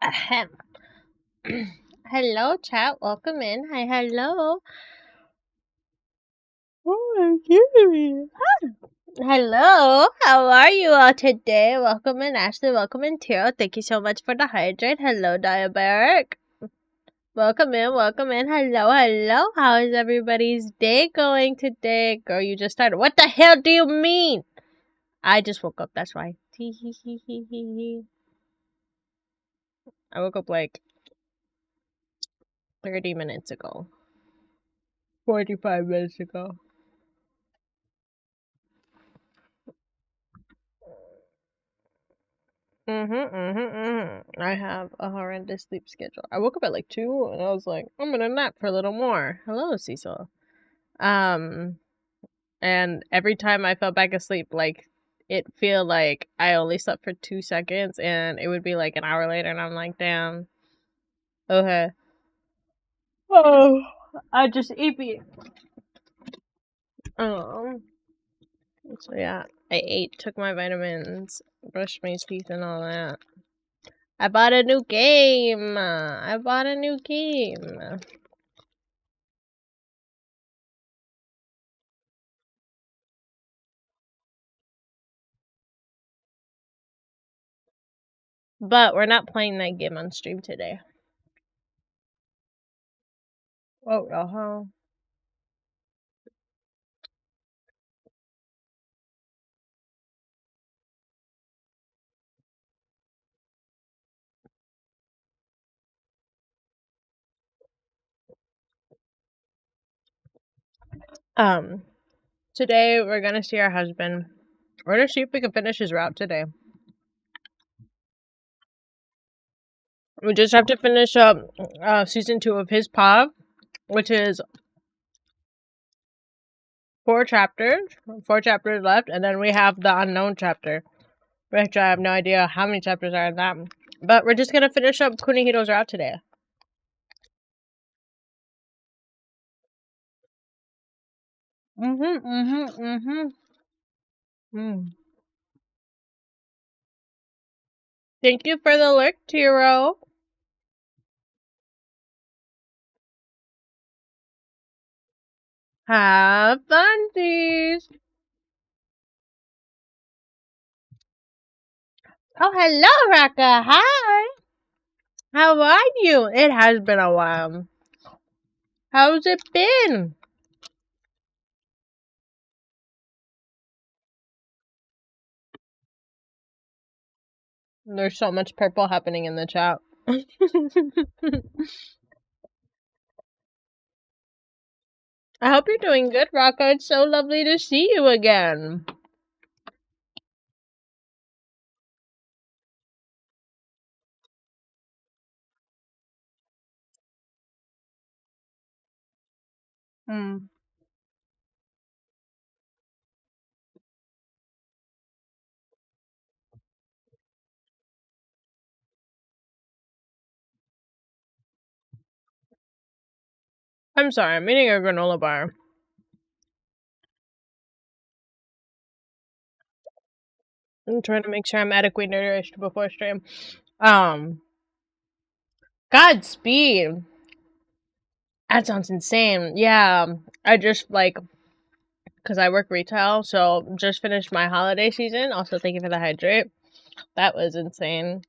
Ahem. Hello, chat. Welcome in. Hi, hello. Oh, hello. How are you all today? Welcome in, Ashley. Welcome in, Tiro. Thank you so much for the hydrate. Hello, Diabaric. Welcome in. Welcome in. Hello, hello. How is everybody's day going today? Girl, you just started. What the hell do you mean? I just woke up. That's why. I woke up like 30 minutes ago. 45 minutes ago. I have a horrendous sleep schedule. I woke up at like 2 and I was like, I'm gonna nap for a little more. Hello, Cecil. Um, and every time I fell back asleep, like it feel like I only slept for 2 seconds and it would be like an hour later and I'm like, damn. Okay. Oh, I just ate it. So yeah, I ate, took my vitamins, brushed my teeth and all that. I bought a new game. But we're not playing that game on stream today. Oh, uh-huh. Um, Today we're gonna see our husband. We're gonna see if we can finish his route today. We just have to finish up season 2 of his pod, which is 4 chapters. 4 chapters left, and then we have the unknown chapter, which I have no idea how many chapters are in that. But we're just gonna finish up Kunihiro's route today. Thank you for the lurk, Tiro. Have fun, please. Oh, hello, Raka. Hi. How are you? It has been a while. How's it been? There's so much purple happening in the chat. I hope you're doing good, Raka. It's so lovely to see you again. Hmm. I'm sorry, I'm eating a granola bar. I'm trying to make sure I'm adequately nourished before stream. Godspeed. That sounds insane. Yeah, I just because I work retail, so just finished my holiday season. Also, thank you for the hydrate. That was insane.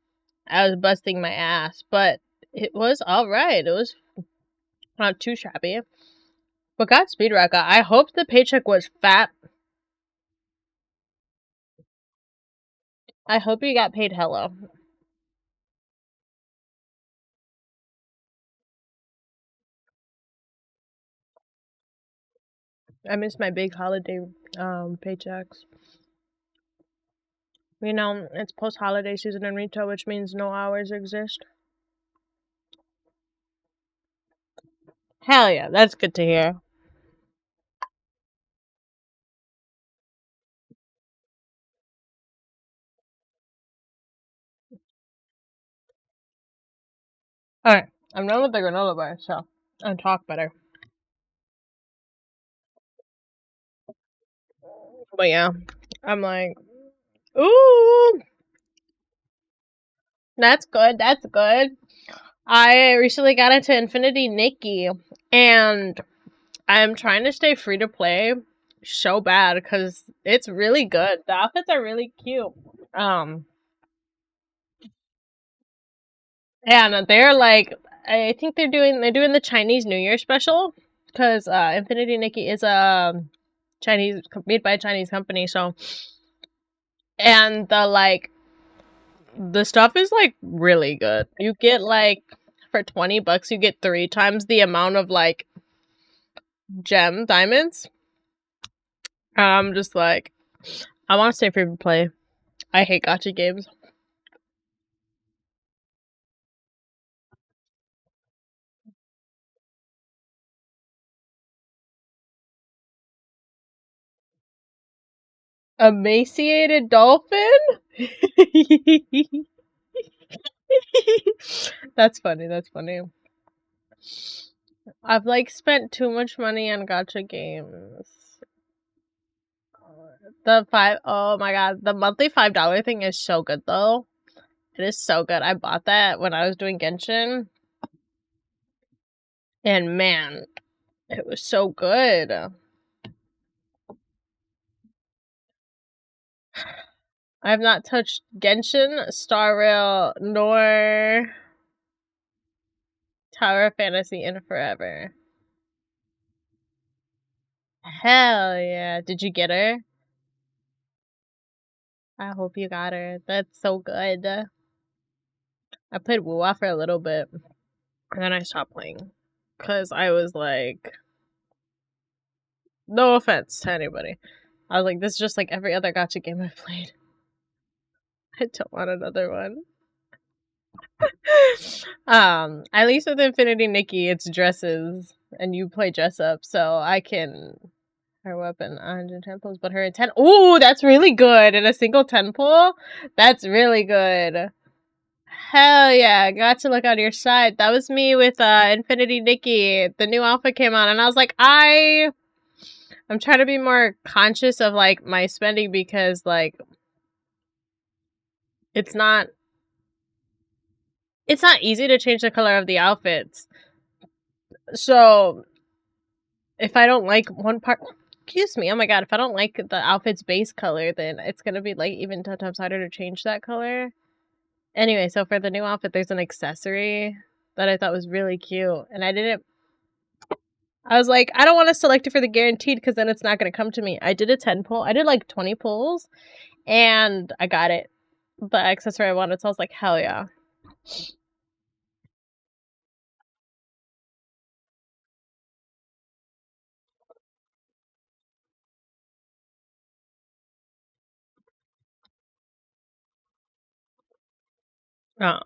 I was busting my ass, but it was alright. It was not too shabby. But Godspeed, Raka. I hope the paycheck was fat. I hope you got paid hella. I miss my big holiday paychecks. You know, it's post-holiday season in retail, which means no hours exist. Hell yeah, that's good to hear. Alright, I'm done with the granola bar, so I'll talk better. But yeah, I'm like, ooh, That's good. That's good. I recently got into Infinity Nikki, and I'm trying to stay free to play so bad because it's really good. The outfits are really cute. Um, and they're like, I think they're doing the Chinese New Year special because Infinity Nikki is a Chinese made by a Chinese company. So, and the stuff is like really good. You get like for $20, you get 3 times the amount of like gem diamonds. I'm just like, I want to stay free to play. I hate gacha games. Emaciated dolphin? That's funny. That's funny. I've like spent too much money on gacha games. Oh my god, the monthly $5 thing is so good though. It is so good. I bought that when I was doing Genshin, and man, it was so good. I have not touched Genshin, Star Rail, nor Tower of Fantasy in forever. Hell yeah. Did you get her? I hope you got her. That's so good. I played WoW for a little bit, and then I stopped playing. Because I was like, no offense to anybody. I was like, this is just like every other gacha game I've played. I don't want another one. At least with Infinity Nikki, it's dresses, and you play dress up, so I can her weapon 110 pulls, but her intent. Ooh, that's really good in a single 10 pull. That's really good. Hell yeah, got to look on your side. That was me with Infinity Nikki. The new outfit came on, and I was like, I'm trying to be more conscious of like my spending because like it's not it's not easy to change the color of the outfits. So if I don't like one part, excuse me, oh my god, if I don't like the outfit's base color, then it's gonna be like even 10 times harder to change that color. Anyway, so for the new outfit, there's an accessory that I thought was really cute, and I was like, I don't want to select it for the guaranteed because then it's not gonna come to me. I did a 10 pull. I did like 20 pulls, and I got it. The accessory I wanted, so I was like, hell yeah. Um,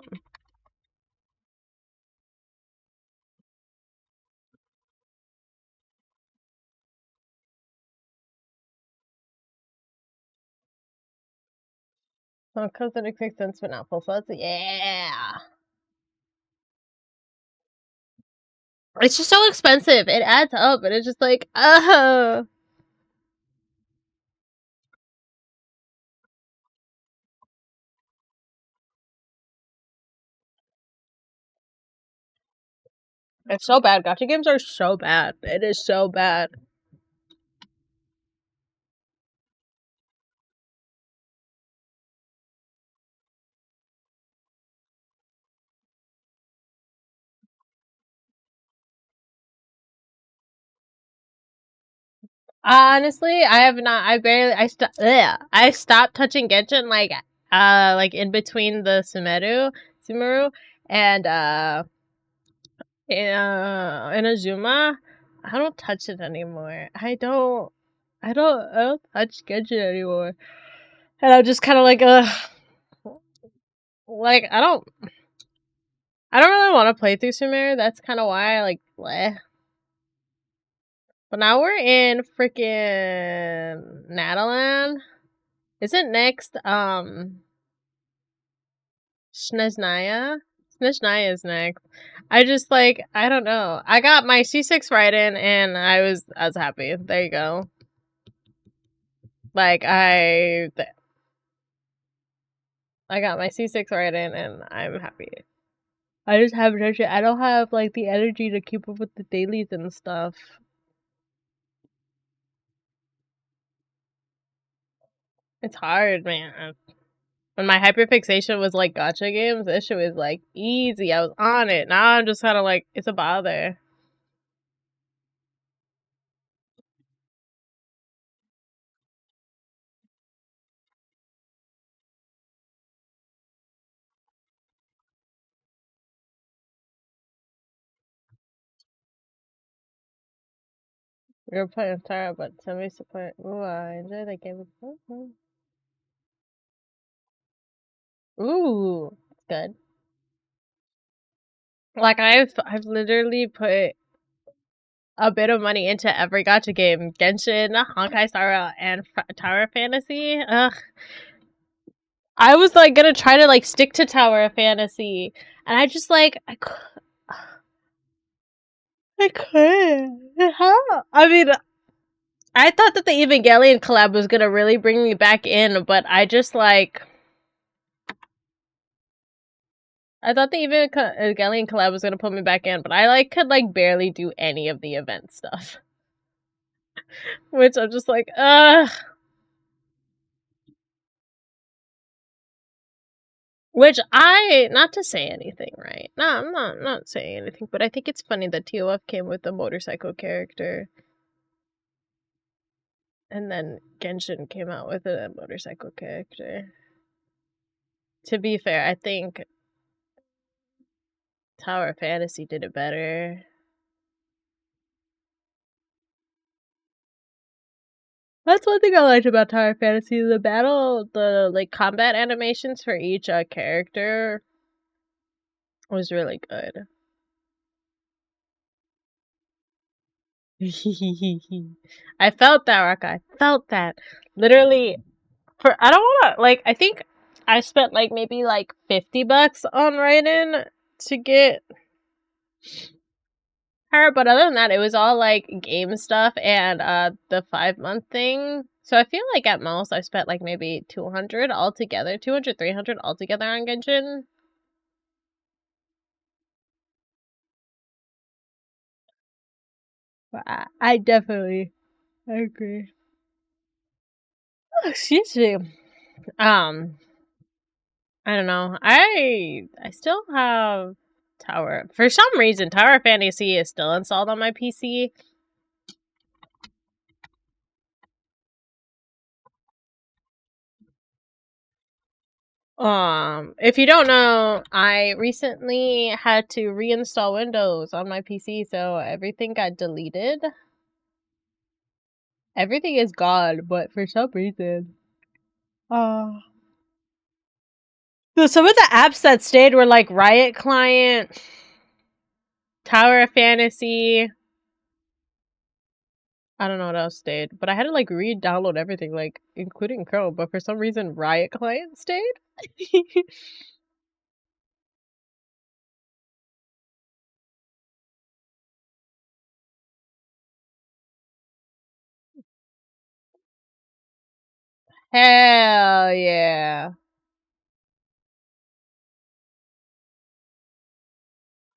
so cosmetic makes sense, but not full. So it's yeah. It's just so expensive. It adds up, and it's just like, it's so bad. Gacha games are so bad. It is so bad. Honestly, I have not. I barely. I stopped touching Genshin like in between the Sumeru, and in Azuma. I don't touch it anymore. I don't touch Genshin anymore. And I'm just kind of like, like I don't really want to play through Sumeru. That's kind of why I like bleh. But now we're in freaking Natalan. Isn't next Snezhnaya? Snezhnaya is next. I just like I don't know. I got my C6 right in and I was happy. There you go. Like I got my C6 right in, and I'm happy. I just haven't touched it. I don't have like the energy to keep up with the dailies and stuff. It's hard, man. When my hyperfixation was like gacha games, this shit was like easy. I was on it. Now I'm just kind of like, it's a bother. We were playing Tara, but somebody support. Ooh, I enjoy that game. Ooh, it's good. Like I've literally put a bit of money into every gacha game: Genshin, Honkai Star Rail, and Tower Fantasy. Ugh, I was like gonna try to like stick to Tower Fantasy, and I just like I couldn't. How? I mean, I thought that the Evangelion collab was gonna really bring me back in, but I just like I thought the Evangelion collab was gonna put me back in, but I like could like barely do any of the event stuff, which I'm just like, ugh. Which not to say anything, right? No, I'm not saying anything, but I think it's funny that TOF came with a motorcycle character, and then Genshin came out with a motorcycle character. To be fair, I think Tower Fantasy did it better. That's one thing I liked about Tower Fantasy. The like combat animations for each character was really good. I felt that, Raka. I felt that. Literally, I don't want to, like, I think I spent, like, maybe, like, $50 on Raiden to get her, but other than that, it was all, like, game stuff and, the 5-month thing. So I feel like at most I spent, like, maybe 200 altogether, 200, 300 altogether on Genshin. But I definitely agree. Oh, excuse me. I don't know. I still have Tower. For some reason, Tower Fantasy is still installed on my PC. If you don't know, I recently had to reinstall Windows on my PC, so everything got deleted. Everything is gone, but for some reason, uh, so some of the apps that stayed were like Riot Client, Tower of Fantasy. I don't know what else stayed, but I had to like re-download everything, like including Chrome. But for some reason, Riot Client stayed. Hell yeah!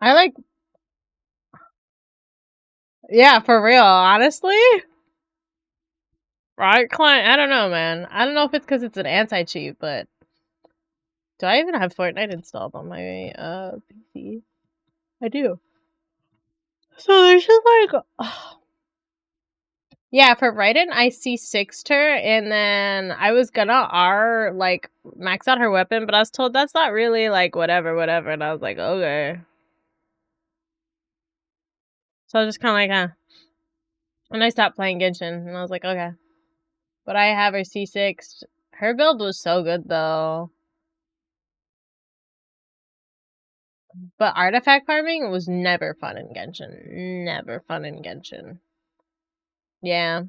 I like, yeah, for real. Honestly, Riot Client. I don't know, man. I don't know if it's because it's an anti-cheat, but do I even have Fortnite installed on my PC? I do. So there's just like, yeah, for Raiden, I C6'd her, and then I was gonna like, max out her weapon, but I was told that's not really, like, whatever, and I was like, okay. So I was just kinda like, huh. And I stopped playing Genshin, and I was like, okay. But I have her C6'd. Her build was so good, though. But artifact farming was never fun in Genshin. Never fun in Genshin. Yeah.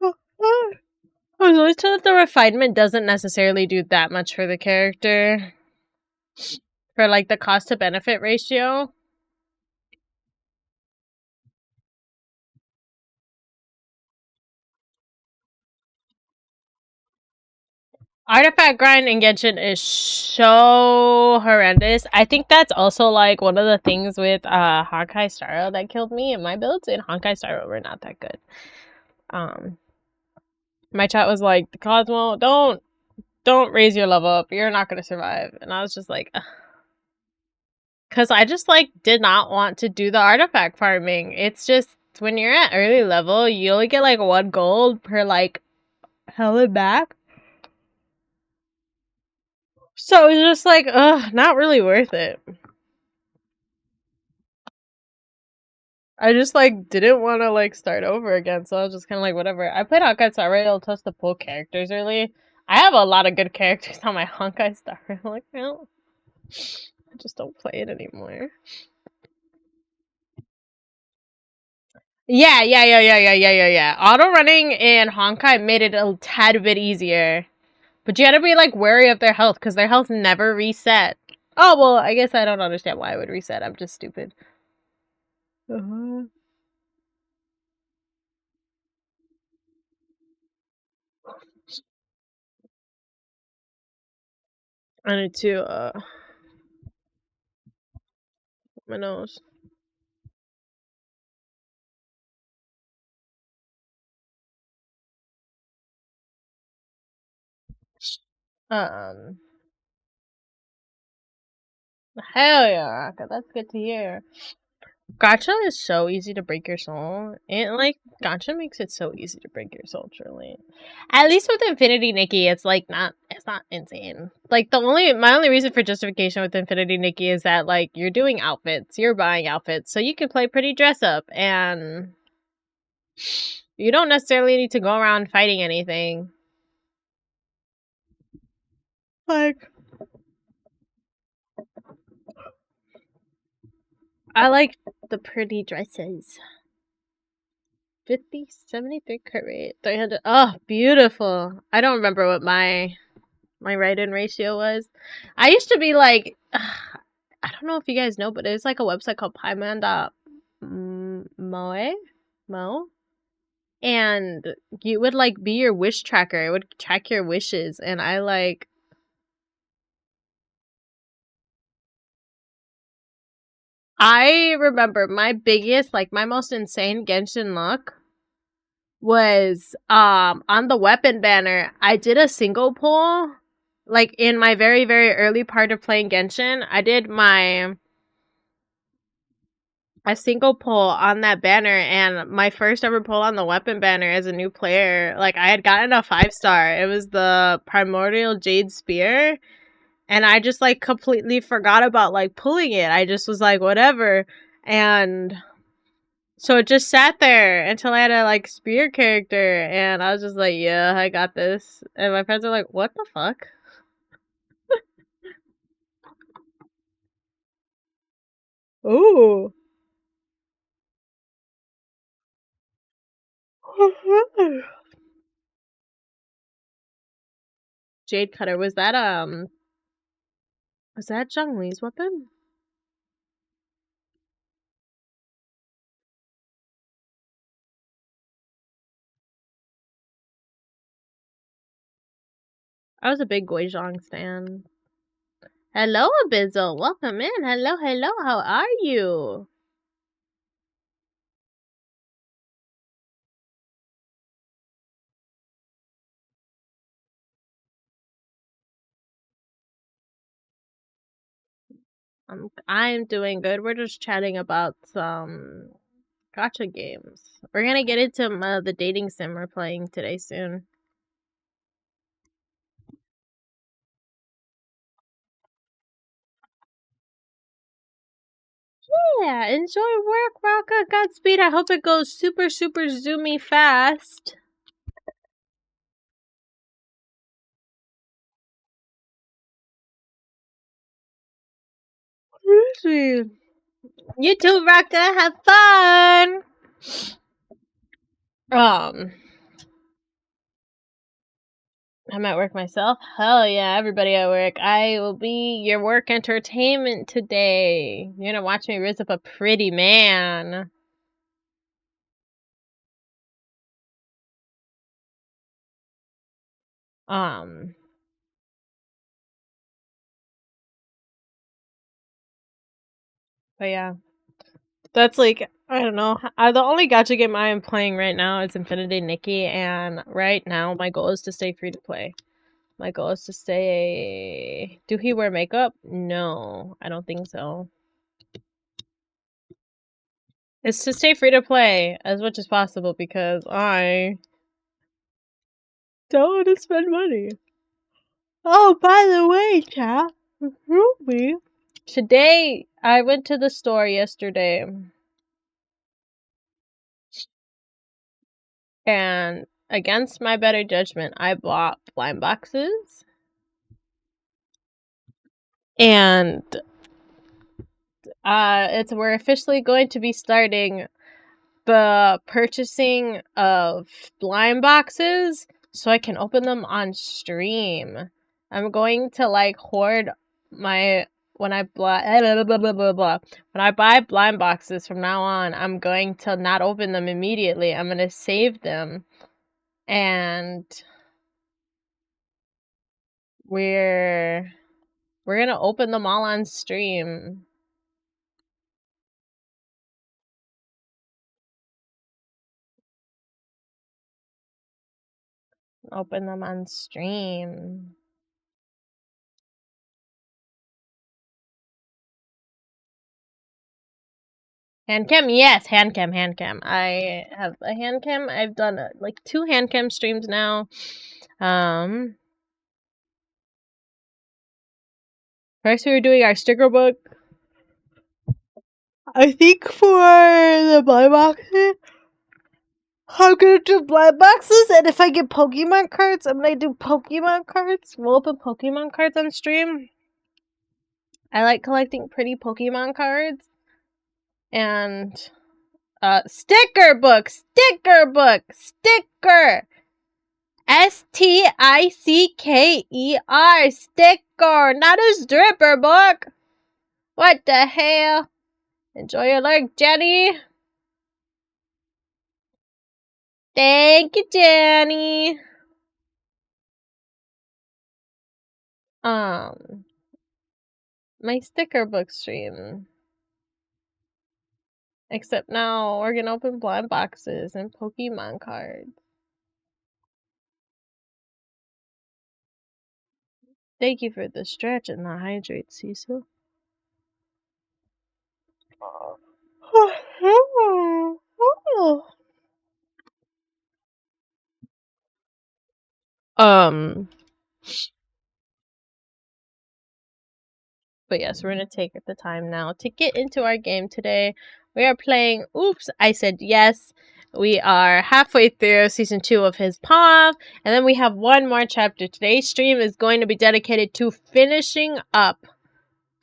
I was always told that the refinement doesn't necessarily do that much for the character. For, like, the cost to benefit ratio. Artifact grind in Genshin is so horrendous. I think that's also like one of the things with Honkai Star Rail that killed me, and my builds in Honkai Star Rail were not that good. Um my chat was like, Cosmo, don't raise your level up. You're not gonna survive. And I was just like, because I just like did not want to do the artifact farming. It's just when you're at early level, you only get like 1 gold per like hell and back. So it's just like, not really worth it. I just like didn't want to like start over again, so I was just kind of like whatever. I played Honkai Star Rail just to pull characters early. I have a lot of good characters on my Honkai Star Rail account. I just don't play it anymore. Yeah. Auto running in Honkai made it a tad bit easier, but you gotta be like wary of their health because their health never reset. Oh well, I guess I don't understand why it would reset. I'm just stupid. I need to my nose. Um, hell yeah, Raka. That's good to hear. Gacha is so easy to break your soul. And like Gacha makes it so easy to break your soul, truly. At least with Infinity Nikki, it's like it's not insane. Like my only reason for justification with Infinity Nikki is that like you're doing outfits, you're buying outfits, so you can play pretty dress up and you don't necessarily need to go around fighting anything. Like I like the pretty dresses. 50, 73 crit rate, 300. Oh, beautiful. I don't remember what my write-in ratio was. I used to be like, I don't know if you guys know, but there's like a website called Mo, and you would like be your wish tracker. It would track your wishes, and I remember my biggest, like my most insane Genshin luck was on the weapon banner. I did a single pull, like in my very very early part of playing Genshin. I did a single pull on that banner, and my first ever pull on the weapon banner as a new player, like I had gotten a 5-star. It was the Primordial Jade Spear, and I just like completely forgot about like pulling it. I just was like whatever, and so it just sat there until I had a like spear character, and I was just like, yeah, I got this. And my friends were like, what the fuck? Ooh. Jade Cutter, was that Zhongli's weapon? I was a big Guizhong stan. Hello, Abizzle. Welcome in. Hello. How are you? I'm doing good. We're just chatting about some gacha games. We're gonna get into the dating sim we're playing today soon. Yeah, enjoy work, Raka. Godspeed. I hope it goes super zoomy fast. You too, Raka. Have fun. I'm at work myself. Hell yeah, everybody at work. I will be your work entertainment today. You're gonna watch me raise up a pretty man. Um, But yeah. That's like, I don't know. The only gacha game I am playing right now is Infinity Nikki, and right now my goal is to stay free to play. My goal is to stay. Do he wear makeup? No, I don't think so. It's to stay free to play as much as possible because I don't want to spend money. Oh, by the way, chat, Ruby. Today, I went to the store yesterday. And against my better judgment, I bought blind boxes. And we're officially going to be starting the purchasing of blind boxes so I can open them on stream. I'm going to like hoard my when I when I buy blind boxes from now on, I'm going to not open them immediately. I'm going to save them, and we're gonna open them all on stream. Open them on stream. Hand cam? Yes, hand cam. I have a hand cam. I've done like 2 hand cam streams now. First we were doing our sticker book. I think for the blind boxes, I'm gonna do blind boxes, and if I get Pokemon cards, I'm gonna do Pokemon cards. We'll open Pokemon cards on stream. I like collecting pretty Pokemon cards. And sticker book. Sticker. STICKER. Sticker, not a stripper book. What the hell? Enjoy your lurk, Jenny. Thank you, Jenny. My sticker book stream. Except now we're gonna open blind boxes and Pokemon cards. Thank you for the stretch and the hydrate, Cecil. But yes, we're gonna take the time now to get into our game today. We are playing Oops, I Said Yes. We are halfway through season 2 of his POV, and then we have one more chapter. Today's stream is going to be dedicated to finishing up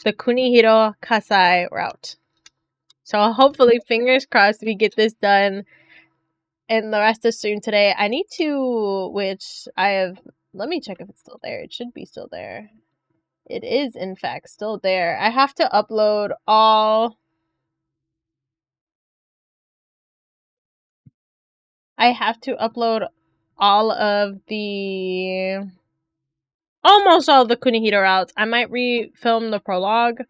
the Kunihiro Kasai route. So hopefully, fingers crossed, we get this done in the rest of the stream today. I need to, which I have, let me check if it's still there. It should be still there. It is, in fact, still there. I have to upload all... I have to upload all of the... almost all of the Kunihito routes. I might re-film the prologue.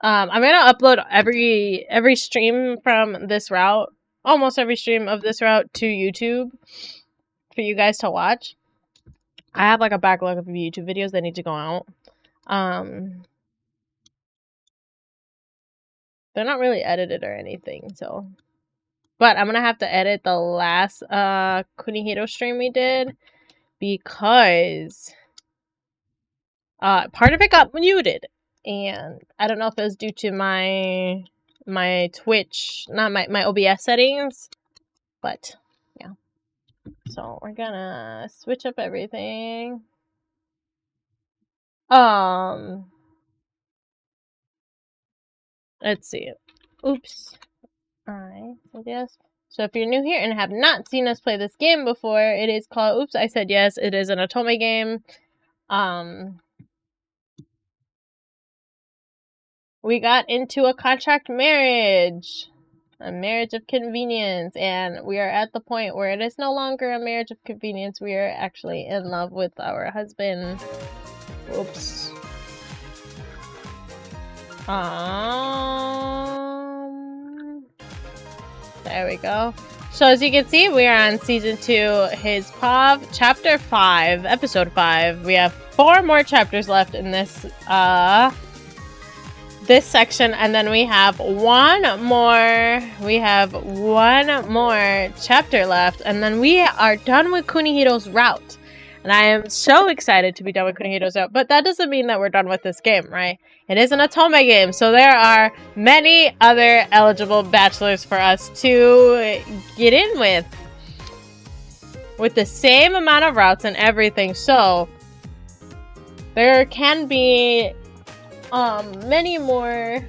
I'm gonna upload every stream from this route, almost every stream of this route, to YouTube for you guys to watch. I have like a backlog of YouTube videos that need to go out. They're not really edited or anything, so. But I'm gonna have to edit the last Kunihito stream we did because part of it got muted, and I don't know if it was due to my Twitch, not my OBS settings, but yeah. So we're gonna switch up everything. Let's see. Oops. I said yes. So if you're new here and have not seen us play this game before, it is called Oops, I Said Yes. It is an Otome game. We got into a contract marriage. A marriage of convenience, and we are at the point where it is no longer a marriage of convenience. We are actually in love with our husband. Oops. There we go. So as you can see, we are on season 2, his POV, chapter 5, episode 5. We have 4 more chapters left in this this section, and then we have one more chapter left, and then we are done with Kunihiro's route. And I am so excited to be done with Kunihiro's route, but that doesn't mean that we're done with this game, right? It is an Otome game, so there are many other eligible bachelors for us to get in with the same amount of routes and everything. So there can be many more.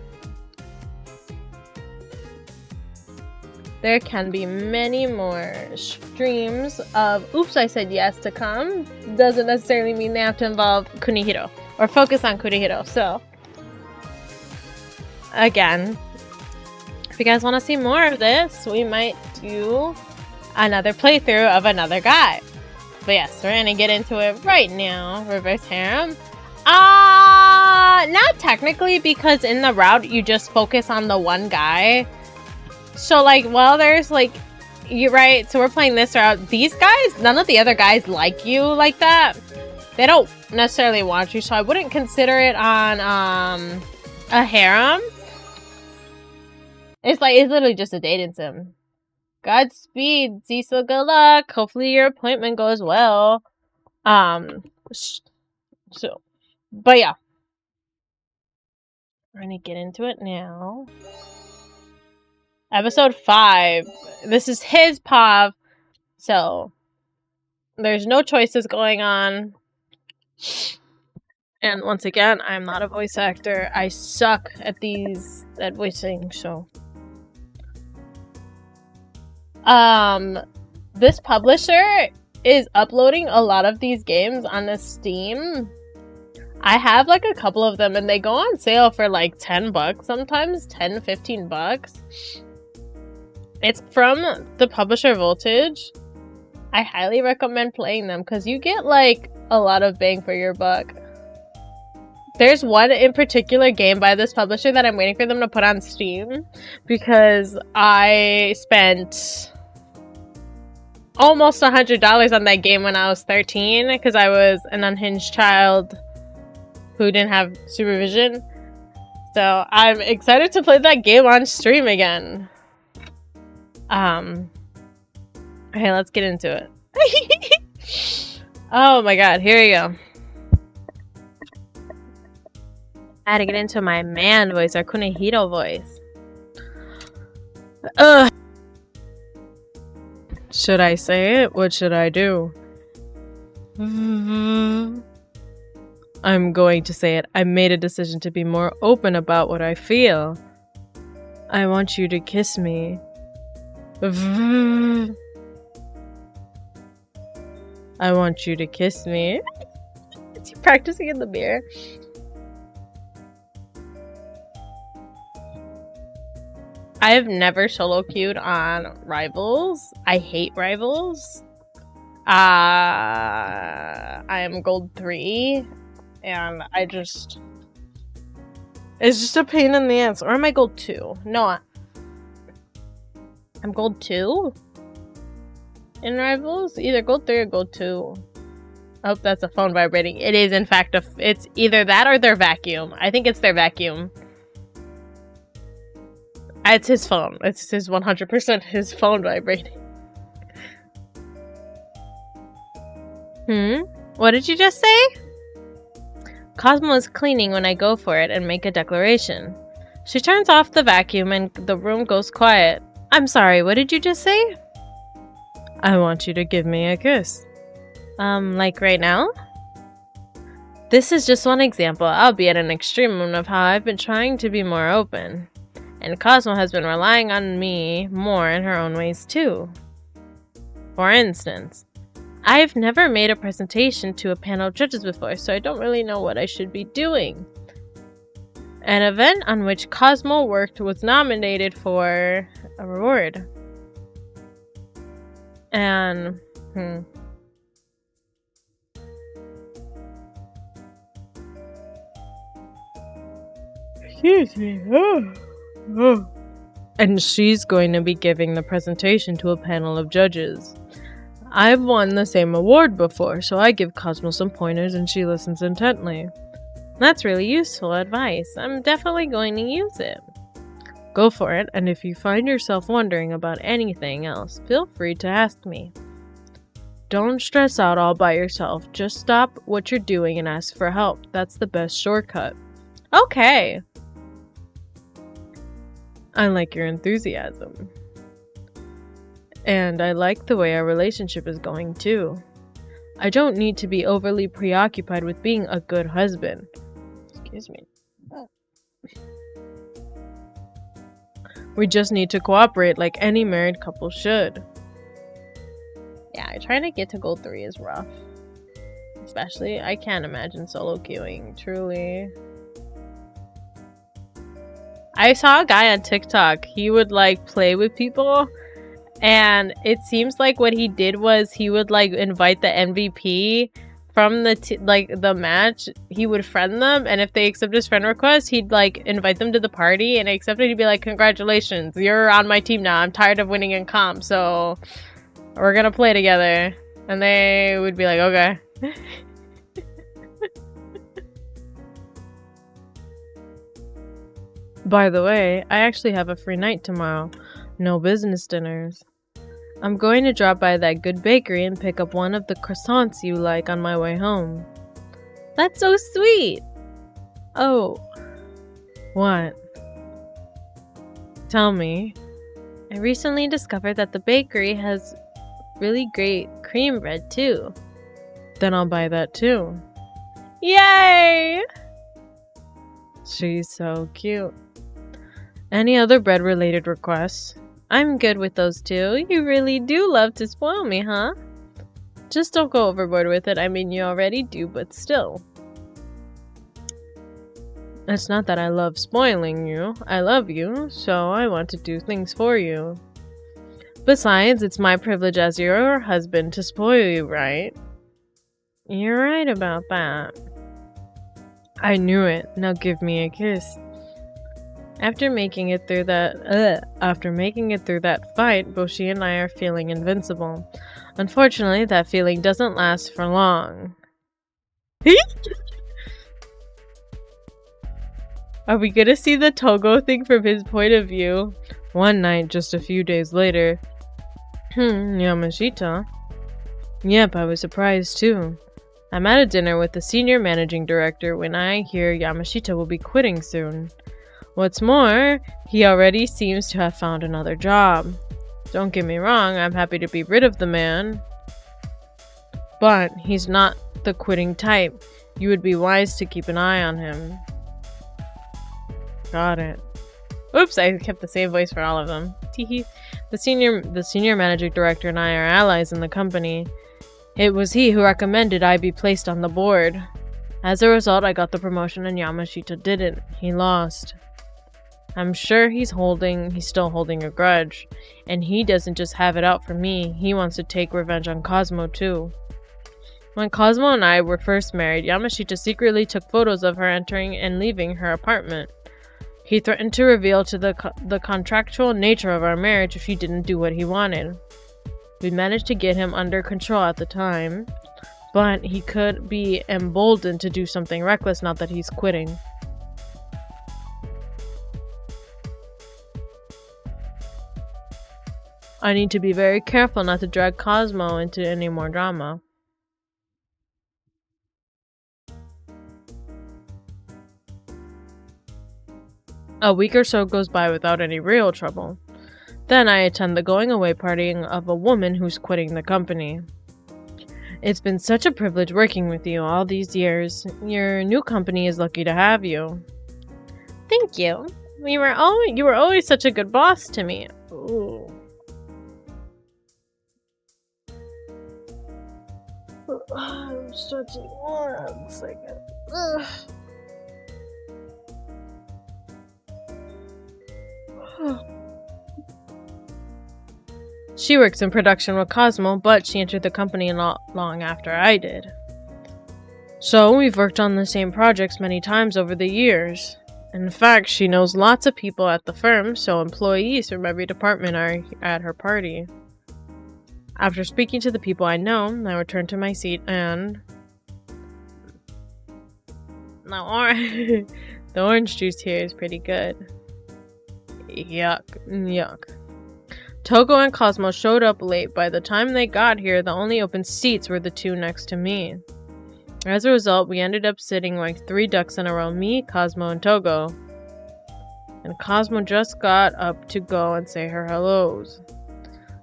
There can be many more streams of Oops, I Said Yes to come. Doesn't necessarily mean they have to involve Kunihiro or focus on Kunihiro. So, again, if you guys want to see more of this, we might do another playthrough of another guy. But yes, we're going to get into it right now. Reverse harem. Not technically, because in the route, you just focus on the one guy. So, like, well, there's, like, you're right, so we're playing this route. These guys, none of the other guys like you like that. They don't necessarily want you, so I wouldn't consider it on, a harem. It's literally just a dating sim. Godspeed, Cecil, good luck. Hopefully your appointment goes well. So, but yeah. We're gonna get into it now. Episode 5. This is his POV. So, there's no choices going on. And once again, I'm not a voice actor. I suck at voicing, so. This publisher is uploading a lot of these games on the Steam. I have like a couple of them, and they go on sale for like $10, sometimes 10, 15 bucks. It's from the publisher Voltage. I highly recommend playing them because you get like a lot of bang for your buck. There's one in particular game by this publisher that I'm waiting for them to put on Steam because I spent almost $100 on that game when I was 13 because I was an unhinged child who didn't have supervision. So I'm excited to play that game on stream again. Okay, let's get into it. Oh my god, here we go. I had to get into my man voice, our Kunihiro voice. Should I say it? What should I do? I'm going to say it. I made a decision to be more open about what I feel. I want you to kiss me. I want you to kiss me. Is he practicing in the mirror? I have never solo queued on Rivals. I hate Rivals. I am gold 3. And it's just a pain in the ass. Or am I gold 2? No, I'm gold 2 in Rivals? Either gold 3 or gold 2. I hope that's a phone vibrating. It is, in fact, it's either that or their vacuum. I think it's their vacuum. It's his phone. It's his 100% his phone vibrating. What did you just say? Cosmo is cleaning when I go for it and make a declaration. She turns off the vacuum and the room goes quiet. I'm sorry, what did you just say? I want you to give me a kiss. Like right now? This is just one example, albeit an extreme one of how I've been trying to be more open. And Cosmo has been relying on me more in her own ways too. For instance, I've never made a presentation to a panel of judges before, so I don't really know what I should be doing. An event on which Cosmo worked was nominated for a reward. And, Excuse me. And she's going to be giving the presentation to a panel of judges. I've won the same award before, so I give Cosmo some pointers and she listens intently. That's really useful advice. I'm definitely going to use it. Go for it, and if you find yourself wondering about anything else, feel free to ask me. Don't stress out all by yourself. Just stop what you're doing and ask for help. That's the best shortcut. Okay. I like your enthusiasm. And I like the way our relationship is going too. I don't need to be overly preoccupied with being a good husband. Excuse me. We just need to cooperate like any married couple should. Yeah, trying to get to goal 3 is rough. Especially, I can't imagine solo queuing, truly. I saw a guy on TikTok, he would like play with people, and it seems like what he did was he would like invite the MVP from the match. He would friend them, and if they accept his friend request, he'd like invite them to the party, and accept it, he'd be like, congratulations, you're on my team now, I'm tired of winning in comp, so we're gonna play together. And they would be like, okay. By the way, I actually have a free night tomorrow. No business dinners. I'm going to drop by that good bakery and pick up one of the croissants you like on my way home. That's so sweet! Oh. What? Tell me. I recently discovered that the bakery has really great cream bread too. Then I'll buy that too. Yay! She's so cute. Any other bread-related requests? I'm good with those two. You really do love to spoil me, huh? Just don't go overboard with it. I mean, you already do, but still. It's not that I love spoiling you. I love you, so I want to do things for you. Besides, it's my privilege as your husband to spoil you, right? You're right about that. I knew it. Now give me a kiss. After making it through that fight, Boshi and I are feeling invincible. Unfortunately, that feeling doesn't last for long. Are we gonna see the Togo thing from his point of view? One night, just a few days later. Yamashita? Yep, I was surprised too. I'm at a dinner with the senior managing director when I hear Yamashita will be quitting soon. What's more, he already seems to have found another job. Don't get me wrong, I'm happy to be rid of the man. But he's not the quitting type. You would be wise to keep an eye on him. Got it. Oops, I kept the same voice for all of them. Teehee. The senior managing director and I are allies in the company. It was he who recommended I be placed on the board. As a result, I got the promotion and Yamashita didn't. He lost. I'm sure he's still holding a grudge. And he doesn't just have it out for me, he wants to take revenge on Cosmo too. When Cosmo and I were first married, Yamashita secretly took photos of her entering and leaving her apartment. He threatened to reveal to the contractual nature of our marriage if she didn't do what he wanted. We managed to get him under control at the time, but he could be emboldened to do something reckless now that he's quitting. I need to be very careful not to drag Cosmo into any more drama. A week or so goes by without any real trouble. Then I attend the going-away party of a woman who's quitting the company. It's been such a privilege working with you all these years. Your new company is lucky to have you. Thank you. You were always such a good boss to me. Ooh. I'm stretching more. 1 second. Ugh. She works in production with Cosmo, but she entered the company not long after I did. So we've worked on the same projects many times over the years. In fact, she knows lots of people at the firm, so employees from every department are at her party. After speaking to the people I know, I return to my seat and... the orange juice here is pretty good. Yuck. Togo and Cosmo showed up late. By the time they got here, the only open seats were the two next to me. As a result, we ended up sitting like 3 ducks in a row, me, Cosmo, and Togo. And Cosmo just got up to go and say her hellos.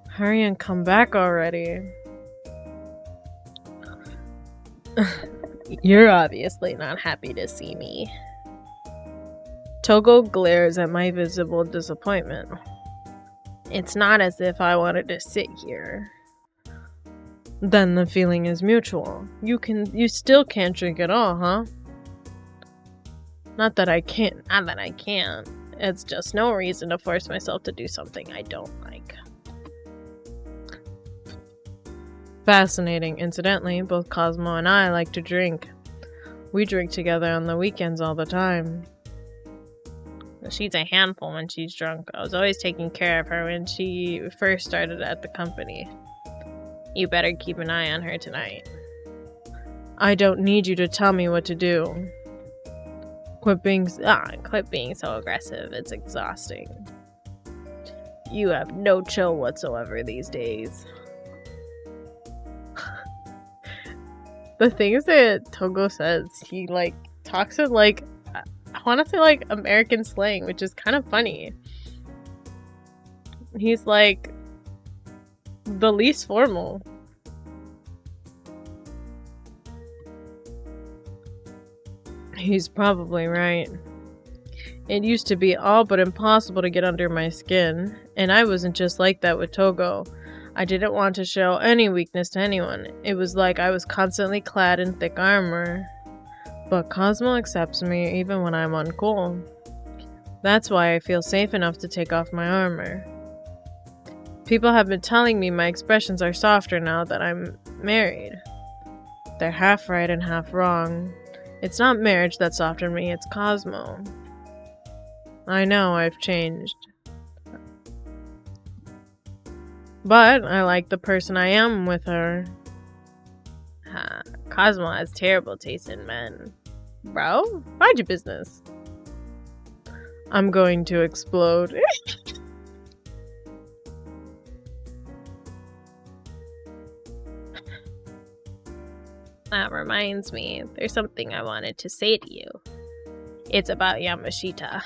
Hurry and come back already. You're obviously not happy to see me. Togo glares at my visible disappointment. It's not as if I wanted to sit here. Then the feeling is mutual. You still can't drink at all, huh? Not that I can't. It's just no reason to force myself to do something I don't like. Fascinating. Incidentally, both Cosmo and I like to drink. We drink together on the weekends all the time. She's a handful when she's drunk. I was always taking care of her when she first started at the company. You better keep an eye on her tonight. I don't need you to tell me what to do. Quit being so aggressive. It's exhausting. You have no chill whatsoever these days. The things that Togo says, he talks in I want to say American slang, which is kind of funny. He's like the least formal. He's probably right. It used to be all but impossible to get under my skin, and I wasn't just like that with Togo. I didn't want to show any weakness to anyone. It was like I was constantly clad in thick armor. But Cosmo accepts me even when I'm uncool. That's why I feel safe enough to take off my armor. People have been telling me my expressions are softer now that I'm married. They're half right and half wrong. It's not marriage that softened me, it's Cosmo. I know I've changed. But I like the person I am with her. Cosmo has terrible taste in men. Bro, mind your business. I'm going to explode. That reminds me, there's something I wanted to say to you. It's about Yamashita.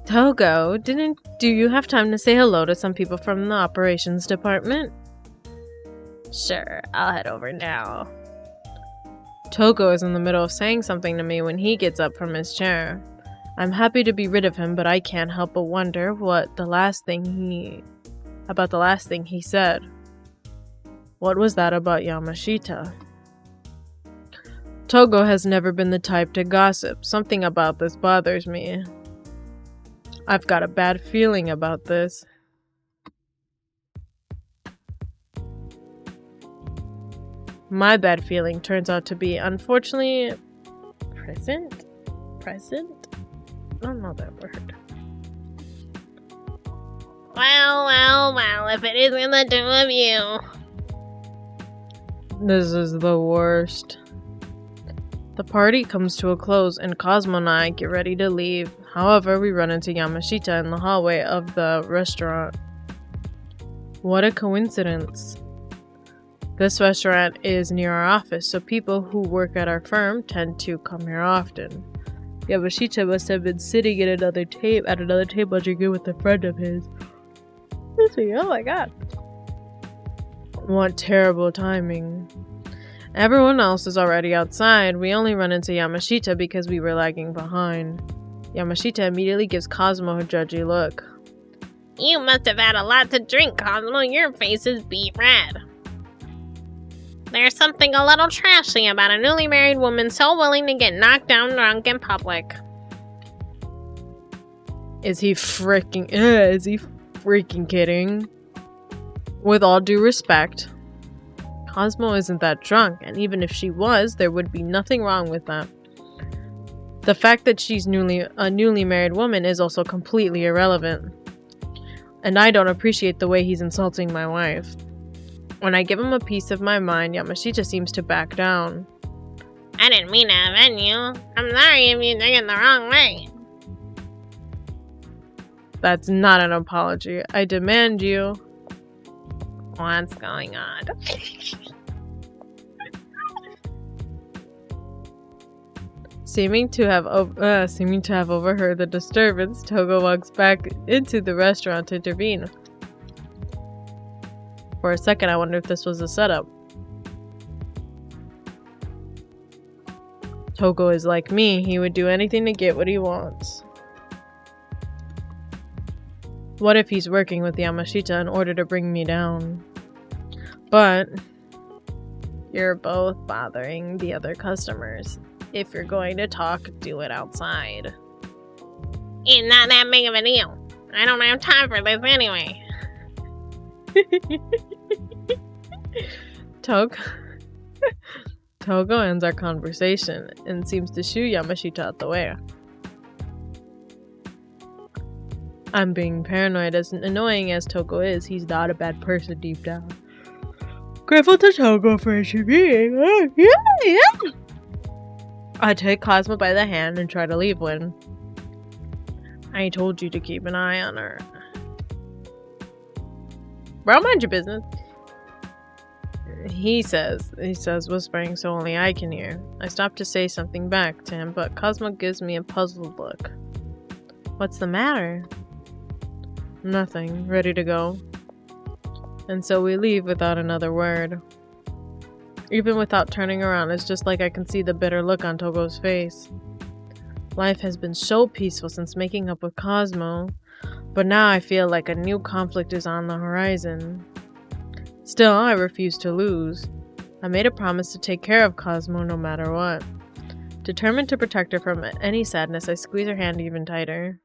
Togo, do you have time to say hello to some people from the operations department? Sure, I'll head over now. Togo is in the middle of saying something to me when he gets up from his chair. I'm happy to be rid of him, but I can't help but wonder about the last thing he said. What was that about Yamashita? Togo has never been the type to gossip. Something about this bothers me. I've got a bad feeling about this. My bad feeling turns out to be, unfortunately, present? I don't know that word. Well, if it isn't the two of you. This is the worst. The party comes to a close and Cosmo and I get ready to leave. However, we run into Yamashita in the hallway of the restaurant. What a coincidence. This restaurant is near our office, so people who work at our firm tend to come here often. Yamashita must have been sitting at another table drinking with a friend of his. Oh my god. What terrible timing. Everyone else is already outside. We only run into Yamashita because we were lagging behind. Yamashita immediately gives Cosmo a judgy look. You must have had a lot to drink, Cosmo. Your face is beet red. There's something a little trashy about a newly married woman so willing to get knocked down drunk in public. Is he freaking kidding? With all due respect, Cosmo isn't that drunk, and even if she was, there would be nothing wrong with that. The fact that she's a newly married woman is also completely irrelevant. And I don't appreciate the way he's insulting my wife. When I give him a piece of my mind, Yamashita seems to back down. I didn't mean to offend you. I'm sorry if you took it the wrong way. That's not an apology. I demand you. What's going on? Seeming to have overheard the disturbance, Togo walks back into the restaurant to intervene. For a second, I wonder if this was a setup. Togo is like me. He would do anything to get what he wants. What if he's working with Yamashita in order to bring me down? But you're both bothering the other customers. If you're going to talk, do it outside. It's not that big of a deal. I don't have time for this anyway. Togo ends our conversation and seems to shoo Yamashita out the way. I'm being paranoid. As annoying as Togo is, he's not a bad person deep down. Grateful to Togo for intervening. Yeah. I take Cosmo by the hand and try to leave when I told you to keep an eye on her. Bro, mind your business. He says, whispering so only I can hear. I stop to say something back to him, but Cosmo gives me a puzzled look. What's the matter? Nothing. Ready to go. And so we leave without another word. Even without turning around, it's just like I can see the bitter look on Togo's face. Life has been so peaceful since making up with Cosmo, but now I feel like a new conflict is on the horizon. Still, I refuse to lose. I made a promise to take care of Cosmo no matter what. Determined to protect her from any sadness, I squeeze her hand even tighter.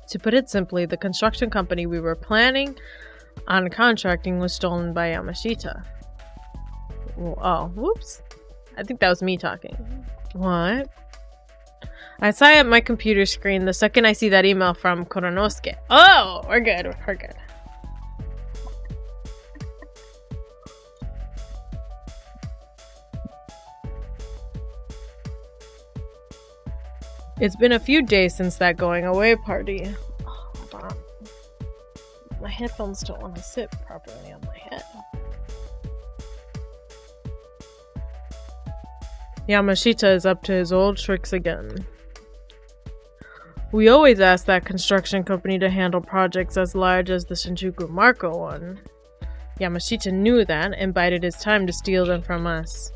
To put it simply, the construction company we were planning on contracting was stolen by Yamashita. Oh, whoops. I think that was me talking. What? I sigh at my computer screen the second I see that email from Koronosuke. Oh, we're good. We're good. It's been a few days since that going away party. Oh, hold on. My headphones don't want to sit properly on my head. Yamashita is up to his old tricks again. We always ask that construction company to handle projects as large as the Shinjuku Marco one. Yamashita knew that and bided his time to steal them from us.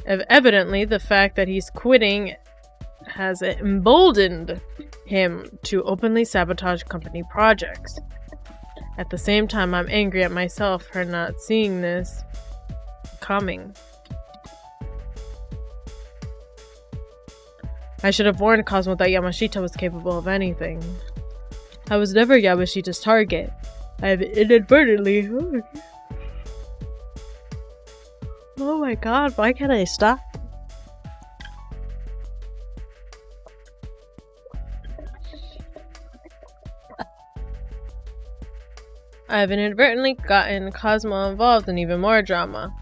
Evidently, the fact that he's quitting has emboldened him to openly sabotage company projects. At the same time, I'm angry at myself for not seeing this coming. I should have warned Cosmo that Yamashita was capable of anything. I was never Yamashita's target. I have inadvertently... Oh my god, why can't I stop? I have inadvertently gotten Cosmo involved in even more drama.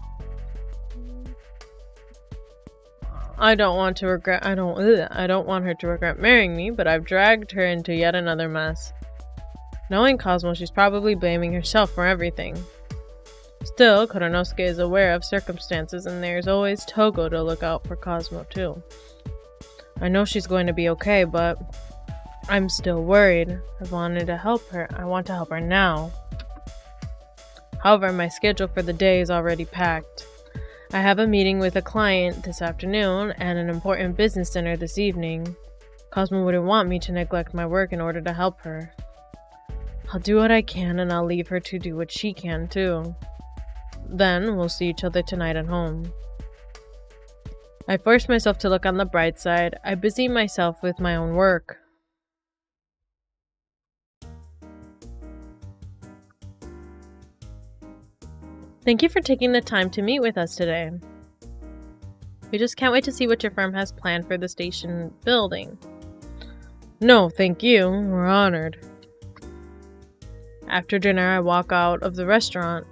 I don't want her to regret marrying me, but I've dragged her into yet another mess. Knowing Cosmo, she's probably blaming herself for everything. Still, Koronosuke is aware of circumstances, and there's always Togo to look out for Cosmo too. I know she's going to be okay, but I'm still worried. I want to help her now. However, my schedule for the day is already packed. I have a meeting with a client this afternoon and an important business dinner this evening. Cosmo wouldn't want me to neglect my work in order to help her. I'll do what I can and I'll leave her to do what she can too. Then we'll see each other tonight at home. I force myself to look on the bright side. I busy myself with my own work. Thank you for taking the time to meet with us today. We just can't wait to see what your firm has planned for the station building. No, thank you. We're honored. After dinner, I walk out of the restaurant.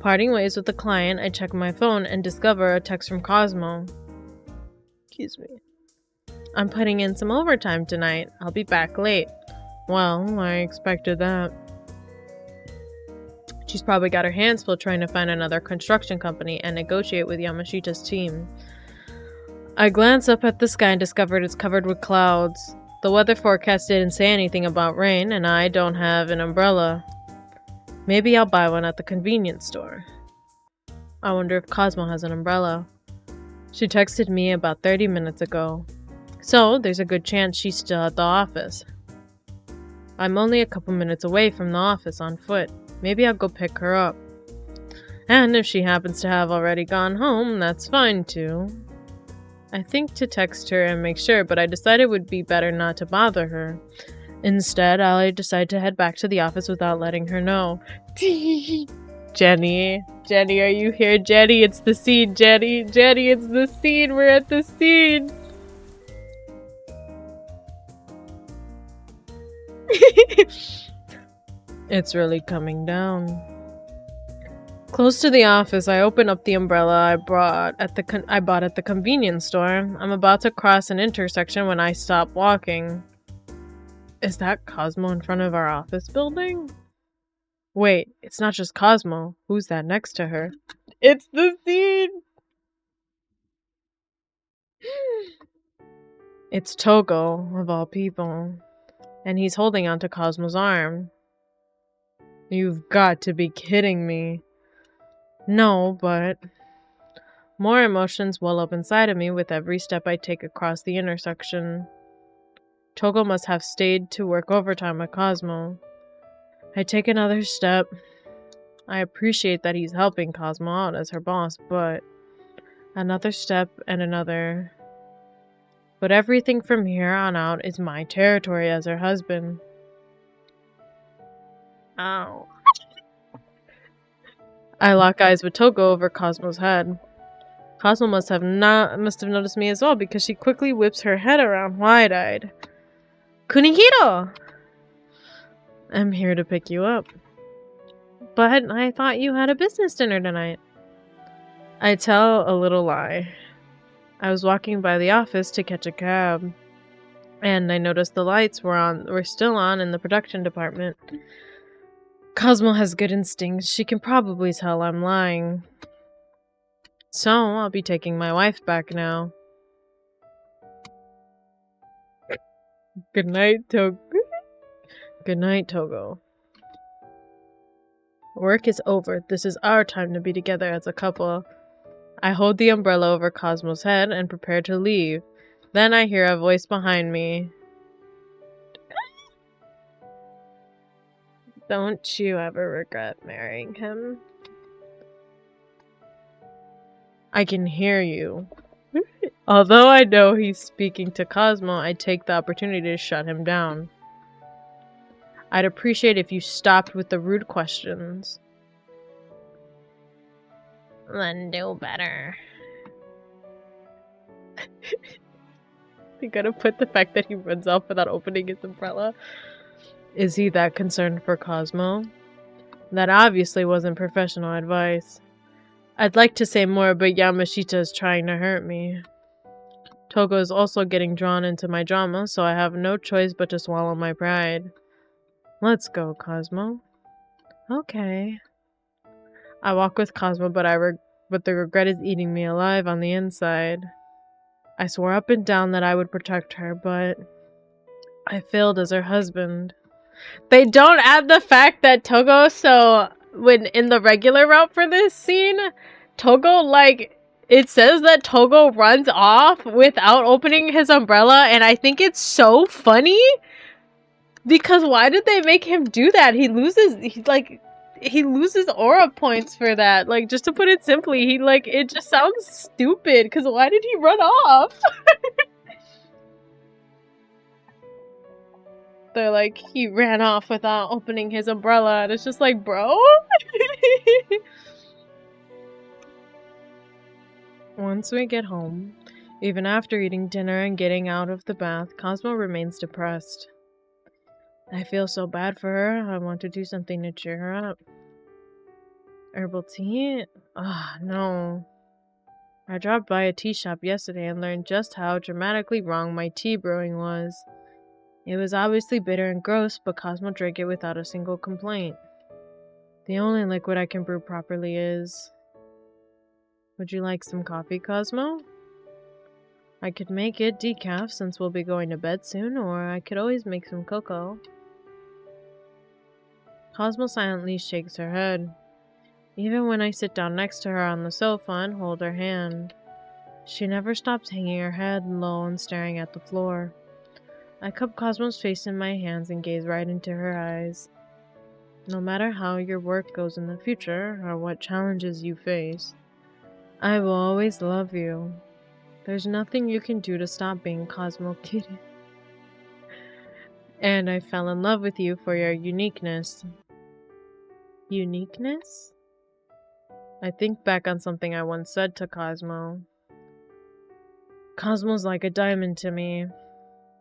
Parting ways with the client, I check my phone and discover a text from Cosmo. Excuse me. I'm putting in some overtime tonight. I'll be back late. Well, I expected that. She's probably got her hands full trying to find another construction company and negotiate with Yamashita's team. I glance up at the sky and discover it's covered with clouds. The weather forecast didn't say anything about rain, and I don't have an umbrella. Maybe I'll buy one at the convenience store. I wonder if Cosmo has an umbrella. She texted me about 30 minutes ago. So, there's a good chance she's still at the office. I'm only a couple minutes away from the office on foot. Maybe I'll go pick her up. And if she happens to have already gone home, that's fine too. I think to text her and make sure, but I decided it would be better not to bother her. Instead, I decide to head back to the office without letting her know. Jenny, are you here? Jenny, it's the scene. Jenny, it's the scene. We're at the scene. It's really coming down. Close to the office, I open up the umbrella I bought at the convenience store. I'm about to cross an intersection when I stop walking. Is that Cosmo in front of our office building? Wait, it's not just Cosmo. Who's that next to her? It's the scene! It's Togo, of all people. And he's holding onto Cosmo's arm. You've got to be kidding me. No, but... More emotions well up inside of me with every step I take across the intersection. Togo must have stayed to work overtime with Cosmo. I take another step. I appreciate that he's helping Cosmo out as her boss, but... Another step and another... But everything from here on out is my territory as her husband. Ow. I lock eyes with Togo over Cosmo's head. Cosmo must have noticed me as well because she quickly whips her head around wide-eyed. Kunihiro! I'm here to pick you up. But I thought you had a business dinner tonight. I tell a little lie. I was walking by the office to catch a cab, and I noticed the lights were still on in the production department. Cosmo has good instincts. She can probably tell I'm lying. So, I'll be taking my wife back now. Good night, Togo. Good night, Togo. Work is over. This is our time to be together as a couple. I hold the umbrella over Cosmo's head and prepare to leave. Then I hear a voice behind me. Don't you ever regret marrying him? I can hear you. Although I know he's speaking to Cosmo, I take the opportunity to shut him down. I'd appreciate if you stopped with the rude questions. Then do better. You gotta put the fact that he runs off without opening his umbrella. Is he that concerned for Cosmo? That obviously wasn't professional advice. I'd like to say more, but Yamashita is trying to hurt me. Togo is also getting drawn into my drama, so I have no choice but to swallow my pride. Let's go, Cosmo. Okay. I walk with Cosmo, but the regret is eating me alive on the inside. I swore up and down that I would protect her, but I failed as her husband. They don't add the fact that Togo, so when in the regular route for this scene, Togo, like, it says that Togo runs off without opening his umbrella, and I think it's so funny. Because why did they make him do that? He loses aura points for that. Like, just to put it simply, it just sounds stupid. Because why did he run off? They're like, he ran off without opening his umbrella. And it's just like, bro? Once we get home, even after eating dinner and getting out of the bath, Cosmo remains depressed. I feel so bad for her. I want to do something to cheer her up. Herbal tea? Ah, no. I dropped by a tea shop yesterday and learned just how dramatically wrong my tea brewing was. It was obviously bitter and gross, but Cosmo drank it without a single complaint. The only liquid I can brew properly is... Would you like some coffee, Cosmo? I could make it decaf since we'll be going to bed soon, or I could always make some cocoa. Cosmo silently shakes her head. Even when I sit down next to her on the sofa and hold her hand, she never stops hanging her head low and staring at the floor. I cup Cosmo's face in my hands and gaze right into her eyes. No matter how your work goes in the future, or what challenges you face, I will always love you. There's nothing you can do to stop being Cosmo Kitty. And I fell in love with you for your uniqueness. Uniqueness? I think back on something I once said to Cosmo. Cosmo's like a diamond to me.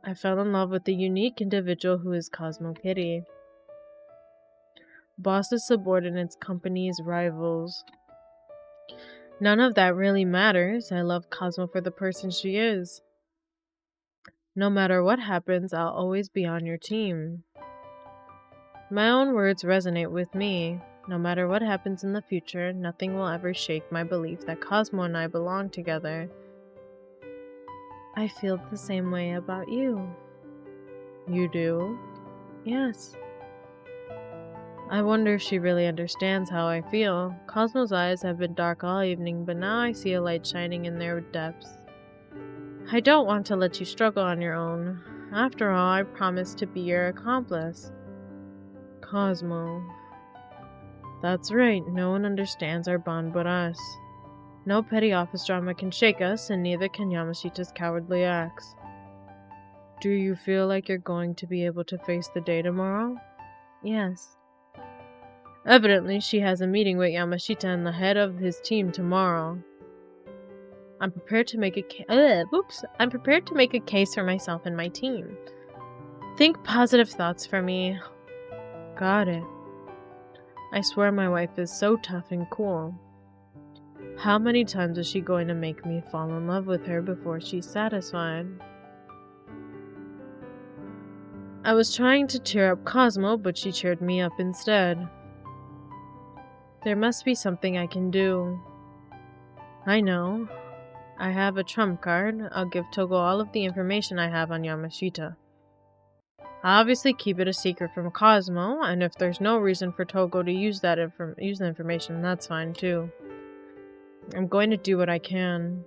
I fell in love with the unique individual who is Cosmo Kitty. Bosses, subordinates, companies, rivals. None of that really matters. I love Cosmo for the person she is. No matter what happens, I'll always be on your team. My own words resonate with me. No matter what happens in the future, nothing will ever shake my belief that Cosmo and I belong together. I feel the same way about you. You do? Yes. I wonder if she really understands how I feel. Cosmo's eyes have been dark all evening, but now I see a light shining in their depths. I don't want to let you struggle on your own. After all, I promised to be your accomplice. Cosmo. That's right, no one understands our bond but us. No petty office drama can shake us, and neither can Yamashita's cowardly acts. Do you feel like you're going to be able to face the day tomorrow? Yes. Evidently, she has a meeting with Yamashita and the head of his team tomorrow. I'm prepared to make a case for myself and my team. Think positive thoughts for me. Got it. I swear my wife is so tough and cool. How many times is she going to make me fall in love with her before she's satisfied? I was trying to cheer up Cosmo, but she cheered me up instead. There must be something I can do. I know. I have a trump card. I'll give Togo all of the information I have on Yamashita. I'll obviously keep it a secret from Cosmo, and if there's no reason for Togo to use the information, that's fine too. I'm going to do what I can.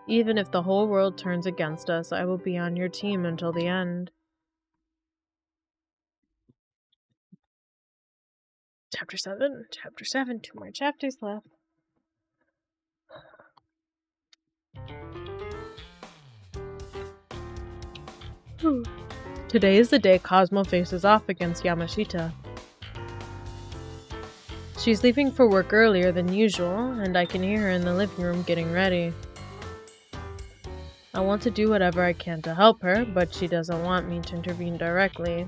Even if the whole world turns against us, I will be on your team until the end. Chapter 7. Chapter 7. 2 more chapters left. Today is the day Cosmo faces off against Yamashita. She's leaving for work earlier than usual, and I can hear her in the living room getting ready. I want to do whatever I can to help her, but she doesn't want me to intervene directly.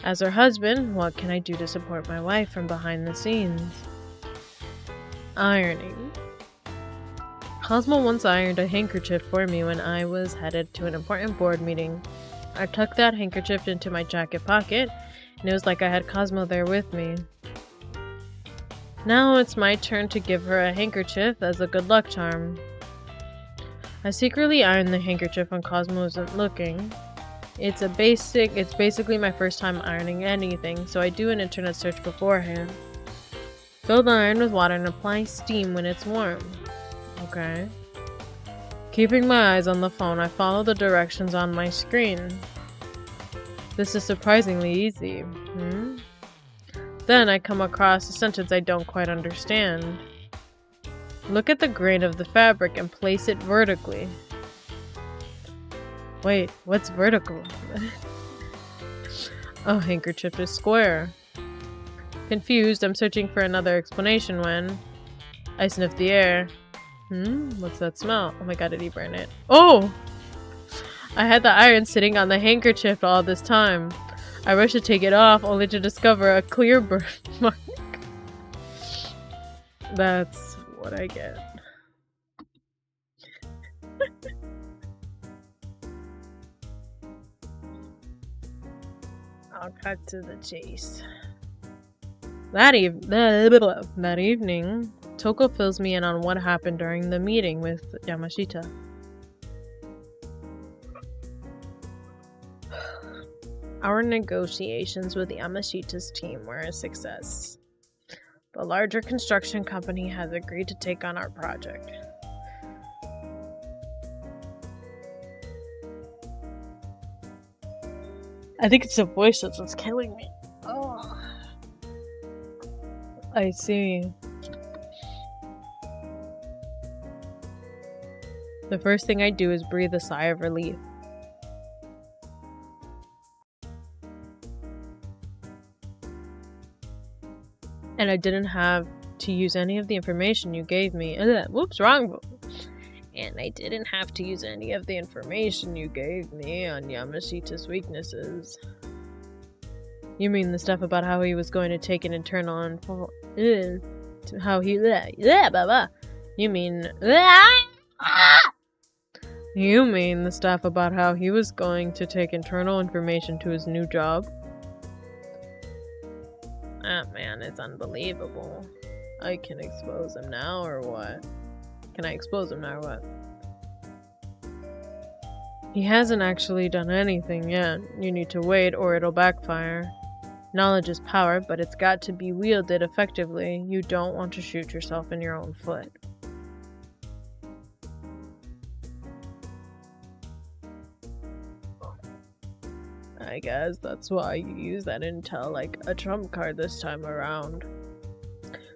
As her husband, what can I do to support my wife from behind the scenes? Ironing. Cosmo once ironed a handkerchief for me when I was headed to an important board meeting. I tucked that handkerchief into my jacket pocket, and it was like I had Cosmo there with me. Now it's my turn to give her a handkerchief as a good luck charm. I secretly ironed the handkerchief when Cosmo isn't looking. It's basically my first time ironing anything, so I do an internet search beforehand. Fill the iron with water and apply steam when it's warm. Okay. Keeping my eyes on the phone, I follow the directions on my screen. This is surprisingly easy. Then I come across a sentence I don't quite understand. Look at the grain of the fabric and place it vertically. Wait, what's vertical? Oh, handkerchief is square. Confused, I'm searching for another explanation when I sniff the air. What's that smell? Oh my god, did he burn it? Oh! I had the iron sitting on the handkerchief all this time. I rushed to take it off, only to discover a clear burn mark. That's what I get. I'll cut to the chase. That evening, Toko fills me in on what happened during the meeting with Yamashita. Our negotiations with Yamashita's team were a success. The larger construction company has agreed to take on our project. I think it's the voice that's what's killing me. Oh. I see. The first thing I do is breathe a sigh of relief. And I didn't have to use any of the information you gave me. Whoops, wrong. And I didn't have to use any of the information you gave me on Yamashita's weaknesses. You mean the stuff about how he was going to take an internal info? How he... You mean... You mean the stuff about how he was going to take internal information to his new job? That man is unbelievable. I can expose him now or what? Can I expose him now or what? He hasn't actually done anything yet. You need to wait or it'll backfire. Knowledge is power, but it's got to be wielded effectively. You don't want to shoot yourself in your own foot. I guess that's why you use that intel like a trump card this time around.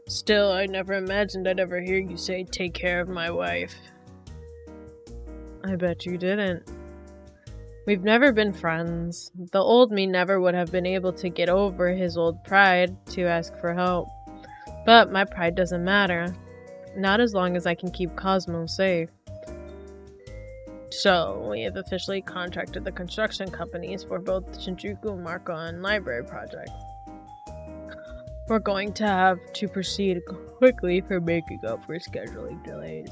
Still, I never imagined I'd ever hear you say, "Take care of my wife." I bet you didn't. We've never been friends. The old me never would have been able to get over his old pride to ask for help. But my pride doesn't matter. Not as long as I can keep Cosmo safe. So, we have officially contracted the construction companies for both the Shinjuku Marco and library projects. We're going to have to proceed quickly for making up for scheduling delays.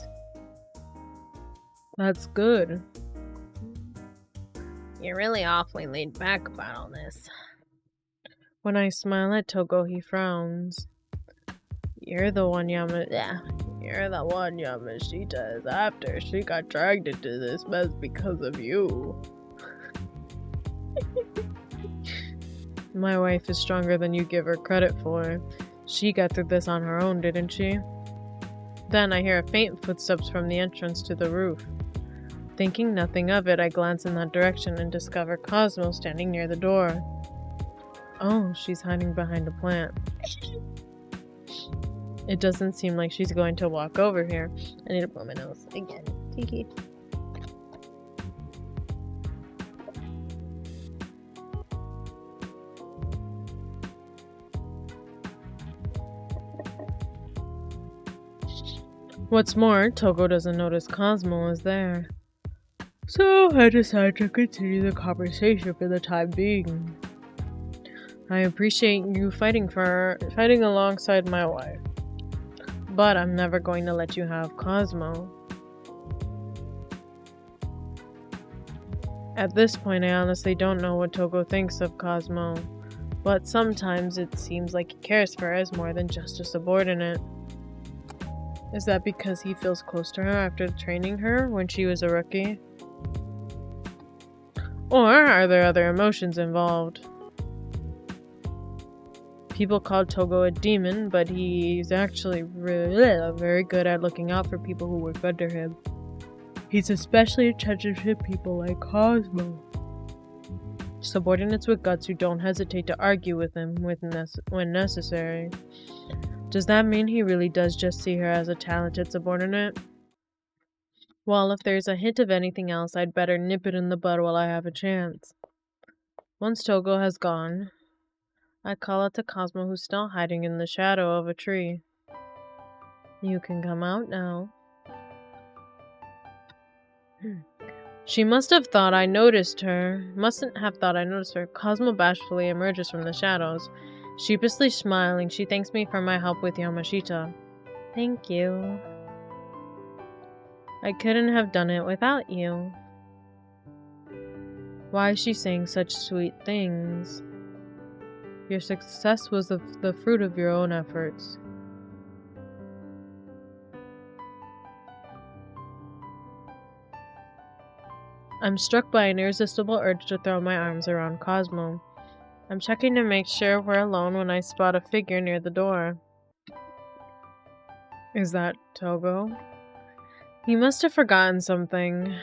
That's good. You're really awfully laid back about all this. When I smile at Togo, he frowns. You're the one Yamashita is after. She got dragged into this mess because of you. My wife is stronger than you give her credit for. She got through this on her own, didn't she? Then I hear a faint footsteps from the entrance to the roof. Thinking nothing of it, I glance in that direction and discover Cosmo standing near the door. Oh, she's hiding behind a plant. It doesn't seem like she's going to walk over here. I need to blow my nose again. Tiki. What's more, Togo doesn't notice Cosmo is there. So I decide to continue the conversation for the time being. I appreciate you fighting alongside my wife. But I'm never going to let you have Cosmo. At this point, I honestly don't know what Togo thinks of Cosmo, but sometimes it seems like he cares for her as more than just a subordinate. Is that because he feels close to her after training her when she was a rookie? Or are there other emotions involved? People call Togo a demon, but he's actually very good at looking out for people who work under him. He's especially attentive to people like Cosmo. Subordinates with guts who don't hesitate to argue with him when necessary. Does that mean he really does just see her as a talented subordinate? Well, if there's a hint of anything else, I'd better nip it in the bud while I have a chance. Once Togo has gone, I call out to Cosmo, who's still hiding in the shadow of a tree. You can come out now. She mustn't have thought I noticed her. Cosmo bashfully emerges from the shadows. Sheepishly smiling, she thanks me for my help with Yamashita. Thank you. I couldn't have done it without you. Why is she saying such sweet things? Your success was the fruit of your own efforts. I'm struck by an irresistible urge to throw my arms around Cosmo. I'm checking to make sure we're alone when I spot a figure near the door. Is that Togo? He must have forgotten something.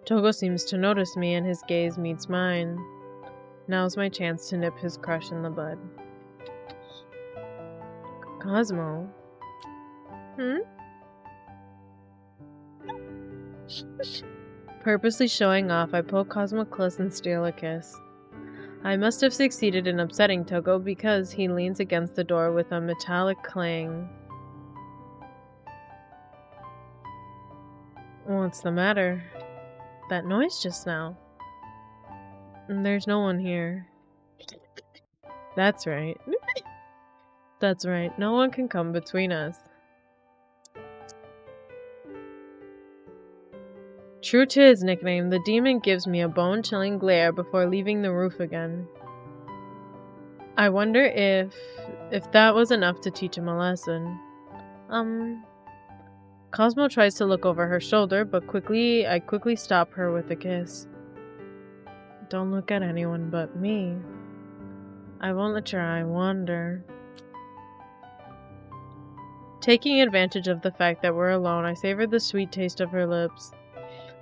Togo seems to notice me and his gaze meets mine. Now's my chance to nip his crush in the bud. Cosmo? Purposely showing off, I pull Cosmo close and steal a kiss. I must have succeeded in upsetting Togo because he leans against the door with a metallic clang. What's the matter? That noise just now. There's no one here. That's right. That's right. No one can come between us. True to his nickname, the demon gives me a bone-chilling glare before leaving the roof again. I wonder if that was enough to teach him a lesson. Cosmo tries to look over her shoulder, but I quickly stop her with a kiss. Don't look at anyone but me. I won't let your eye wander. Taking advantage of the fact that we're alone, I savor the sweet taste of her lips.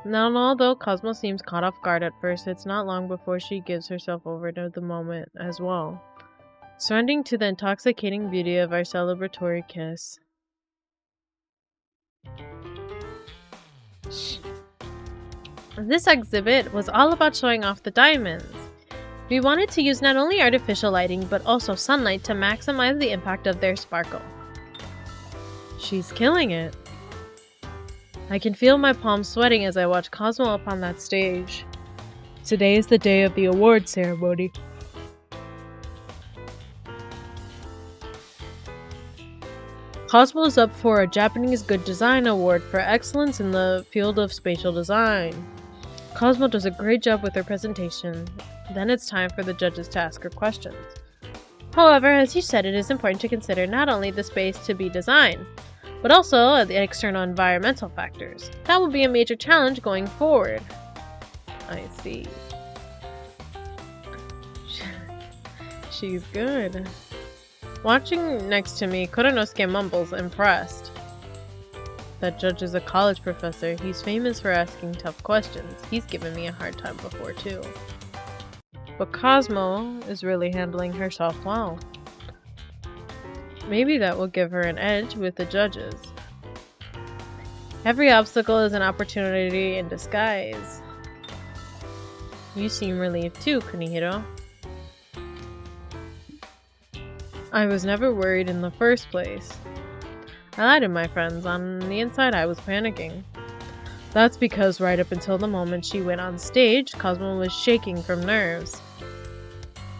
Now, although Cosmo seems caught off guard at first, it's not long before she gives herself over to the moment as well, surrendering to the intoxicating beauty of our celebratory kiss. This exhibit was all about showing off the diamonds. We wanted to use not only artificial lighting, but also sunlight to maximize the impact of their sparkle. She's killing it. I can feel my palms sweating as I watch Cosmo up on that stage. Today is the day of the award ceremony. Cosmo is up for a Japanese Good Design Award for excellence in the field of spatial design. Cosmo does a great job with her presentation. Then it's time for the judges to ask her questions. However, as you said, it is important to consider not only the space to be designed, but also the external environmental factors. That will be a major challenge going forward. I see. She's good. Watching next to me, Koronosuke mumbles, impressed. That judge is a college professor. He's famous for asking tough questions. He's given me a hard time before, too. But Cosmo is really handling herself well. Maybe that will give her an edge with the judges. Every obstacle is an opportunity in disguise. You seem relieved too, Kunihiro. I was never worried in the first place. I lied to my friends. On the inside, I was panicking. That's because right up until the moment she went on stage, Cosmo was shaking from nerves.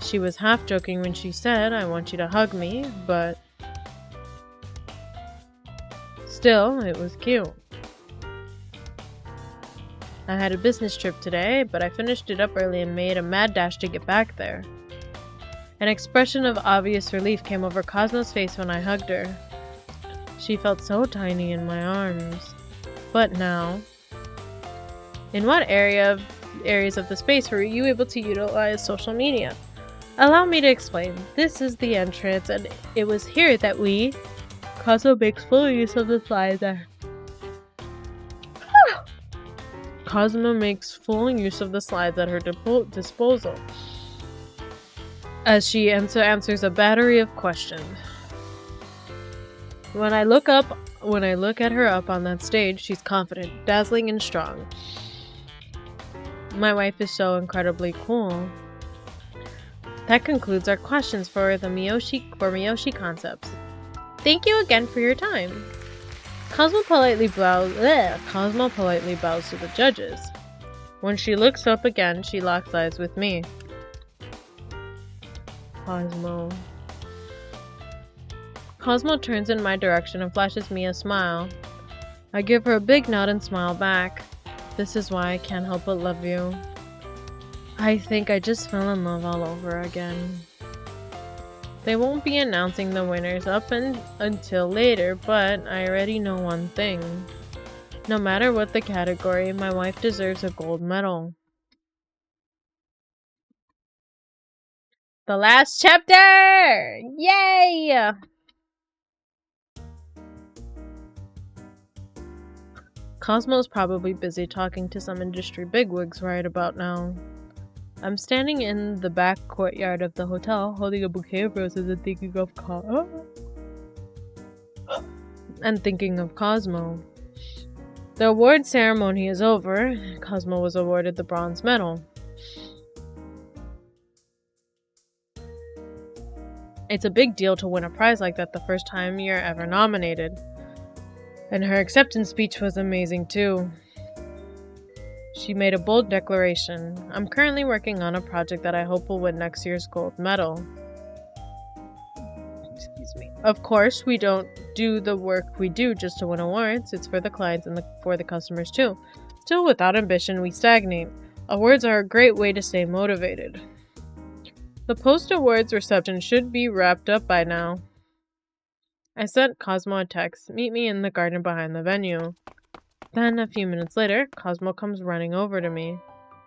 She was half joking when she said, "I want you to hug me," but still, it was cute. I had a business trip today, but I finished it up early and made a mad dash to get back there. An expression of obvious relief came over Cosmo's face when I hugged her. She felt so tiny in my arms. But now, in what area areas of the space were you able to utilize social media? Allow me to explain. This is the entrance, and it was here that Cosmo makes full use of the slides that Cosmo makes full use of the slides at her disposal as she answers a battery of questions. When I look at her up on that stage, she's confident, dazzling, and strong. My wife is so incredibly cool. That concludes our questions for Miyoshi Concepts. Thank you again for your time. Cosmo politely bows to the judges. When she looks up again, she locks eyes with me. Cosmo turns in my direction and flashes me a smile. I give her a big nod and smile back. This is why I can't help but love you. I think I just fell in love all over again. They won't be announcing the winners until later, but I already know one thing. No matter what the category, my wife deserves a gold medal. The last chapter! Yay! Cosmo's probably busy talking to some industry bigwigs right about now. I'm standing in the back courtyard of the hotel, holding a bouquet of roses and thinking of Cosmo. The award ceremony is over. Cosmo was awarded the bronze medal. It's a big deal to win a prize like that the first time you're ever nominated. And her acceptance speech was amazing too. She made a bold declaration. I'm currently working on a project that I hope will win next year's gold medal. Excuse me. Of course, we don't do the work we do just to win awards. It's for the clients and for the customers too. Still, without ambition, we stagnate. Awards are a great way to stay motivated. The post-awards reception should be wrapped up by now. I sent Cosmo a text. Meet me in the garden behind the venue. Then, a few minutes later, Cosmo comes running over to me.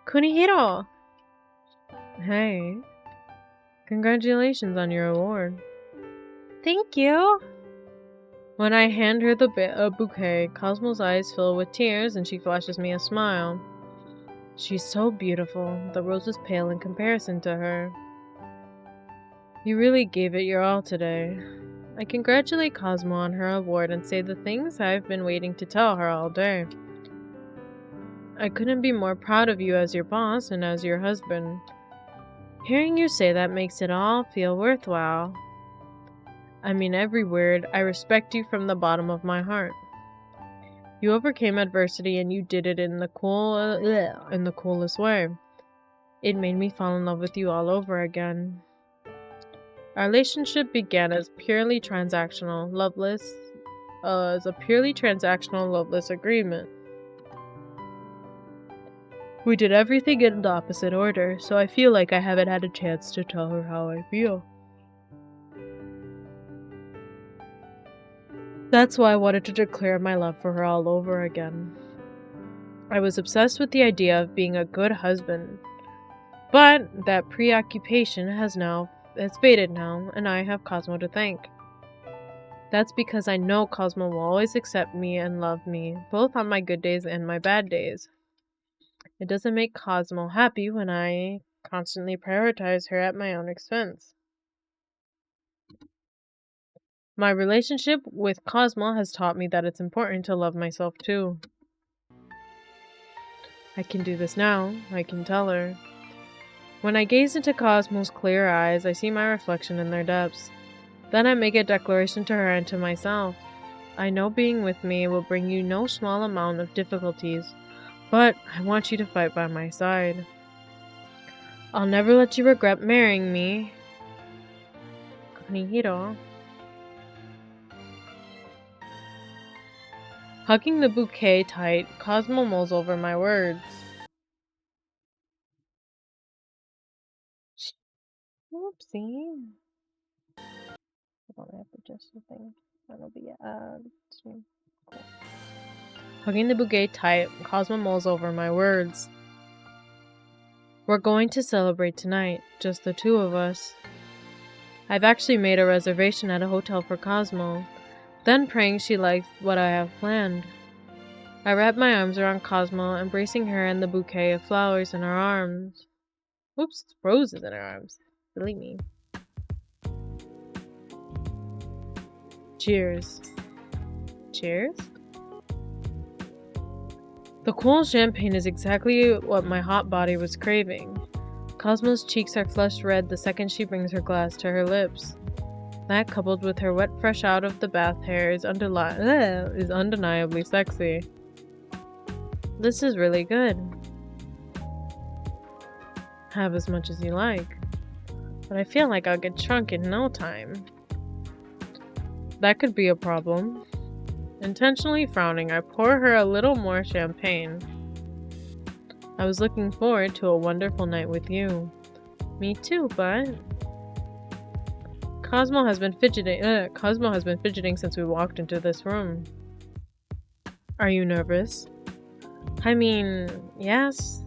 Kunihiro! Hey. Congratulations on your award. Thank you. When I hand her a bouquet, Cosmo's eyes fill with tears and she flashes me a smile. She's so beautiful. The rose is pale in comparison to her. You really gave it your all today. I congratulate Cosmo on her award and say the things I've been waiting to tell her all day. I couldn't be more proud of you as your boss and as your husband. Hearing you say that makes it all feel worthwhile. I mean every word. I respect you from the bottom of my heart. You overcame adversity and you did it in the coolest way. It made me fall in love with you all over again. Our relationship began as a purely transactional, loveless agreement. We did everything in the opposite order, so I feel like I haven't had a chance to tell her how I feel. That's why I wanted to declare my love for her all over again. I was obsessed with the idea of being a good husband, but that preoccupation has faded now, and I have Cosmo to thank. That's because I know Cosmo will always accept me and love me, both on my good days and my bad days. It doesn't make Cosmo happy when I constantly prioritize her at my own expense. My relationship with Cosmo has taught me that it's important to love myself too. I can do this now, I can tell her. When I gaze into Cosmo's clear eyes, I see my reflection in their depths. Then I make a declaration to her and to myself. I know being with me will bring you no small amount of difficulties, but I want you to fight by my side. I'll never let you regret marrying me. Kunihiro. Hugging the bouquet tight, Cosmo mulls over my words. Whoopsie. Hold on, I have to adjust the thing. That'll be cool. Hugging the bouquet tight, Cosmo mulls over my words. We're going to celebrate tonight, just the two of us. I've actually made a reservation at a hotel for Cosmo, then praying she likes what I have planned. I wrap my arms around Cosmo, embracing her and the bouquet of flowers in her arms. Oops, roses in her arms. Believe me. Cheers. Cheers? The cool champagne is exactly what my hot body was craving. Cosmo's cheeks are flushed red the second she brings her glass to her lips. That, coupled with her wet, fresh out of the bath hair, is undeniably sexy. This is really good. Have as much as you like. But I feel like I'll get drunk in no time. That could be a problem. Intentionally frowning, I pour her a little more champagne. I was looking forward to a wonderful night with you. Me too, but... Cosmo has been fidgeting since we walked into this room. Are you nervous? I mean, yes.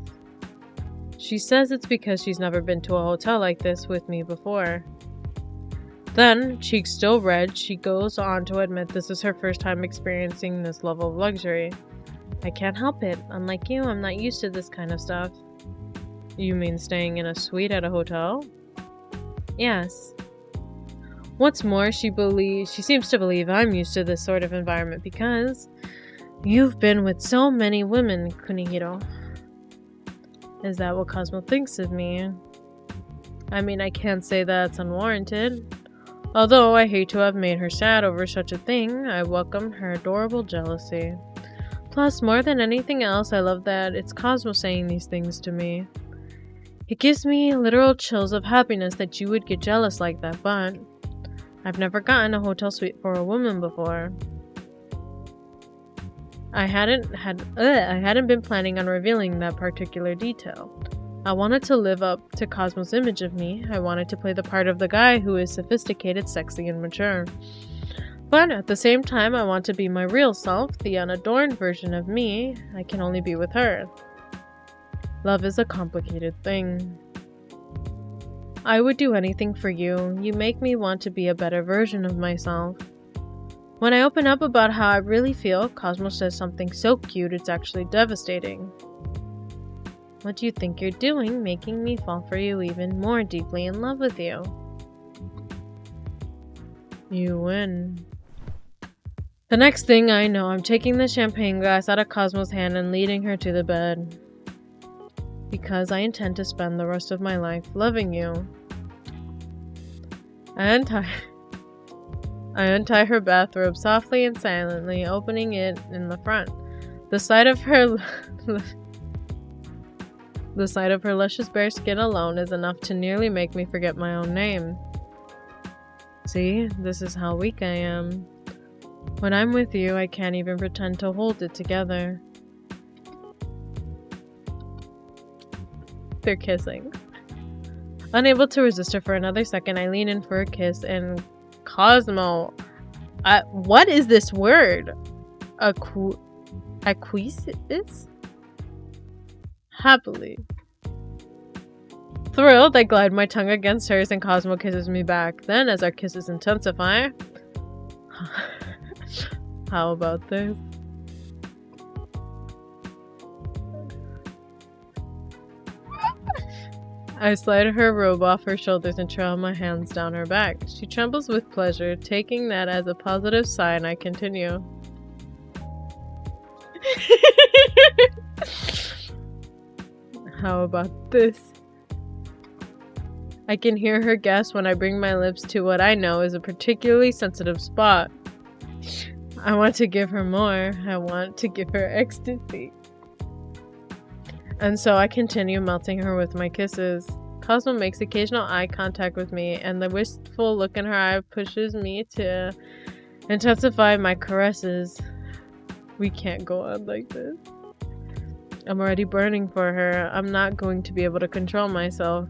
She says it's because she's never been to a hotel like this with me before. Then, cheeks still red, she goes on to admit this is her first time experiencing this level of luxury. I can't help it. Unlike you, I'm not used to this kind of stuff. You mean staying in a suite at a hotel? Yes. What's more, she seems to believe I'm used to this sort of environment because you've been with so many women, Kunihiro. Is that what Cosmo thinks of me? I mean, I can't say that's unwarranted. Although I hate to have made her sad over such a thing, I welcome her adorable jealousy. Plus, more than anything else, I love that it's Cosmo saying these things to me. It gives me literal chills of happiness that you would get jealous like that, but I've never gotten a hotel suite for a woman before. I hadn't been planning on revealing that particular detail. I wanted to live up to Cosmo's image of me. I wanted to play the part of the guy who is sophisticated, sexy, and mature. But at the same time, I want to be my real self, the unadorned version of me. I can only be with her. Love is a complicated thing. I would do anything for you. You make me want to be a better version of myself. When I open up about how I really feel, Cosmo says something so cute it's actually devastating. What do you think you're doing, making me fall for you even more deeply in love with you? You win. The next thing I know, I'm taking the champagne glass out of Cosmo's hand and leading her to the bed. Because I intend to spend the rest of my life loving you. I untie her bathrobe softly and silently, opening it in the front. The sight of her luscious bare skin alone is enough to nearly make me forget my own name. See, this is how weak I am. When I'm with you, I can't even pretend to hold it together. They're kissing. Unable to resist her for another second, I lean in for a kiss, and Cosmo... what is this word? Acquiesces? Happily. Thrilled, I glide my tongue against hers and Cosmo kisses me back. Then, as our kisses intensify... How about this? I slide her robe off her shoulders and trail my hands down her back. She trembles with pleasure, taking that as a positive sign. I continue. How about this? I can hear her gasp when I bring my lips to what I know is a particularly sensitive spot. I want to give her more. I want to give her ecstasy. And so I continue melting her with my kisses. Cosmo makes occasional eye contact with me, and the wistful look in her eye pushes me to intensify my caresses. We can't go on like this. I'm already burning for her. I'm not going to be able to control myself.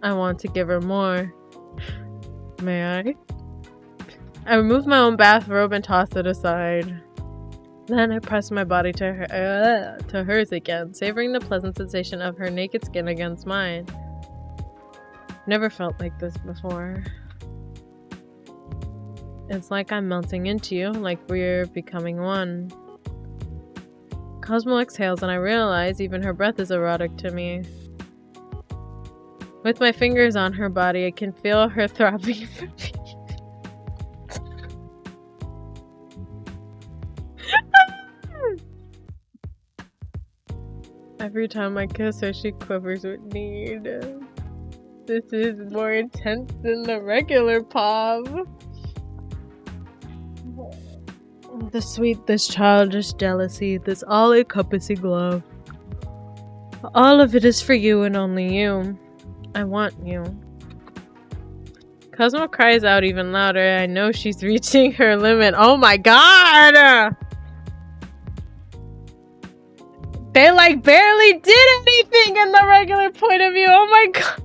I want to give her more. May I? I remove my own bathrobe and toss it aside. Then I pressed my body to hers again, savoring the pleasant sensation of her naked skin against mine. Never felt like this before. It's like I'm melting into you, like we're becoming one. Cosmo exhales and I realize even her breath is erotic to me. With my fingers on her body, I can feel her throbbing. Every time I kiss her, she quivers with need. This is more intense than the regular pop. This childish jealousy, this all-encompassing love. All of it is for you and only you. I want you. Cosmo cries out even louder. I know she's reaching her limit. Oh my god! They like barely did anything in the regular point of view. Oh my god.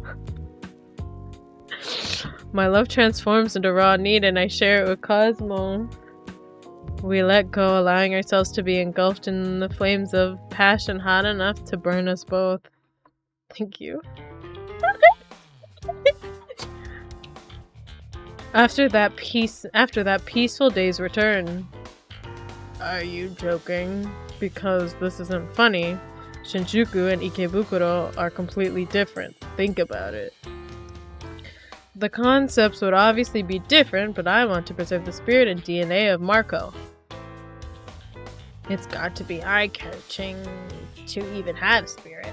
My love transforms into raw need and I share it with Cosmo. We let go, allowing ourselves to be engulfed in the flames of passion hot enough to burn us both. Thank you. After that peaceful day's return. Are you joking? Because this isn't funny. Shinjuku and Ikebukuro are completely different. Think about it. The concepts would obviously be different, but I want to preserve the spirit and DNA of Marco. It's got to be eye-catching to even have spirit.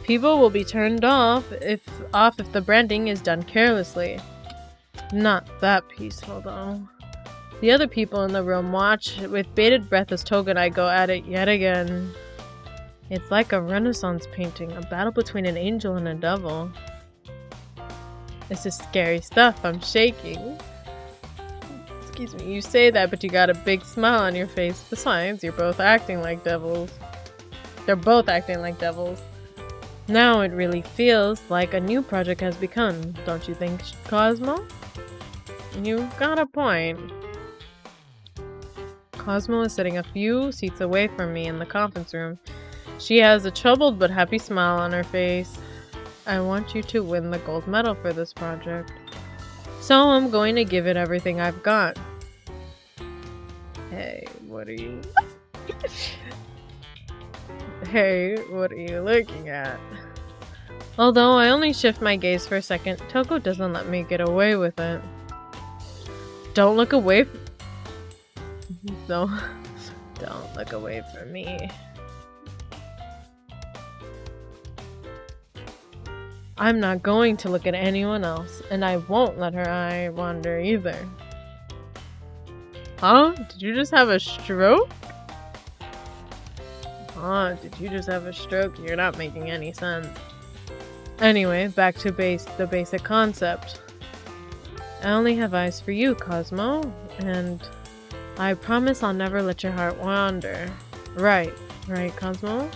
People will be turned off if the branding is done carelessly. Not that peaceful, though. The other people in the room watch with bated breath as Toga and I go at it yet again. It's like a Renaissance painting, a battle between an angel and a devil. This is scary stuff, I'm shaking. Excuse me, you say that, but you got a big smile on your face. Besides, you're both acting like devils. They're both acting like devils. Now it really feels like a new project has begun, don't you think, Cosmo? You got a point. Cosmo is sitting a few seats away from me in the conference room. She has a troubled but happy smile on her face. I want you to win the gold medal for this project. So I'm going to give it everything I've got. Hey, what are you... Hey, what are you looking at? Although I only shift my gaze for a second, Toko doesn't let me get away with it. Don't look away Don't look away from me. I'm not going to look at anyone else, and I won't let her eye wander either. Huh? Did you just have a stroke? Huh? Did you just have a stroke? You're not making any sense. Anyway, back to the basic concept. I only have eyes for you, Cosmo, and I promise I'll never let your heart wander. Right, Cosmo?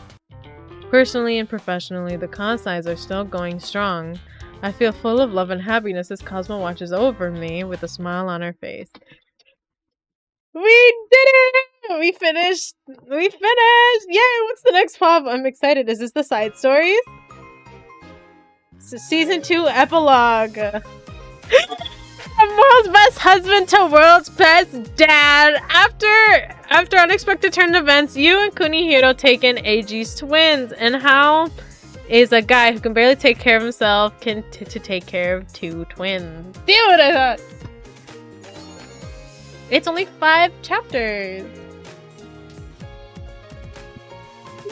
Personally and professionally, the Kansais are still going strong. I feel full of love and happiness as Cosmo watches over me with a smile on her face. We did it! We finished! Yay! What's the next pop? I'm excited. Is this the side stories? Season 2 epilogue. From world's best husband to world's best dad. After unexpected turn of events, you and Kunihiro take in Eiji's twins. And how is a guy who can barely take care of himself to take care of two twins? Damn what I thought. It's only 5 chapters.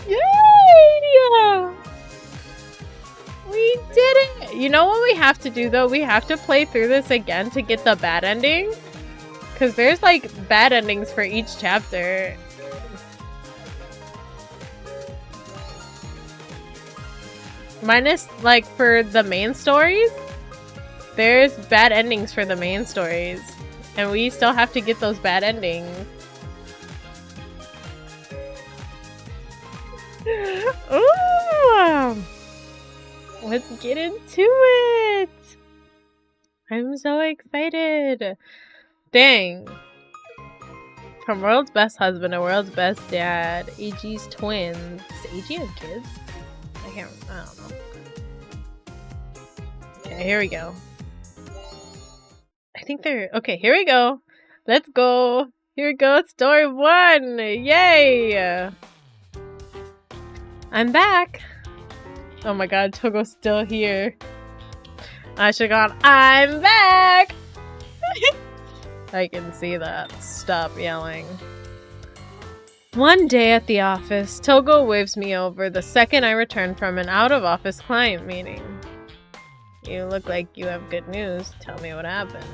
Yay! We did it! You know what we have to do though? We have to play through this again to get the bad ending. Because there's like bad endings for each chapter. Minus like for the main stories. There's bad endings for the main stories. And we still have to get those bad endings. Ooh! Let's get into it! I'm so excited! Dang. From world's best husband to world's best dad. AG's twins. Does AG have kids? I don't know. Okay, here we go. I think they're... Okay, here we go. Let's go. Here we go. Story 1. Yay! I'm back. Oh my god, Togo's still here. I should have gone, I'm back! I can see that. Stop yelling. One day at the office, Togo waves me over the second I return from an out-of-office client meeting. You look like you have good news. Tell me what happened.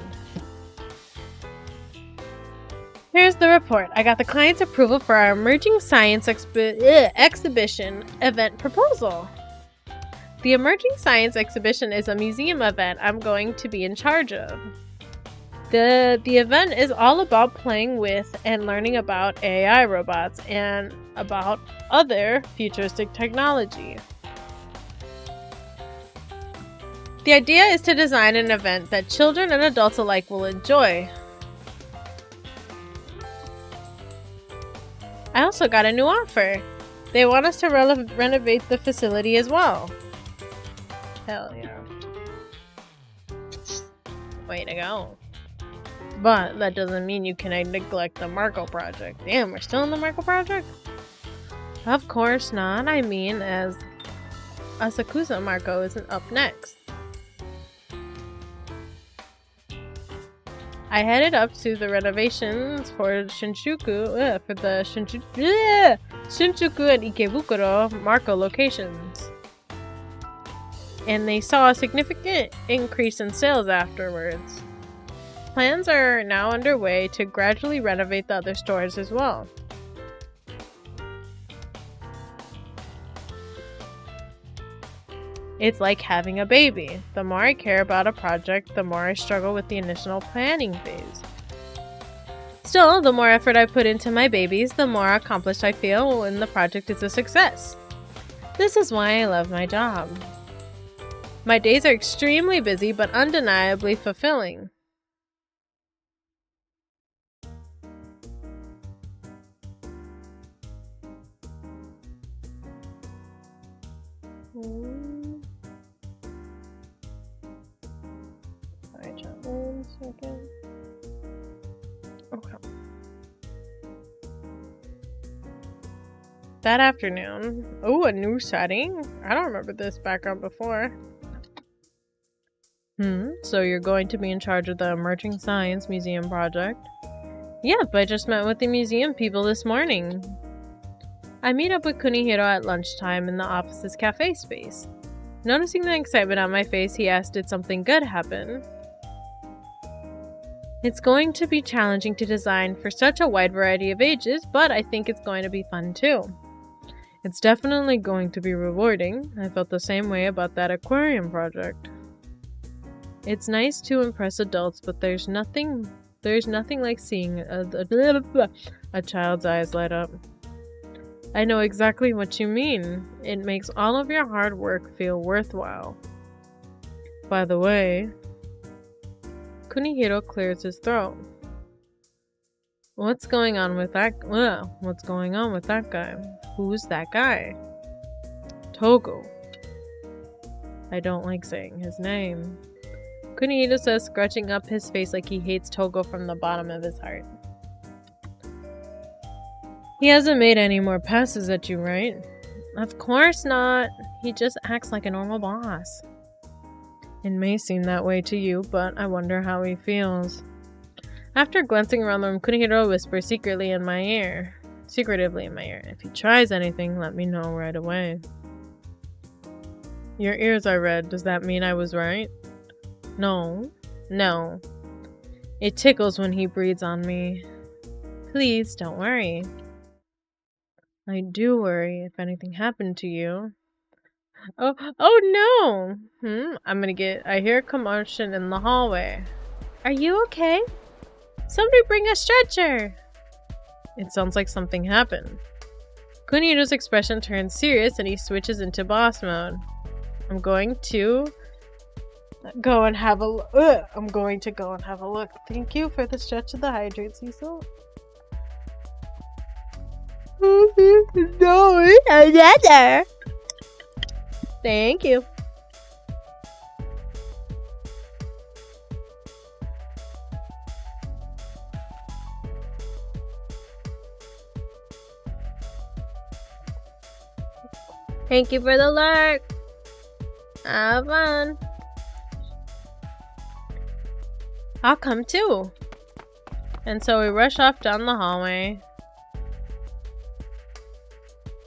Here's the report. I got the client's approval for our Emerging Science Exhibition event proposal. The Emerging Science Exhibition is a museum event I'm going to be in charge of. The event is all about playing with and learning about AI robots and about other futuristic technology. The idea is to design an event that children and adults alike will enjoy. I also got a new offer. They want us to renovate the facility as well. Hell yeah. Way to go. But that doesn't mean you can neglect the Marco project. Damn, we're still in the Marco project? Of course not. I mean, as Asakusa Marco isn't up next. I headed up to the renovations for Shinjuku and Ikebukuro Marco locations. And they saw a significant increase in sales afterwards. Plans are now underway to gradually renovate the other stores as well. It's like having a baby. The more I care about a project, the more I struggle with the initial planning phase. Still, the more effort I put into my babies, the more accomplished I feel when the project is a success. This is why I love my job. My days are extremely busy, but undeniably fulfilling. Sorry, chat, 1 second. Okay. That afternoon. Oh, a new setting? I don't remember this background before. So you're going to be in charge of the Emerging Science Museum project? Yep, I just met with the museum people this morning. I meet up with Kunihiro at lunchtime in the office's cafe space. Noticing the excitement on my face, he asked, did something good happen? It's going to be challenging to design for such a wide variety of ages, but I think it's going to be fun too. It's definitely going to be rewarding. I felt the same way about that aquarium project. It's nice to impress adults, but there's nothing like seeing a child's eyes light up. I know exactly what you mean. It makes all of your hard work feel worthwhile. By the way, Kunihiro clears his throat. What's going on with that? What's going on with that guy? Who's that guy? Togo. I don't like saying his name. Kunihiro says, scratching up his face like he hates Togo from the bottom of his heart. He hasn't made any more passes at you, right? Of course not. He just acts like a normal boss. It may seem that way to you, but I wonder how he feels. After glancing around the room, Kunihiro whispers secretly in my ear. Secretively in my ear. If he tries anything, let me know right away. Your ears are red. Does that mean I was right? No. No. It tickles when he breathes on me. Please, don't worry. I do worry if anything happened to you. Oh no! I hear a commotion in the hallway. Are you okay? Somebody bring a stretcher! It sounds like something happened. Kunihiro's expression turns serious and he switches into boss mode. I'm going to go and have a look. Thank you for the stretch of the hydrate, Cecil. No, another. Thank you. Thank you for the lurk. Have fun. I'll come too. And so we rush off down the hallway.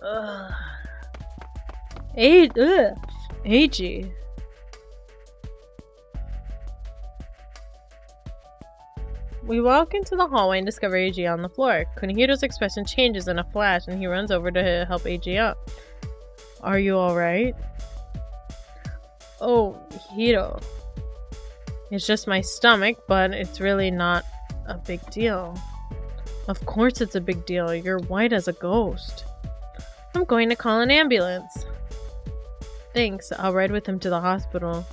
Ugh. Eiji. We walk into the hallway and discover Eiji on the floor. Kunihiro's expression changes in a flash and he runs over to help Eiji up. Are you alright? Oh, Hiro. It's just my stomach, but it's really not a big deal. Of course it's a big deal. You're white as a ghost. I'm going to call an ambulance. Thanks. I'll ride with him to the hospital.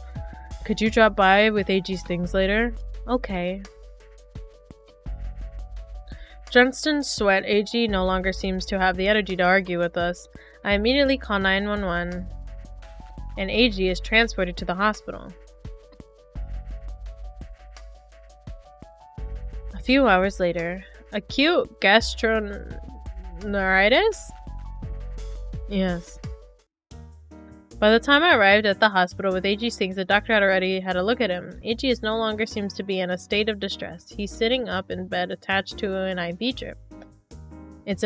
Could you drop by with Eiji's things later? Okay. Drenched in sweat, Eiji no longer seems to have the energy to argue with us. I immediately call 911, and Eiji is transported to the hospital. A few hours later, acute gastroenteritis? Yes. By the time I arrived at the hospital with Eiji's things, the doctor had already had a look at him. Eiji no longer seems to be in a state of distress. He's sitting up in bed attached to an IV drip. It's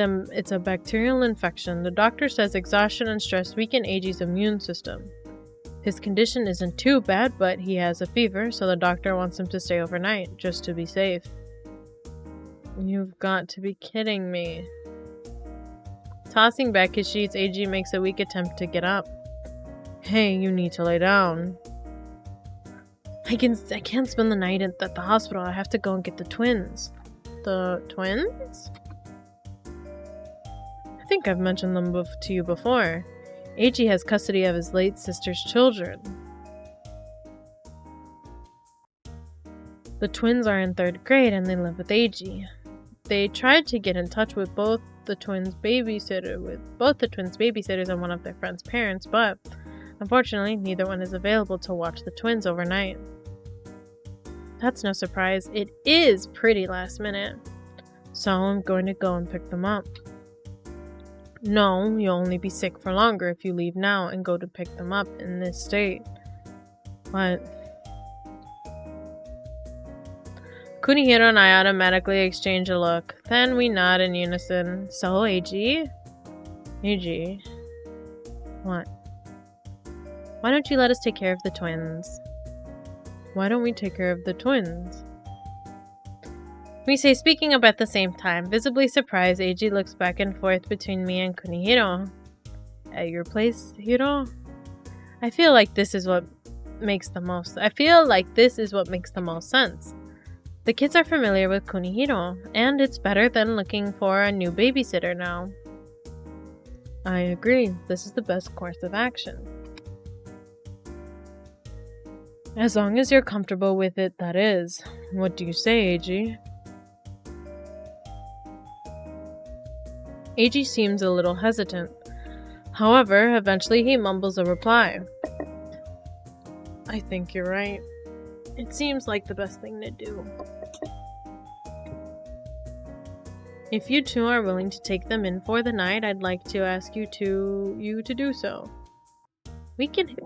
a bacterial infection. The doctor says exhaustion and stress weaken Eiji's immune system. His condition isn't too bad, but he has a fever, so the doctor wants him to stay overnight, just to be safe. You've got to be kidding me. Tossing back his sheets, Eiji makes a weak attempt to get up. Hey, you need to lay down. I can't spend the night at the hospital. I have to go and get the twins. The twins? I think I've mentioned them to you before. Eiji has custody of his late sister's children. The twins are in 3rd grade and they live with Eiji. They tried to get in touch with both the twins' babysitters and one of their friends' parents, but unfortunately, neither one is available to watch the twins overnight. That's no surprise. It is pretty last minute. So I'm going to go and pick them up. No, you'll only be sick for longer if you leave now and go to pick them up in this state. But Kunihiro and I automatically exchange a look. Then we nod in unison. So, Eiji? Eiji? What? Why don't you let us take care of the twins? Why don't we take care of the twins? We say speaking up at the same time. Visibly surprised, Eiji looks back and forth between me and Kunihiro. At your place, Hiro? I feel like this is what makes the most sense. The kids are familiar with Kunihiro, and it's better than looking for a new babysitter now. I agree. This is the best course of action. As long as you're comfortable with it, that is. What do you say, Eiji? Eiji seems a little hesitant. However, eventually he mumbles a reply. I think you're right. It seems like the best thing to do. If you two are willing to take them in for the night, I'd like to ask you to do so. We can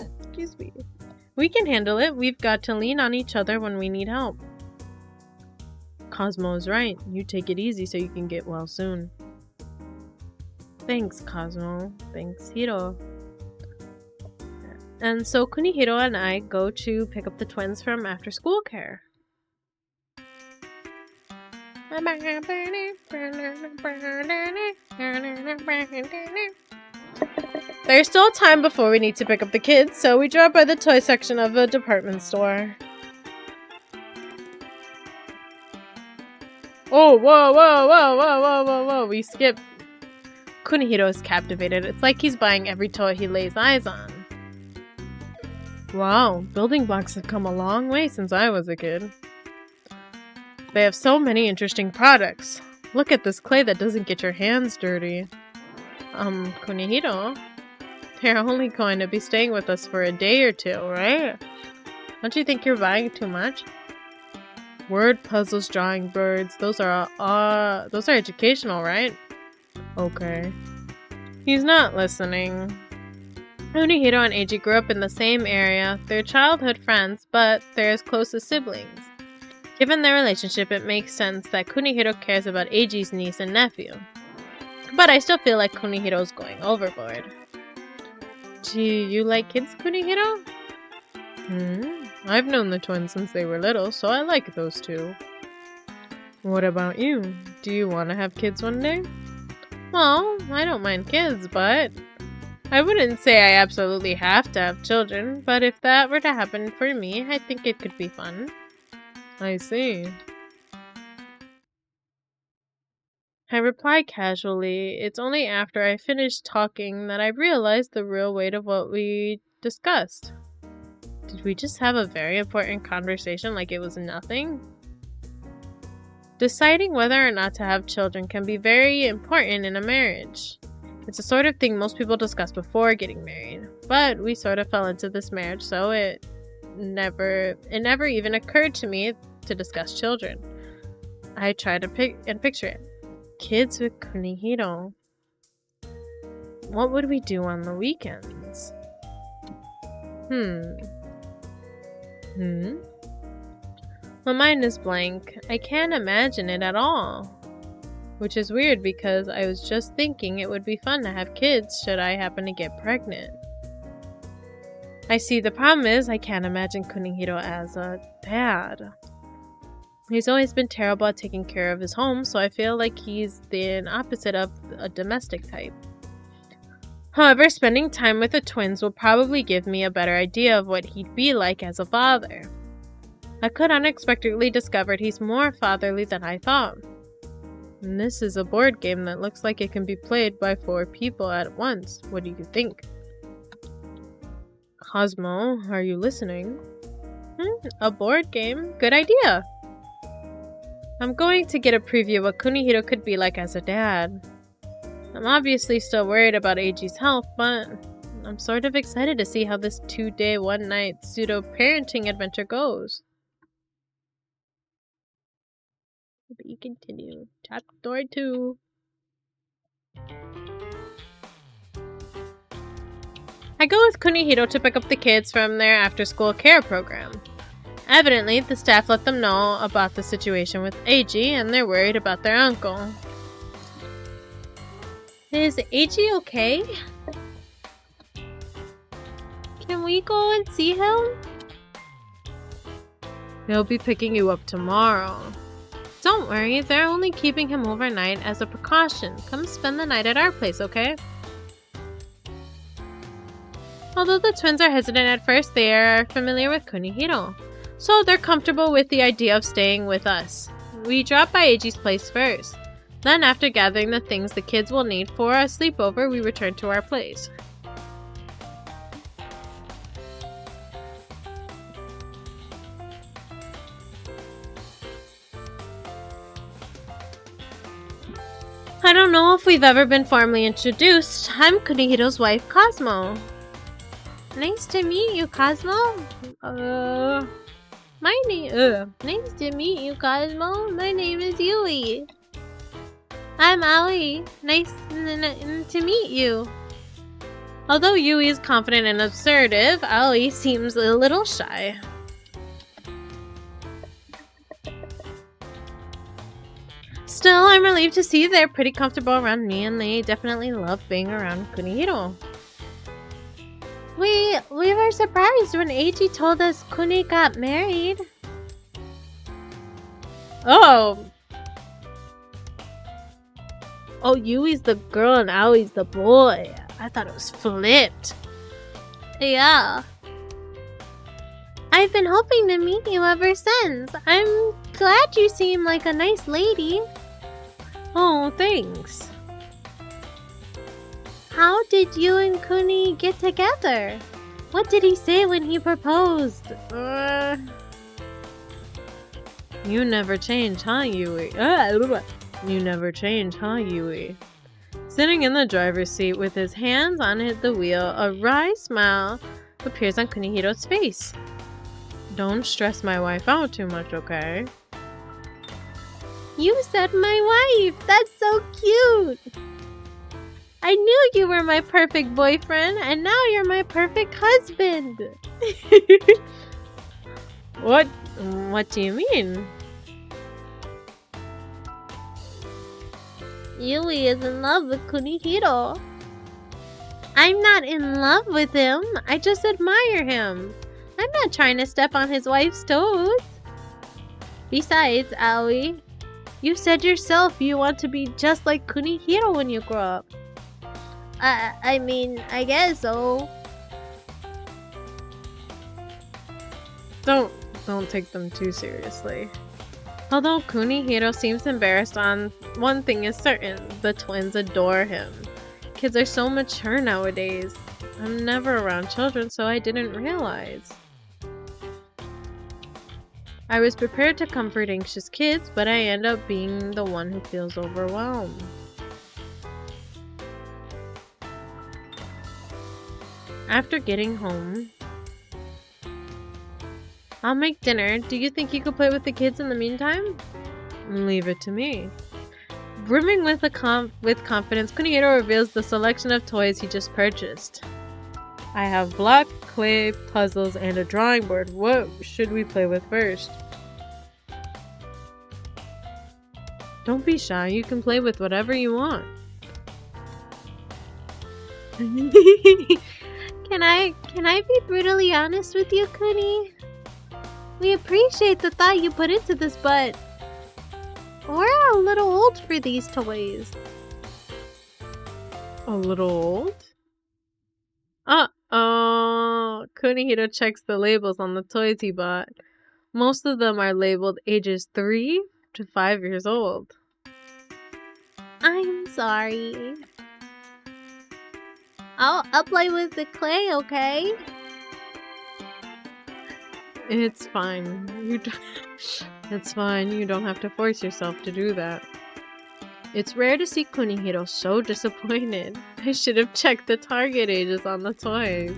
handle it. We've got to lean on each other when we need help. Cosmo is right. You take it easy so you can get well soon. Thanks, Cosmo. Thanks, Hiro. And so Kunihiro and I go to pick up the twins from after school care. There's still time before we need to pick up the kids, so we drop by the toy section of a department store. Oh, whoa. We skip. Kunihiro is captivated. It's like he's buying every toy he lays eyes on. Wow, building blocks have come a long way since I was a kid. They have so many interesting products. Look at this clay that doesn't get your hands dirty. Kunihiro, they're only going to be staying with us for a day or two, right? Don't you think you're buying too much? Word puzzles, drawing birds, those are educational, right? Okay. He's not listening. Kunihiro and Eiji grew up in the same area. They're childhood friends, but they're as close as siblings. Given their relationship, it makes sense that Kunihiro cares about Eiji's niece and nephew. But I still feel like Kunihiro's going overboard. Do you like kids, Kunihiro? I've known the twins since they were little, so I like those two. What about you? Do you want to have kids one day? Well, I don't mind kids, but I wouldn't say I absolutely have to have children, but if that were to happen for me, I think it could be fun. I see. I reply casually. It's only after I finish talking that I realize the real weight of what we discussed. Did we just have a very important conversation like it was nothing? Deciding whether or not to have children can be very important in a marriage. It's the sort of thing most people discuss before getting married. But we sort of fell into this marriage, so it never even occurred to me to discuss children. I try to picture it. Kids with Kunihiro. What would we do on the weekends? My mind is blank. I can't imagine it at all. Which is weird because I was just thinking it would be fun to have kids should I happen to get pregnant. I see the problem is I can't imagine Kunihiro as a dad. He's always been terrible at taking care of his home, so I feel like he's the opposite of a domestic type. However, spending time with the twins will probably give me a better idea of what he'd be like as a father. I could unexpectedly discover he's more fatherly than I thought. And this is a board game that looks like it can be played by 4 people at once. What do you think? Cosmo, are you listening? A board game? Good idea! I'm going to get a preview of what Kunihiro could be like as a dad. I'm obviously still worried about Eiji's health, but I'm sort of excited to see how this 2-day, 1-night pseudo-parenting adventure goes. To be continued. Chapter 2. I go with Kunihiro to pick up the kids from their after-school care program. Evidently, the staff let them know about the situation with Eiji, and they're worried about their uncle. Is Eiji okay? Can we go and see him? They'll be picking you up tomorrow. Don't worry, they're only keeping him overnight as a precaution. Come spend the night at our place, okay? Although the twins are hesitant at first, they are familiar with Kunihiro, so they're comfortable with the idea of staying with us. We drop by Eiji's place first. Then, after gathering the things the kids will need for a sleepover, we return to our place. I don't know if we've ever been formally introduced. I'm Kunihiro's wife, Cosmo. Nice to meet you, Cosmo. Nice to meet you, Cosmo. My name is Yui. I'm Aoi. Nice to meet you. Although Yui is confident and assertive, Aoi seems a little shy. Still, I'm relieved to see they're pretty comfortable around me and they definitely love being around Kunihiro. We were surprised when Eiji told us Kuni got married. Oh, Yui's the girl and Aoi's the boy. I thought it was flipped. Yeah. I've been hoping to meet you ever since. I'm glad you seem like a nice lady. Oh, thanks. How did you and Kuni get together? What did he say when he proposed? You never change, huh, Yui? You never change, huh, Yui? Sitting in the driver's seat with his hands on the wheel, a wry smile appears on Kunihiro's face. Don't stress my wife out too much, okay? You said my wife! That's so cute! I knew you were my perfect boyfriend, and now you're my perfect husband! What do you mean? Yui is in love with Kunihiro. I'm not in love with him. I just admire him. I'm not trying to step on his wife's toes. Besides, Aoi, you said yourself you want to be just like Kunihiro when you grow up. I mean, I guess so. Don't take them too seriously. Although Kunihiro seems embarrassed, one thing is certain, the twins adore him. Kids are so mature nowadays. I'm never around children, so I didn't realize. I was prepared to comfort anxious kids, but I end up being the one who feels overwhelmed. After getting home, I'll make dinner. Do you think you could play with the kids in the meantime? Leave it to me. Brimming with confidence, Kunihiro reveals the selection of toys he just purchased. I have block, clay, puzzles, and a drawing board. What should we play with first? Don't be shy. You can play with whatever you want. Can I be brutally honest with you, Kuni? We appreciate the thought you put into this, but we're a little old for these toys. A little old? Uh-oh. Kunihiro checks the labels on the toys he bought. Most of them are labeled ages 3 to 5 years old. I'm sorry. I'll play with the clay, okay? It's fine. It's fine. You don't have to force yourself to do that. It's rare to see Kunihiro so disappointed. I should have checked the target ages on the toys.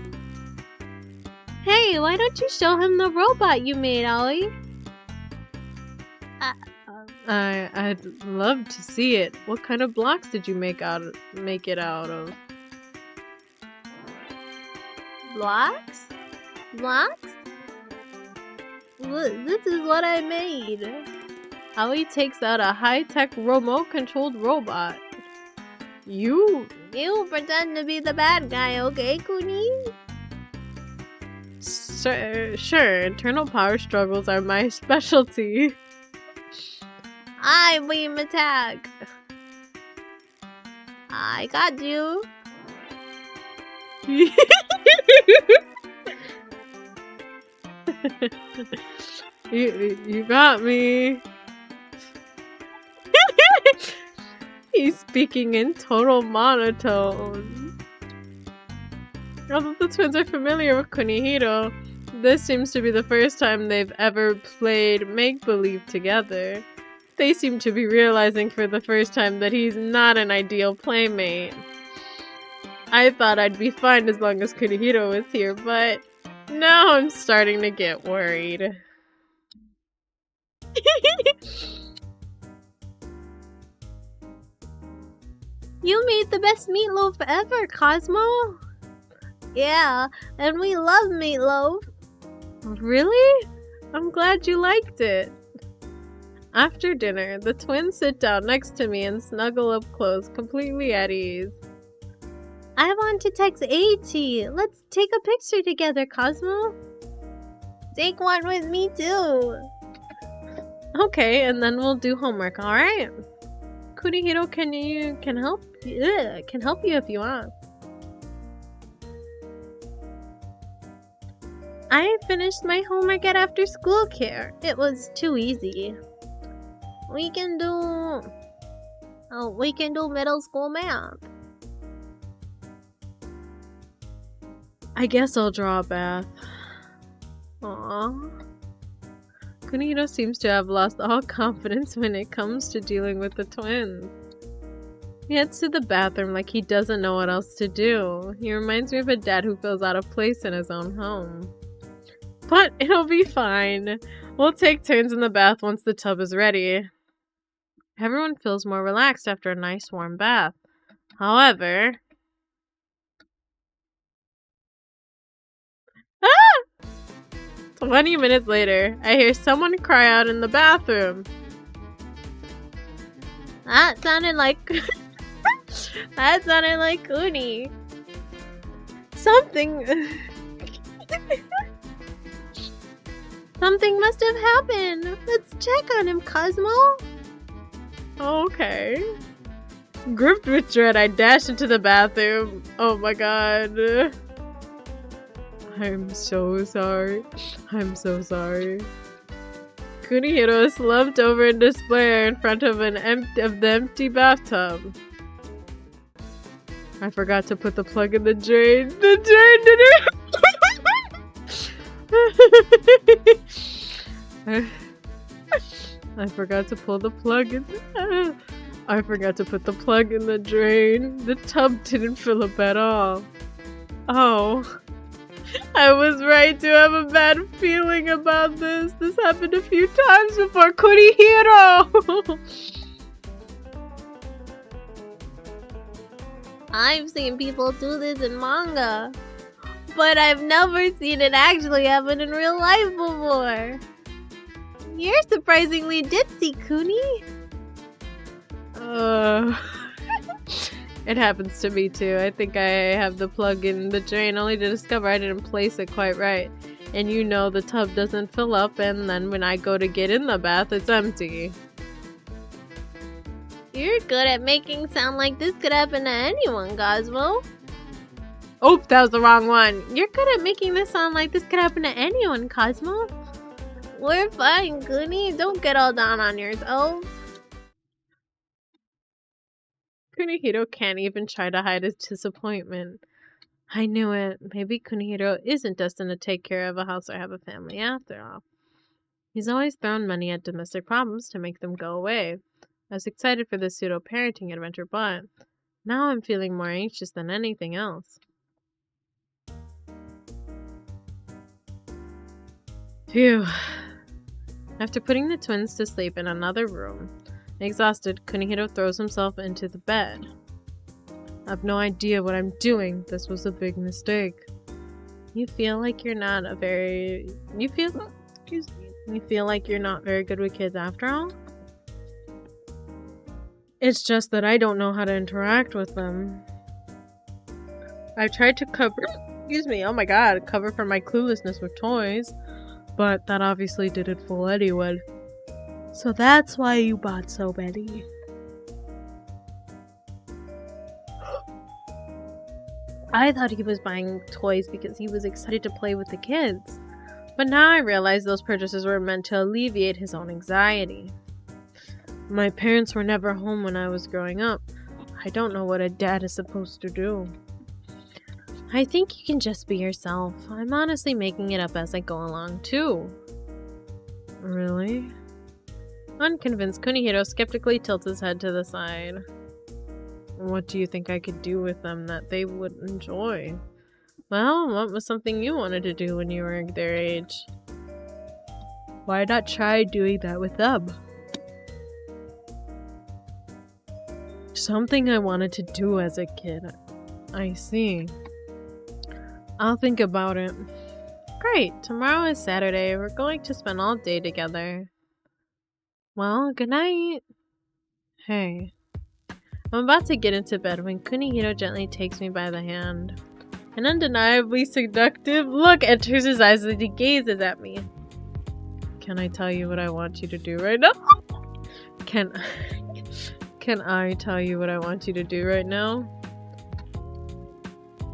Hey, why don't you show him the robot you made, Aoi? I'd love to see it. What kind of blocks did you make it out of? Blocks? Blocks? This is what I made. Aoi takes out a high-tech remote-controlled robot. You pretend to be the bad guy, okay, Kuni? Sure, internal power struggles are my specialty. I beam attack. I got you. You got me. He's speaking in total monotone. Although the twins are familiar with Kunihiro, this seems to be the first time they've ever played make-believe together. They seem to be realizing for the first time that he's not an ideal playmate. I thought I'd be fine as long as Kunihiro was here, but now I'm starting to get worried. You made the best meatloaf ever, Cosmo. Yeah, and we love meatloaf. Really? I'm glad you liked it. After dinner, the twins sit down next to me and snuggle up close, completely at ease. I want to text AT. Let's take a picture together, Cosmo. Take one with me too. Okay, and then we'll do homework, alright? Kunihiro can help you if you want. I finished my homework at after school care. It was too easy. We can do middle school math. I guess I'll draw a bath. Aww. Kunihiro seems to have lost all confidence when it comes to dealing with the twins. He heads to the bathroom like he doesn't know what else to do. He reminds me of a dad who feels out of place in his own home. But it'll be fine. We'll take turns in the bath once the tub is ready. Everyone feels more relaxed after a nice warm bath. However... 20 minutes later, I hear someone cry out in the bathroom. That sounded like... that sounded like Kuni. Something... Something must have happened. Let's check on him, Cosmo. Okay. Gripped with dread, I dash into the bathroom. Oh my god. I'm so sorry. I'm so sorry. Kunihiro is slumped over in despair in front of the empty bathtub. I forgot to put the plug in the drain. The drain didn't. I forgot to pull the plug in. I forgot to put the plug in the drain. The tub didn't fill up at all. Oh. I was right to have a bad feeling about this. This happened a few times before Kunihiro. I've seen people do this in manga, but I've never seen it actually happen in real life before. You're surprisingly ditzy, Kuni. It happens to me too. I think I have the plug in the drain only to discover I didn't place it quite right. And you know the tub doesn't fill up, and then when I go to get in the bath, it's empty. You're good at making sound like this could happen to anyone, Cosmo. Oh, that was the wrong one. You're good at making this sound like this could happen to anyone, Cosmo. We're fine, Kuni. Don't get all down on yourself. Kunihiro can't even try to hide his disappointment. I knew it. Maybe Kunihiro isn't destined to take care of a house or have a family after all. He's always thrown money at domestic problems to make them go away. I was excited for this pseudo-parenting adventure, but now I'm feeling more anxious than anything else. Phew. After putting the twins to sleep in another room, exhausted, Kunihiro throws himself into the bed. I have no idea what I'm doing. This was a big mistake. You feel like you're not very good with kids after all? It's just that I don't know how to interact with them. I tried to cover for my cluelessness with toys, but that obviously didn't fool anyone. So that's why you bought so many. I thought he was buying toys because he was excited to play with the kids. But now I realize those purchases were meant to alleviate his own anxiety. My parents were never home when I was growing up. I don't know what a dad is supposed to do. I think you can just be yourself. I'm honestly making it up as I go along, too. Really? Unconvinced, Kunihiro skeptically tilts his head to the side. What do you think I could do with them that they would enjoy? Well, what was something you wanted to do when you were their age? Why not try doing that with them? Something I wanted to do as a kid. I see. I'll think about it. Great, tomorrow is Saturday. We're going to spend all day together. Well, good night. Hey. I'm about to get into bed when Kunihiro gently takes me by the hand. An undeniably seductive look enters his eyes as he gazes at me. Can I tell you what I want you to do right now? Can I tell you what I want you to do right now?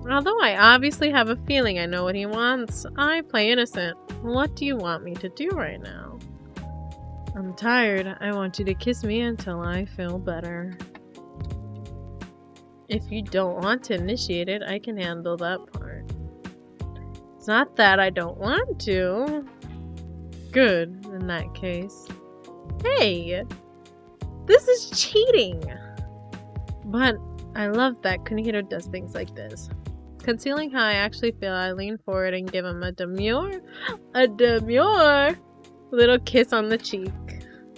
Although I obviously have a feeling I know what he wants, I play innocent. What do you want me to do right now? I'm tired. I want you to kiss me until I feel better. If you don't want to initiate it, I can handle that part. It's not that I don't want to. Good, in that case. Hey! This is cheating! But I love that Kunihiro does things like this. Concealing how I actually feel, I lean forward and give him a demure little kiss on the cheek.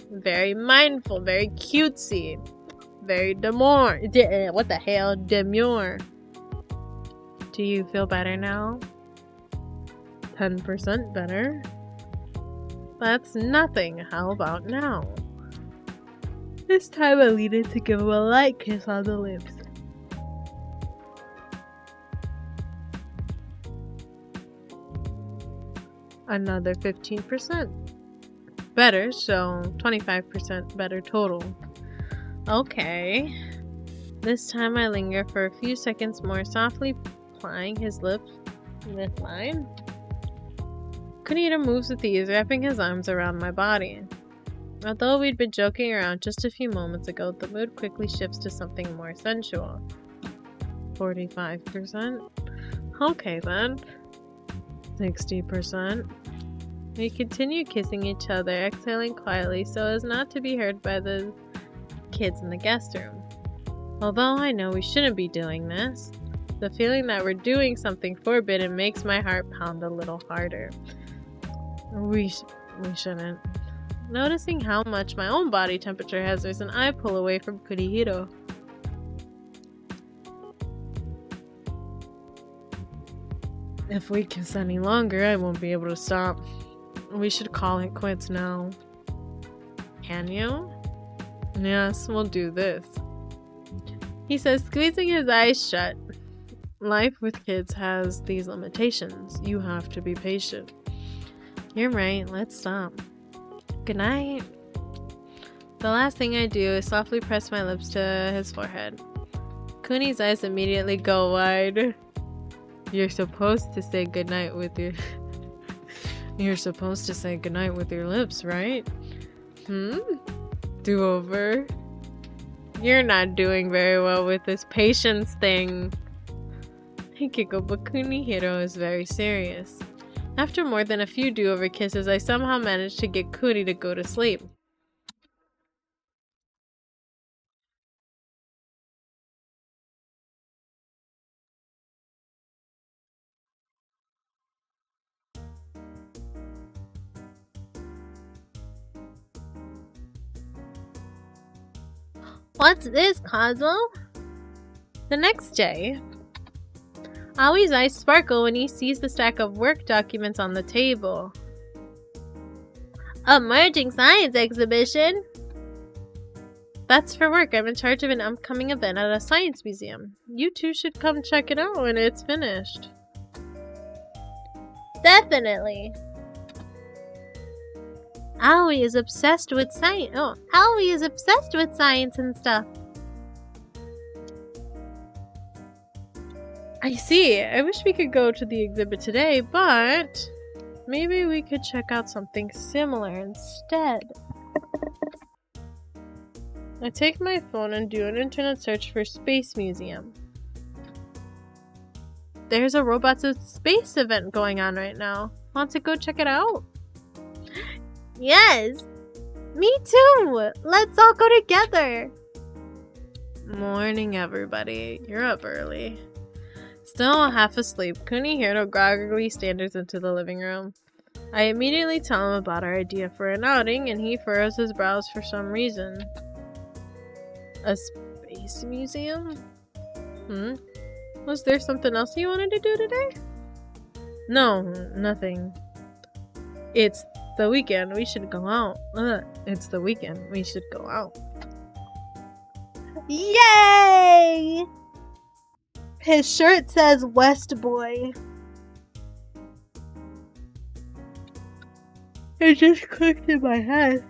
Very mindful, very cutesy, very demure. What the hell? Demure. Do you feel better now? 10% better? That's nothing. How about now? This time I lean in to give him a light kiss on the lips. Another 15%. Better, so 25% better total. Okay. This time I linger for a few seconds more, softly plying his lips with mine. Kunihiro moves with ease, wrapping his arms around my body. Although we'd been joking around just a few moments ago, the mood quickly shifts to something more sensual. 45%. Okay then. 60%. We continue kissing each other, exhaling quietly so as not to be heard by the kids in the guest room. Although I know we shouldn't be doing this, the feeling that we're doing something forbidden makes my heart pound a little harder. We shouldn't. Noticing how much my own body temperature has risen, I pull away from Kunihiro. If we kiss any longer, I won't be able to stop. We should call it quits now. Can you? Yes, we'll do this. He says, squeezing his eyes shut. Life with kids has these limitations. You have to be patient. You're right, let's stop. Good night. The last thing I do is softly press my lips to his forehead. Kuni's eyes immediately go wide. You're supposed to say goodnight with your... You're supposed to say goodnight with your lips, right? Do-over? You're not doing very well with this patience thing. I giggle, but Kunihiro is very serious. After more than a few do-over kisses, I somehow manage to get Kuni to go to sleep. What's this, Kazuo? The next day, Aoi's eyes sparkle when he sees the stack of work documents on the table. Emerging Science Exhibition? That's for work. I'm in charge of an upcoming event at a science museum. You two should come check it out when it's finished. Definitely. Aoi is obsessed with science. Oh, Aoi is obsessed with science and stuff. I see. I wish we could go to the exhibit today, but maybe we could check out something similar instead. I take my phone and do an internet search for Space Museum. There's a Robots in Space event going on right now. Want to go check it out? Yes! Me too! Let's all go together! Morning, everybody. You're up early. Still half asleep, Kunihiro groggily stands into the living room. I immediately tell him about our idea for an outing, and he furrows his brows for some reason. A space museum? Was there something else you wanted to do today? No, nothing. It's the weekend. We should go out. It's the weekend. We should go out. Yay! His shirt says West Boy. It just clicked in my head.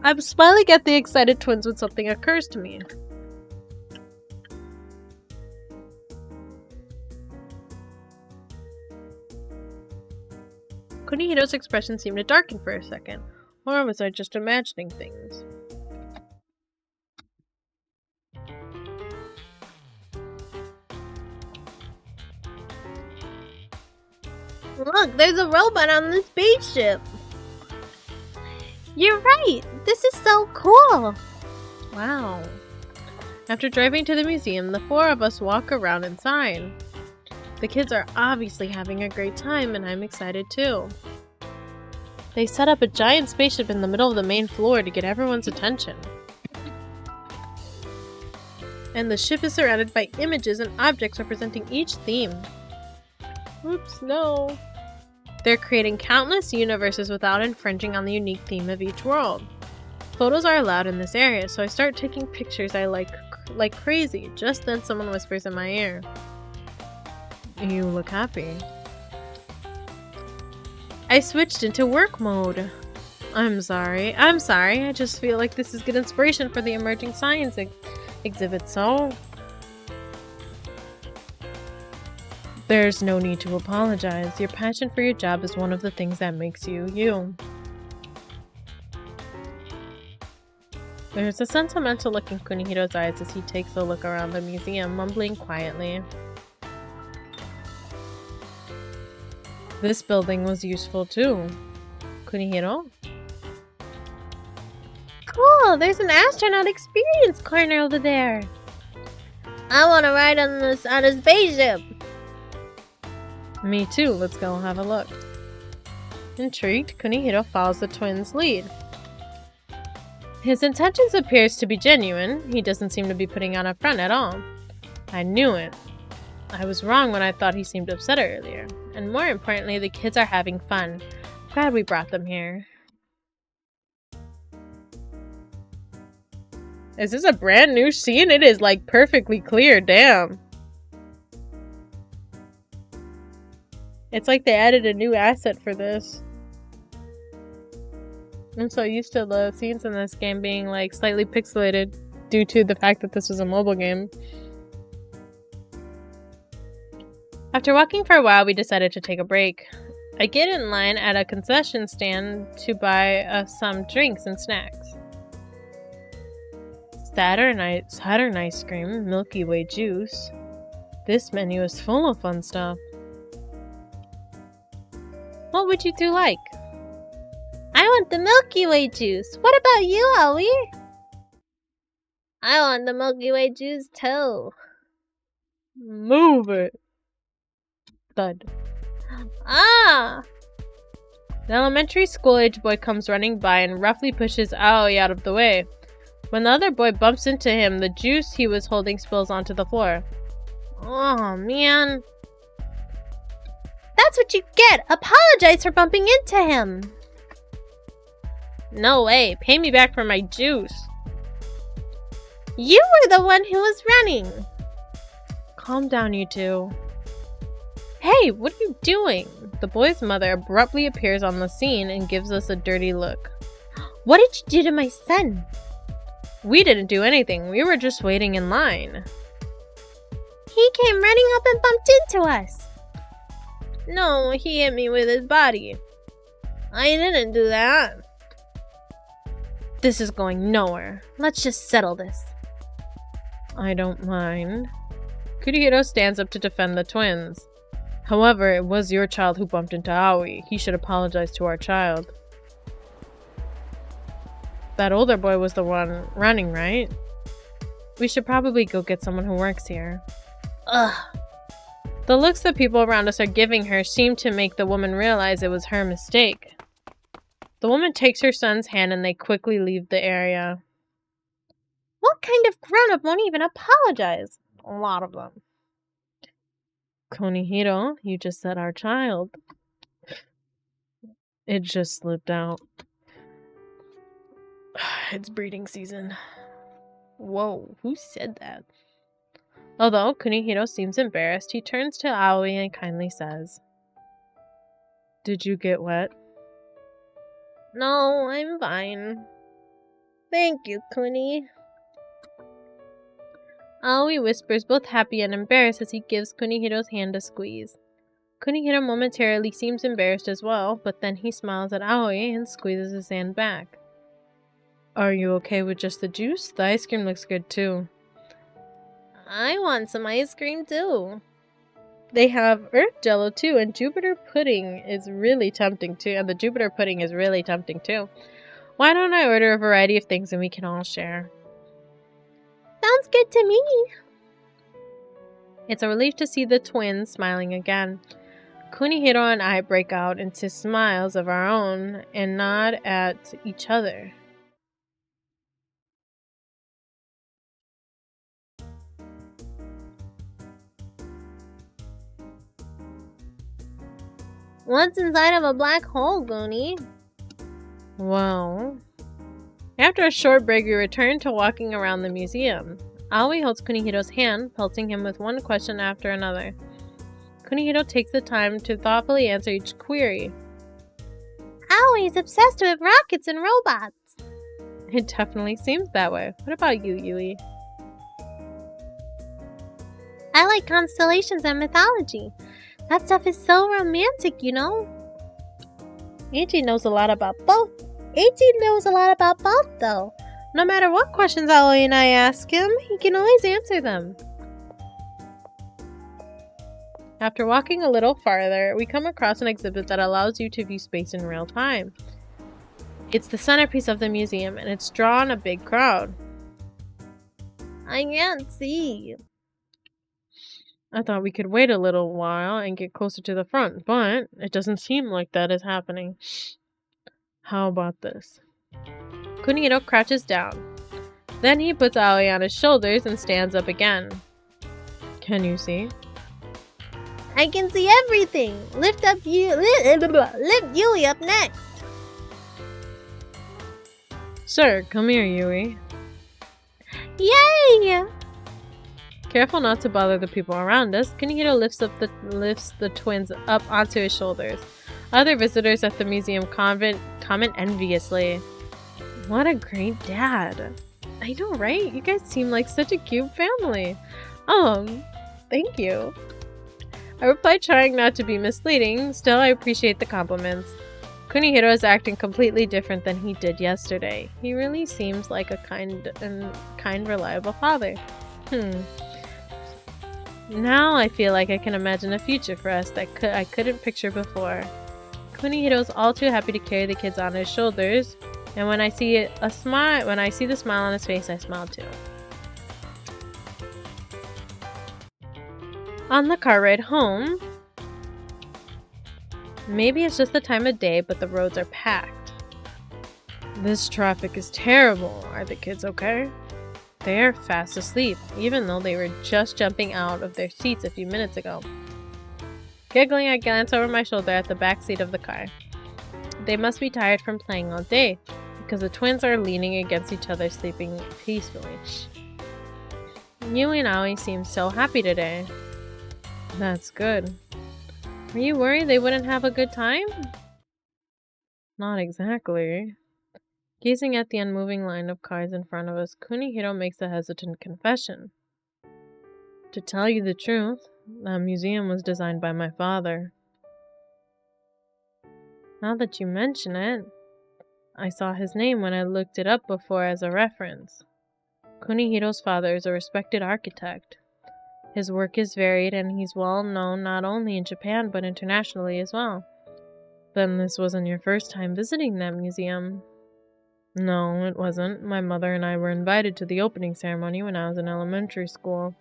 I'm smiling at the excited twins when something occurs to me. Kunihiro's expression seemed to darken for a second. Or was I just imagining things? Look, there's a robot on the spaceship. You're right. This is so cool. Wow. After driving to the museum, the four of us walk around inside. The kids are obviously having a great time, and I'm excited too. They set up a giant spaceship in the middle of the main floor to get everyone's attention. And the ship is surrounded by images and objects representing each theme. Oops, no. They're creating countless universes without infringing on the unique theme of each world. Photos are allowed in this area, so I start taking pictures I like crazy. Just then someone whispers in my ear, "You look happy." I switched into work mode. I'm sorry. I just feel like this is good inspiration for the emerging science exhibit, so... There's no need to apologize. Your passion for your job is one of the things that makes you, you. There's a sentimental look in Kunihiro's eyes as he takes a look around the museum, mumbling quietly. This building was useful too. Kunihiro? Cool, there's an astronaut experience corner over there. I want to ride on a spaceship. Me too, let's go have a look. Intrigued, Kunihiro follows the twins' lead. His intentions appears to be genuine. He doesn't seem to be putting on a front at all. I knew it. I was wrong when I thought he seemed upset earlier. And more importantly, the kids are having fun. Glad we brought them here. Is this a brand new scene? It is like perfectly clear, damn. It's like they added a new asset for this. I'm so used to the scenes in this game being like slightly pixelated due to the fact that this was a mobile game. After walking for a while, we decided to take a break. I get in line at a concession stand to buy some drinks and snacks. Saturn ice cream, Milky Way juice. This menu is full of fun stuff. What would you two like? I want the Milky Way juice. What about you, Aoi? I want the Milky Way juice too. Move it. Thud. Ah! An elementary school-age boy comes running by and roughly pushes Aoi out of the way. When the other boy bumps into him, the juice he was holding spills onto the floor. Oh, man. That's what you get! Apologize for bumping into him! No way! Pay me back for my juice! You were the one who was running! Calm down, you two. Hey, what are you doing? The boy's mother abruptly appears on the scene and gives us a dirty look. What did you do to my son? We didn't do anything. We were just waiting in line. He came running up and bumped into us. No, he hit me with his body. I didn't do that. This is going nowhere. Let's just settle this. I don't mind. Kunihiro stands up to defend the twins. However, it was your child who bumped into Aoi. He should apologize to our child. That older boy was the one running, right? We should probably go get someone who works here. Ugh. The looks that people around us are giving her seem to make the woman realize it was her mistake. The woman takes her son's hand and they quickly leave the area. What kind of grown-up won't even apologize? A lot of them. Kunihiro, you just said our child. It just slipped out. It's breeding season. Whoa, who said that? Although Kunihiro seems embarrassed, he turns to Aoi and kindly says, "Did you get wet?" No, I'm fine. Thank you, Kuni. Aoi whispers, both happy and embarrassed, as he gives Kunihiro's hand a squeeze. Kunihiro momentarily seems embarrassed as well, but then he smiles at Aoi and squeezes his hand back. Are you okay with just the juice? The ice cream looks good too. I want some ice cream too. They have Earth Jello too, and Jupiter pudding is really tempting too. And the Jupiter pudding is really tempting too. Why don't I order a variety of things and we can all share? Sounds good to me. It's a relief to see the twins smiling again. Kunihiro and I break out into smiles of our own and nod at each other. What's inside of a black hole, Goonie? Well, after a short break, we return to walking around the museum. Aoi holds Kunihiro's hand, pelting him with one question after another. Kunihiro takes the time to thoughtfully answer each query. Aoi's obsessed with rockets and robots. It definitely seems that way. What about you, Yui? I like constellations and mythology. That stuff is so romantic, you know? Ichi knows a lot about both. Though. No matter what questions Aoi and I ask him, he can always answer them. After walking a little farther, we come across an exhibit that allows you to view space in real time. It's the centerpiece of the museum, and it's drawn a big crowd. I can't see. I thought we could wait a little while and get closer to the front, but it doesn't seem like that is happening. How about this? Kunihiro crouches down. Then he puts Aoi on his shoulders and stands up again. Can you see? I can see everything. Lift Yui up next. Sure, come here, Yui. Yay! Careful not to bother the people around us, Kunihiro lifts the twins up onto his shoulders. Other visitors at the museum comment enviously. What a great dad. I know, right? You guys seem like such a cute family. Thank you. I replied, trying not to be misleading. Still, I appreciate the compliments. Kunihiro is acting completely different than he did yesterday. He really seems like a kind, reliable father. Now I feel like I can imagine a future for us that I couldn't picture before. Kunihiro's all too happy to carry the kids on his shoulders, and when I see the smile on his face, I smile too. On the car ride home, maybe it's just the time of day, but the roads are packed. This traffic is terrible. Are the kids okay? They are fast asleep, even though they were just jumping out of their seats a few minutes ago. Giggling, I glance over my shoulder at the back seat of the car. They must be tired from playing all day, because the twins are leaning against each other, sleeping peacefully. Yui and Aoi seem so happy today. That's good. Are you worried they wouldn't have a good time? Not exactly. Gazing at the unmoving line of cars in front of us, Kunihiro makes a hesitant confession. To tell you the truth, that museum was designed by my father. Now that you mention it, I saw his name when I looked it up before as a reference. Kunihiro's father is a respected architect. His work is varied and he's well known not only in Japan but internationally as well. Then this wasn't your first time visiting that museum. No, it wasn't. My mother and I were invited to the opening ceremony when I was in elementary school.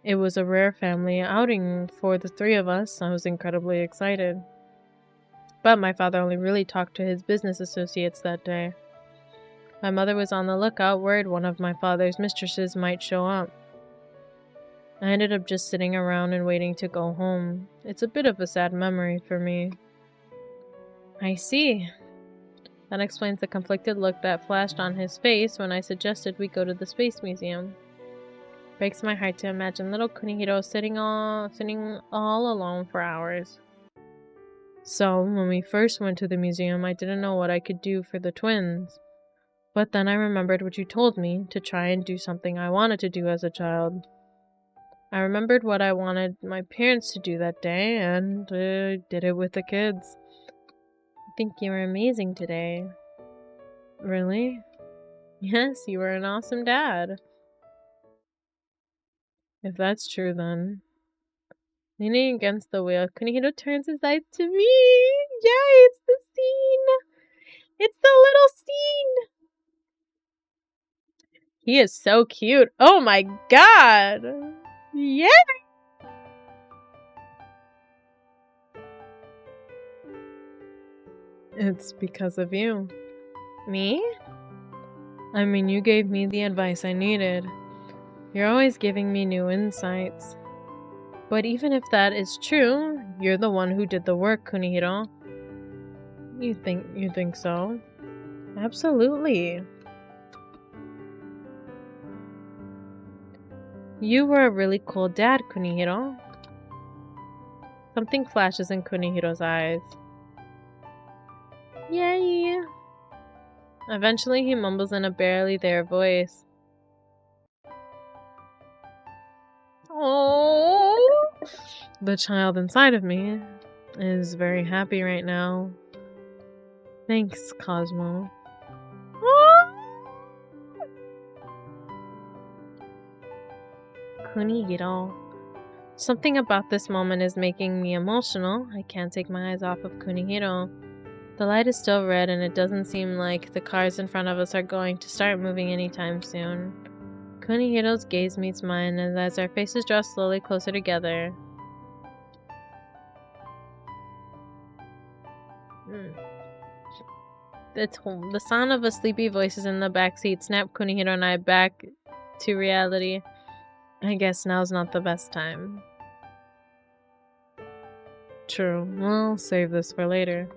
It was a rare family outing for the three of us. I was incredibly excited. But my father only really talked to his business associates that day. My mother was on the lookout, worried one of my father's mistresses might show up. I ended up just sitting around and waiting to go home. It's a bit of a sad memory for me. I see. That explains the conflicted look that flashed on his face when I suggested we go to the Space Museum. Breaks my heart to imagine little Kunihiro sitting all alone for hours. So, when we first went to the museum, I didn't know what I could do for the twins. But then I remembered what you told me, to try and do something I wanted to do as a child. I remembered what I wanted my parents to do that day, and did it with the kids. I think you were amazing today. Really? Yes, you were an awesome dad. If that's true, then Leaning against the wheel, Kunihiro turns his eyes to me. Yay, it's the scene. It's the little scene. He is so cute. Oh my god. Yeah. It's because of you. Me? I mean, you gave me the advice I needed. You're always giving me new insights. But even if that is true, you're the one who did the work, Kunihiro. You think so? Absolutely. You were a really cool dad, Kunihiro. Something flashes in Kunihiro's eyes. Yay! Eventually, he mumbles in a barely there voice. Oh, the child inside of me is very happy right now. Thanks, Cosmo. Kunihiro. Something about this moment is making me emotional. I can't take my eyes off of Kunihiro. The light is still red and it doesn't seem like the cars in front of us are going to start moving anytime soon. Kunihiro's gaze meets mine as our faces draw slowly closer together. The sound of a sleepy voices in the backseat snapped Kunihiro and I back to reality. I guess now's not the best time. True, we'll save this for later.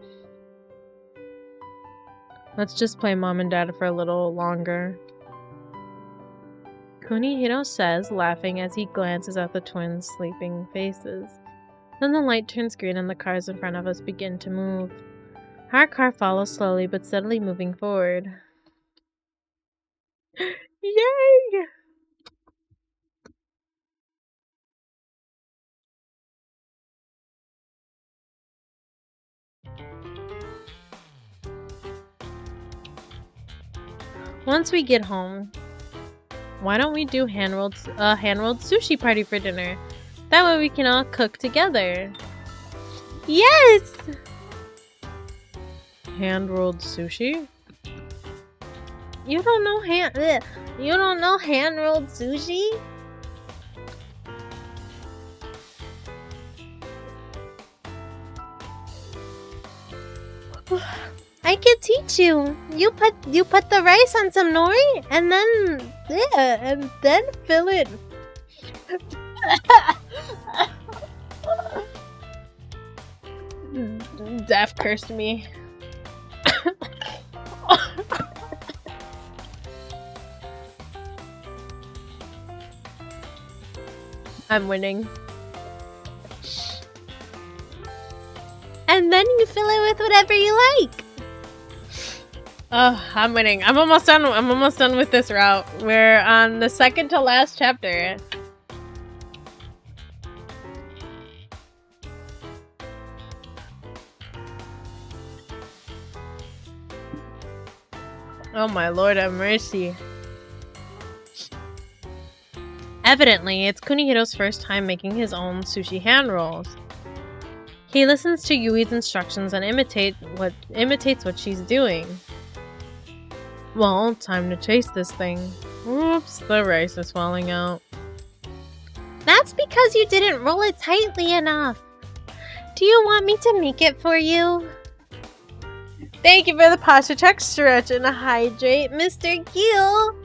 Let's just play mom and dad for a little longer. Kunihiro says, laughing as he glances at the twins' sleeping faces. Then the light turns green and the cars in front of us begin to move. Our car follows slowly but steadily moving forward. Yay! Once we get home, why don't we do hand-rolled sushi party for dinner? That way we can all cook together. Yes! Hand-rolled sushi? You don't know hand-rolled sushi? I can teach you. You put the rice on some nori and then fill it. Daph cursed me. I'm winning. And then you fill it with whatever you like. Oh, I'm winning. I'm almost done. I'm almost done with this route. We're on the second to last chapter. Oh my lord have mercy. Evidently, it's Kunihiro's first time making his own sushi hand rolls. He listens to Yui's instructions and imitates what she's doing. Well, time to taste this thing. Oops, the rice is falling out. That's because you didn't roll it tightly enough. Do you want me to make it for you? Thank you for the posture check, stretch and hydrate, Mr. Gill.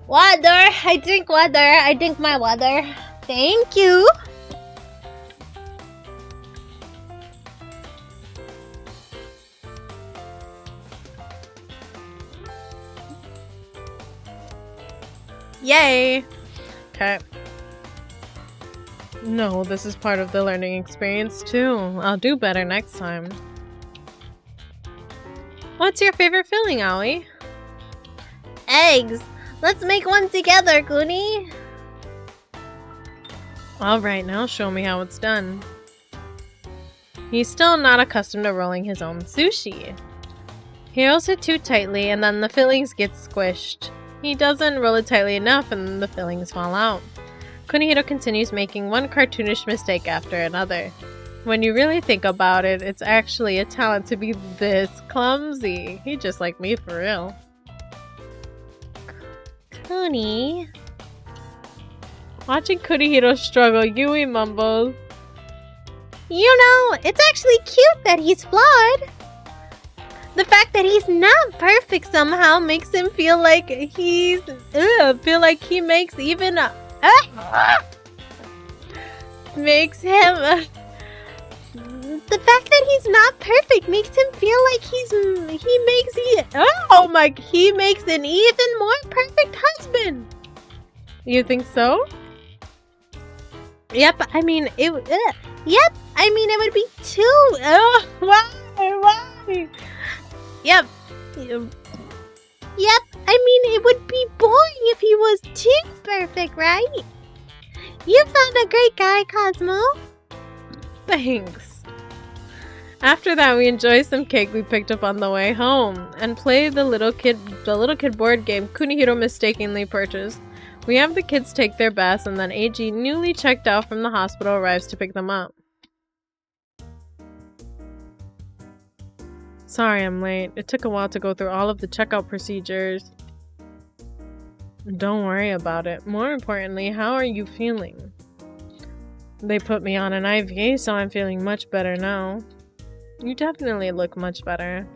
Water. I drink water. I drink my water. Thank you. Yay! Okay. No, this is part of the learning experience too. I'll do better next time. What's your favorite filling, Aoi? Eggs! Let's make one together, Kuni! Alright, now show me how it's done. He's still not accustomed to rolling his own sushi. He rolls it too tightly and then the fillings get squished. He doesn't roll it tightly enough and the fillings fall out. Kunihiro continues making one cartoonish mistake after another. When you really think about it, it's actually a talent to be this clumsy. He just like me for real. Kuni. Watching Kunihiro struggle, Yui mumbles, You know, it's actually cute that he's flawed. The fact that he's not perfect somehow makes him feel like he makes even makes him the fact that he's not perfect makes him feel like he makes an even more perfect husband. You think so? Yep, I mean it would be too Why? Yep, I mean it would be boring if he was too perfect, right? You found a great guy, Cosmo. Thanks. After that, we enjoy some cake we picked up on the way home and play the little kid board game Kunihiro mistakenly purchased. We have the kids take their baths, and then AG, newly checked out from the hospital, arrives to pick them up. Sorry I'm late. It took a while to go through all of the checkout procedures. Don't worry about it. More importantly, how are you feeling? They put me on an IV, so I'm feeling much better now. You definitely look much better.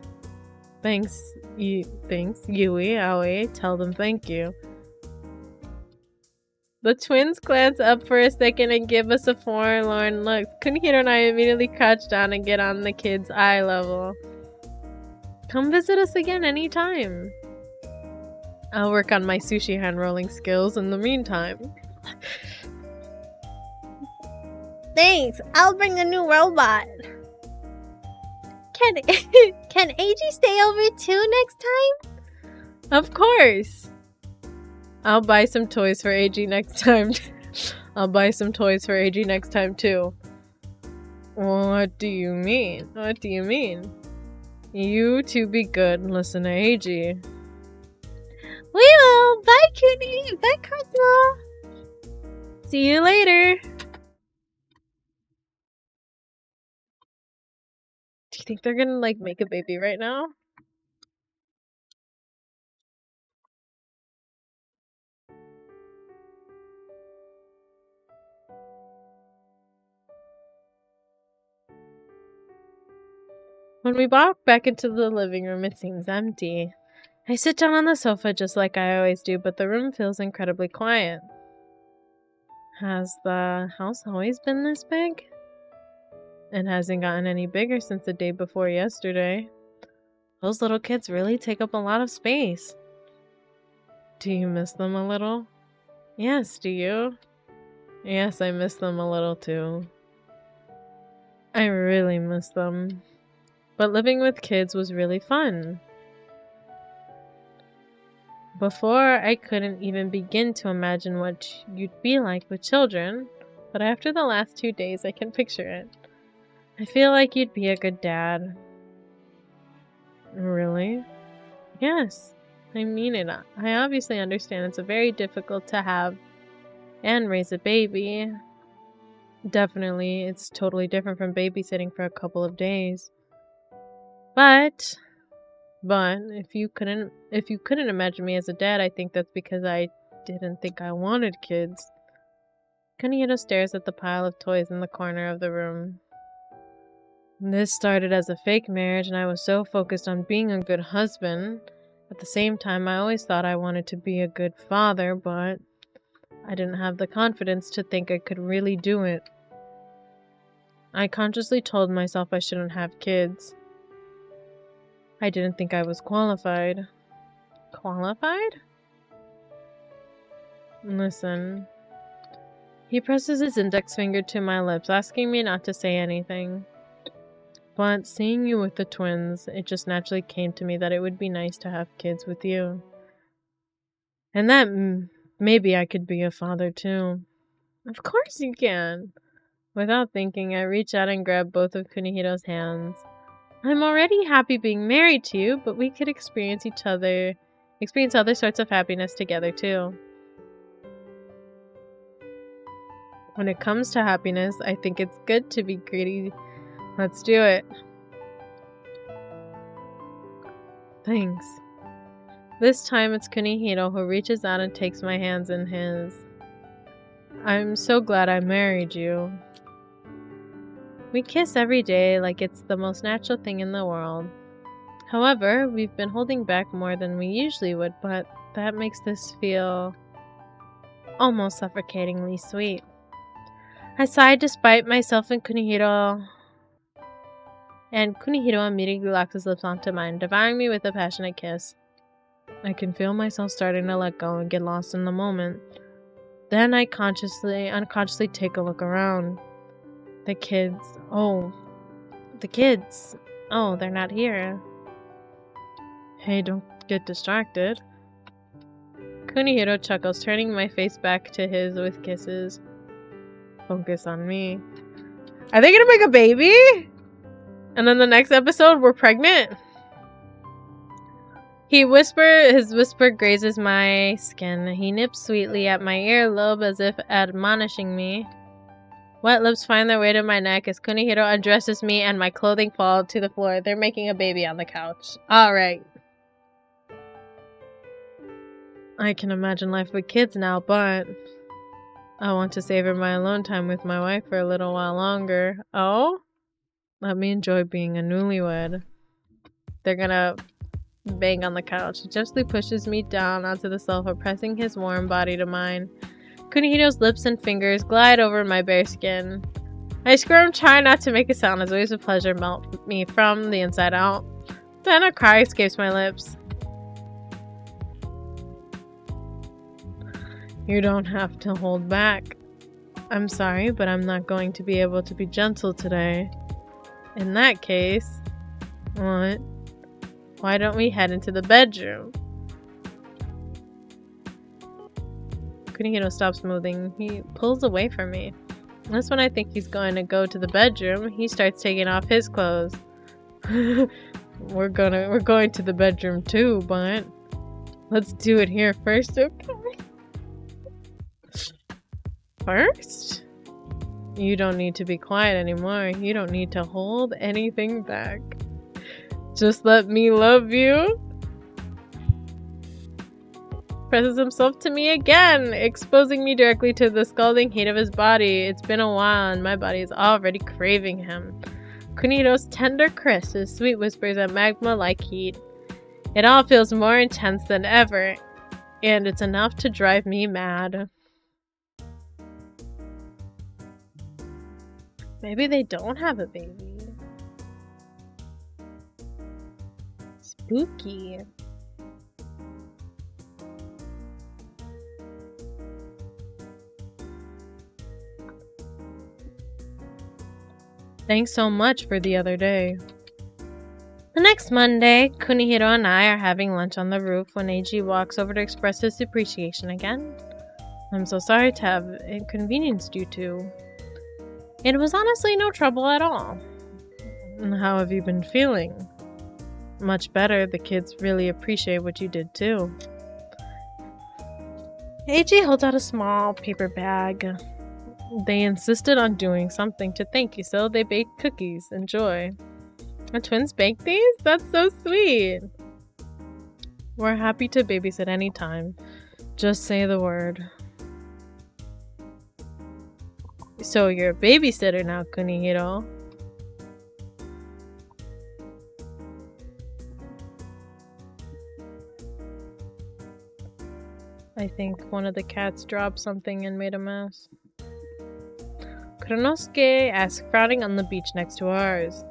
Thanks, Yui, Aoi. Tell them thank you. The twins glance up for a second and give us a forlorn look. Kunihiro and I immediately crouch down and get on the kids' eye level. Come visit us again anytime. I'll work on my sushi hand rolling skills in the meantime. Thanks. I'll bring a new robot. Can AG stay over too next time? Of course. I'll buy some toys for AG next time. I'll buy some toys for AG next time too. What do you mean? What do you mean? You two be good and listen to AG. We will. Bye, Kuni. Bye, Cosmo. See you later. Do you think they're gonna like make a baby right now? When we walk back into the living room, it seems empty. I sit down on the sofa just like I always do, but the room feels incredibly quiet. Has the house always been this big? It hasn't gotten any bigger since the day before yesterday. Those little kids really take up a lot of space. Do you miss them a little? Yes, do you? Yes, I miss them a little too. I really miss them. But living with kids was really fun. Before, I couldn't even begin to imagine what you'd be like with children, but after the last 2 days, I can picture it. I feel like you'd be a good dad. Really? Yes, I mean it. I obviously understand it's very difficult to have and raise a baby. Definitely, it's totally different from babysitting for a couple of days. But if you couldn't imagine me as a dad, I think that's because I didn't think I wanted kids. Kunihiro stares at the pile of toys in the corner of the room. This started as a fake marriage, and I was so focused on being a good husband. At the same time, I always thought I wanted to be a good father, but I didn't have the confidence to think I could really do it. I consciously told myself I shouldn't have kids. I didn't think I was qualified. Qualified? Listen. He presses his index finger to my lips, asking me not to say anything. But seeing you with the twins, it just naturally came to me that it would be nice to have kids with you. And that maybe I could be a father too. Of course you can. Without thinking, I reach out and grab both of Kunihiro's hands. I'm already happy being married to you, but we could experience other sorts of happiness together too. When it comes to happiness, I think it's good to be greedy. Let's do it. Thanks. This time it's Kunihiro who reaches out and takes my hands in his. I'm so glad I married you. We kiss every day like it's the most natural thing in the world. However, we've been holding back more than we usually would, but that makes this feel almost suffocatingly sweet. I sighed despite myself and Kunihiro immediately locked his lips onto mine, devouring me with a passionate kiss. I can feel myself starting to let go and get lost in the moment. Then I unconsciously take a look around. The kids. Oh, they're not here. Hey, don't get distracted. Kunihiro chuckles, turning my face back to his with kisses. Focus on me. Are they gonna make a baby? And then the next episode, we're pregnant? His whisper grazes my skin. He nips sweetly at my earlobe as if admonishing me. Wet lips find their way to my neck as Kunihiro undresses me and my clothing falls to the floor. They're making a baby on the couch. Alright. I can imagine life with kids now, but I want to savor my alone time with my wife for a little while longer. Oh? Let me enjoy being a newlywed. They're gonna bang on the couch. He gently pushes me down onto the sofa, pressing his warm body to mine. Kunihiro's lips and fingers glide over my bare skin. I squirm, trying not to make a sound as waves of pleasure melt me from the inside out. Then a cry escapes my lips. You don't have to hold back. I'm sorry, but I'm not going to be able to be gentle today. In that case, what? Why don't we head into the bedroom? Kunihiro stops moving. He pulls away from me. That's when I think he's going to go to the bedroom. He starts taking off his clothes. We're going to the bedroom too, but let's do it here first, okay? First? You don't need to be quiet anymore. You don't need to hold anything back. Just let me love you. Presses himself to me again, exposing me directly to the scalding heat of his body. It's been a while and my body is already craving him. Kunihiro's tender kiss, his sweet whispers and magma-like heat. It all feels more intense than ever, and it's enough to drive me mad. Maybe they don't have a baby. Spooky. Thanks so much for the other day. The next Monday, Kunihiro and I are having lunch on the roof when Eiji walks over to express his appreciation again. I'm so sorry to have inconvenienced you two. It was honestly no trouble at all. How have you been feeling? Much better. The kids really appreciate what you did too. Eiji holds out a small paper bag. They insisted on doing something to thank you, so they baked cookies. Enjoy. The twins baked these? That's so sweet. We're happy to babysit anytime. Just say the word. So you're a babysitter now, Kunihiro. I think one of the cats dropped something and made a mess. Kuronosuke asked, frowning on the beach next to ours.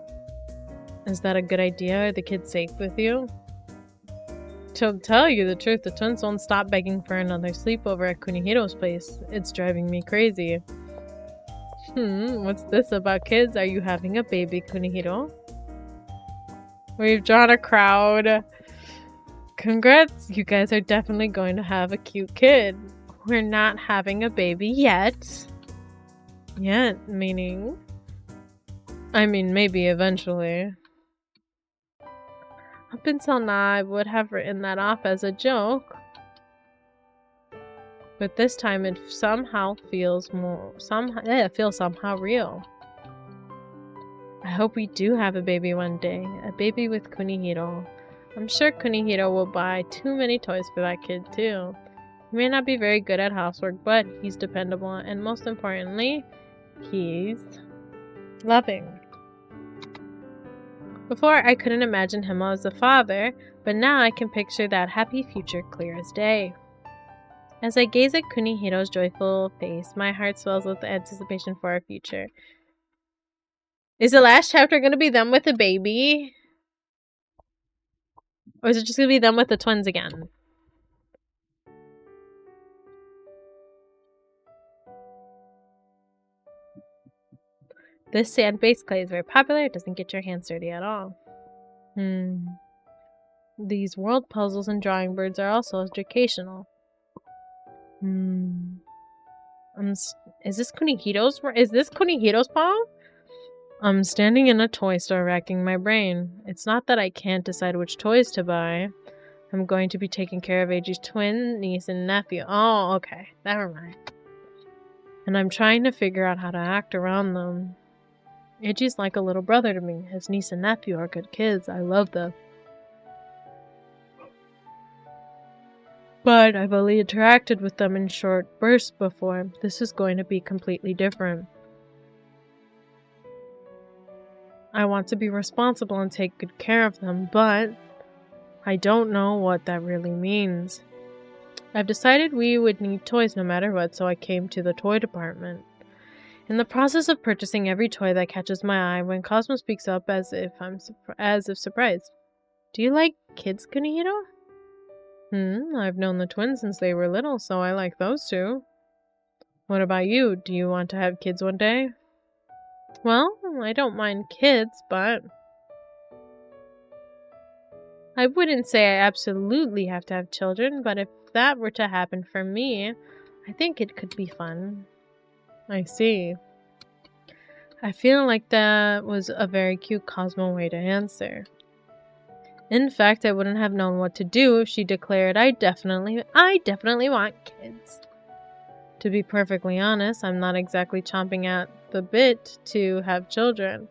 Is that a good idea? Are the kids safe with you? To tell you the truth, the twins won't stop begging for another sleepover at Kunihiro's place. It's driving me crazy. What's this about kids? Are you having a baby, Kunihiro? We've drawn a crowd. Congrats, you guys are definitely going to have a cute kid. We're not having a baby yet. Yet, meaning? I mean, maybe eventually. Up until now, I would have written that off as a joke. But this time it somehow feels somehow real. I hope we do have a baby one day. A baby with Kunihiro. I'm sure Kunihiro will buy too many toys for that kid too. He may not be very good at housework, but he's dependable, and most importantly, he's loving. Before, I couldn't imagine him as a father, but now I can picture that happy future clear as day. As I gaze at Kunihiro's joyful face, my heart swells with anticipation for our future. Is the last chapter going to be them with the baby? Or is it just going to be them with the twins again? This sand-based clay is very popular. It doesn't get your hands dirty at all. These world puzzles and drawing boards are also educational. Is this Kunihiro's paw? I'm standing in a toy store racking my brain. It's not that I can't decide which toys to buy. I'm going to be taking care of Eiji's twin, niece, and nephew. Oh, okay. Never mind. And I'm trying to figure out how to act around them. Eiji's like a little brother to me. His niece and nephew are good kids. I love them. But I've only interacted with them in short bursts before. This is going to be completely different. I want to be responsible and take good care of them, but I don't know what that really means. I've decided we would need toys no matter what, so I came to the toy department. In the process of purchasing every toy that catches my eye, when Cosmo speaks up as if surprised. Do you like kids, Kunihiro? I've known the twins since they were little, so I like those two. What about you? Do you want to have kids one day? Well, I don't mind kids, but I wouldn't say I absolutely have to have children, but if that were to happen for me, I think it could be fun. I see. I feel like that was a very cute Cosmo way to answer. In fact, I wouldn't have known what to do if she declared, I definitely want kids. To be perfectly honest, I'm not exactly chomping at the bit to have children.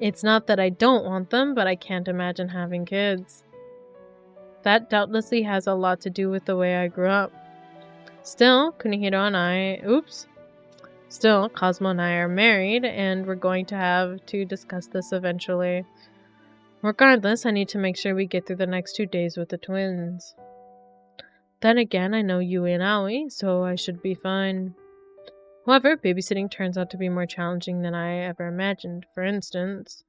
It's not that I don't want them, but I can't imagine having kids. That doubtlessly has a lot to do with the way I grew up. Still, Cosmo and I are married, and we're going to have to discuss this eventually. Regardless, I need to make sure we get through the next 2 days with the twins. Then again, I know Yui and Aoi, so I should be fine. However, babysitting turns out to be more challenging than I ever imagined. For instance,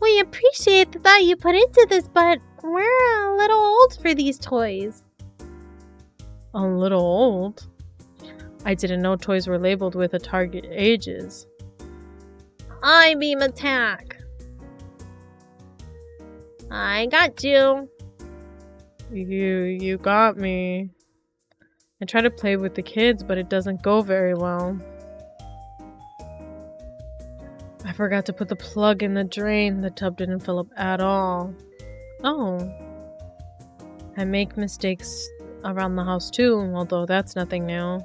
We appreciate the thought you put into this, but we're a little old for these toys. A little old? I didn't know toys were labeled with a target ages. I-beam attack. I got you. You got me. I try to play with the kids, but it doesn't go very well. I forgot to put the plug in the drain. The tub didn't fill up at all. Oh. I make mistakes around the house too, although that's nothing new.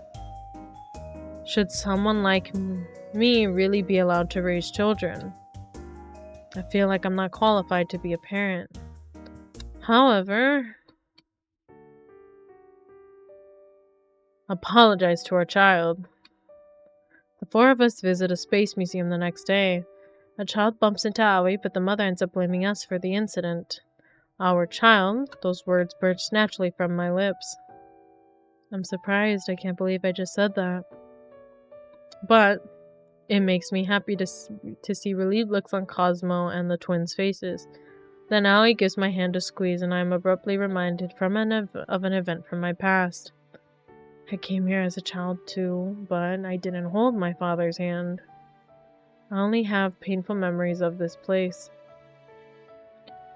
Should someone like me really be allowed to raise children? I feel like I'm not qualified to be a parent. However, apologize to our child. The 4 of us visit a space museum the next day. A child bumps into Aoi, but the mother ends up blaming us for the incident. Our child, those words burst naturally from my lips. I'm surprised. I can't believe I just said that. But it makes me happy to see relieved looks on Cosmo and the twins' faces. Then Aoi gives my hand a squeeze, and I am abruptly reminded of an event from my past. I came here as a child too, but I didn't hold my father's hand. I only have painful memories of this place.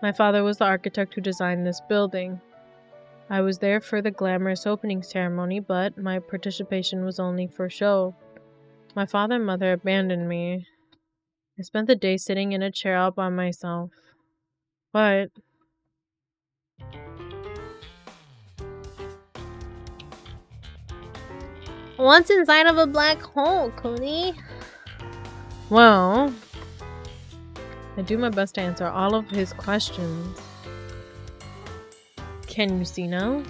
My father was the architect who designed this building. I was there for the glamorous opening ceremony, but my participation was only for show. My father and mother abandoned me. I spent the day sitting in a chair all by myself. But What's inside of a black hole, Kuni? Well, I do my best to answer all of his questions. Can you see now?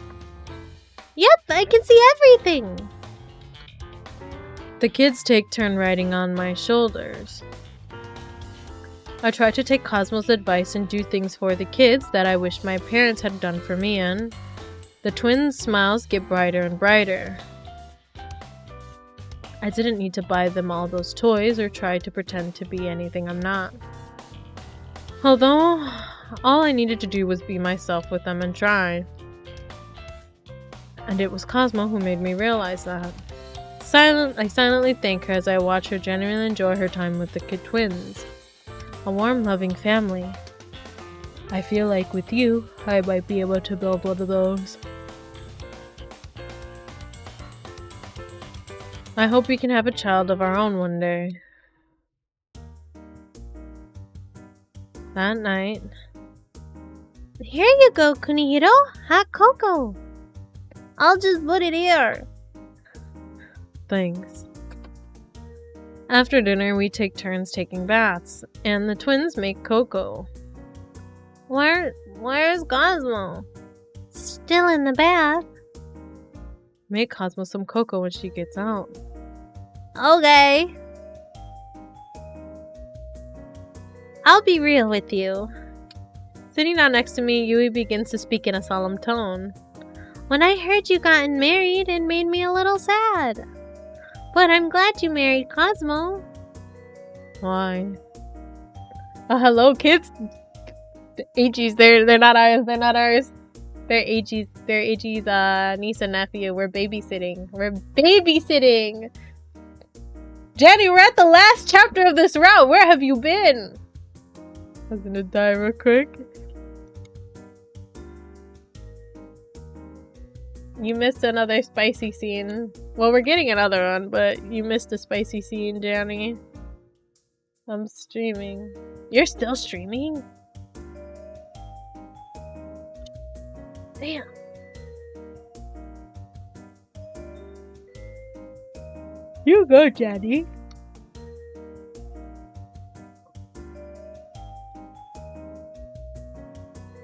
Yep, I can see everything. The kids take turn riding on my shoulders. I try to take Cosmo's advice and do things for the kids that I wish my parents had done for me, and the twins' smiles get brighter and brighter. I didn't need to buy them all those toys or try to pretend to be anything I'm not. Although, all I needed to do was be myself with them and try. And it was Cosmo who made me realize that. I silently thank her as I watch her genuinely enjoy her time with the kid twins. A warm, loving family. I feel like with you, I might be able to build one of those. I hope we can have a child of our own one day. That night. Here you go, Kunihiro. Hot cocoa. I'll just put it here. Thanks. After dinner, we take turns taking baths, and the twins make cocoa. Where's Cosmo? Still in the bath. Make Cosmo some cocoa when she gets out. Okay. I'll be real with you. Sitting down next to me, Yui begins to speak in a solemn tone. When I heard you gotten married, it made me a little sad. But I'm glad you married Cosmo. Why? Oh, hello, kids. The AGs, they're not ours. They're not ours. They're AGs. They're AG's niece and nephew. We're babysitting. We're babysitting. Jenny, we're at the last chapter of this route. Where have you been? I was gonna die real quick. You missed another spicy scene. Well, we're getting another one, but you missed a spicy scene, Jenny. I'm streaming. You're still streaming? Damn. You go, Jenny.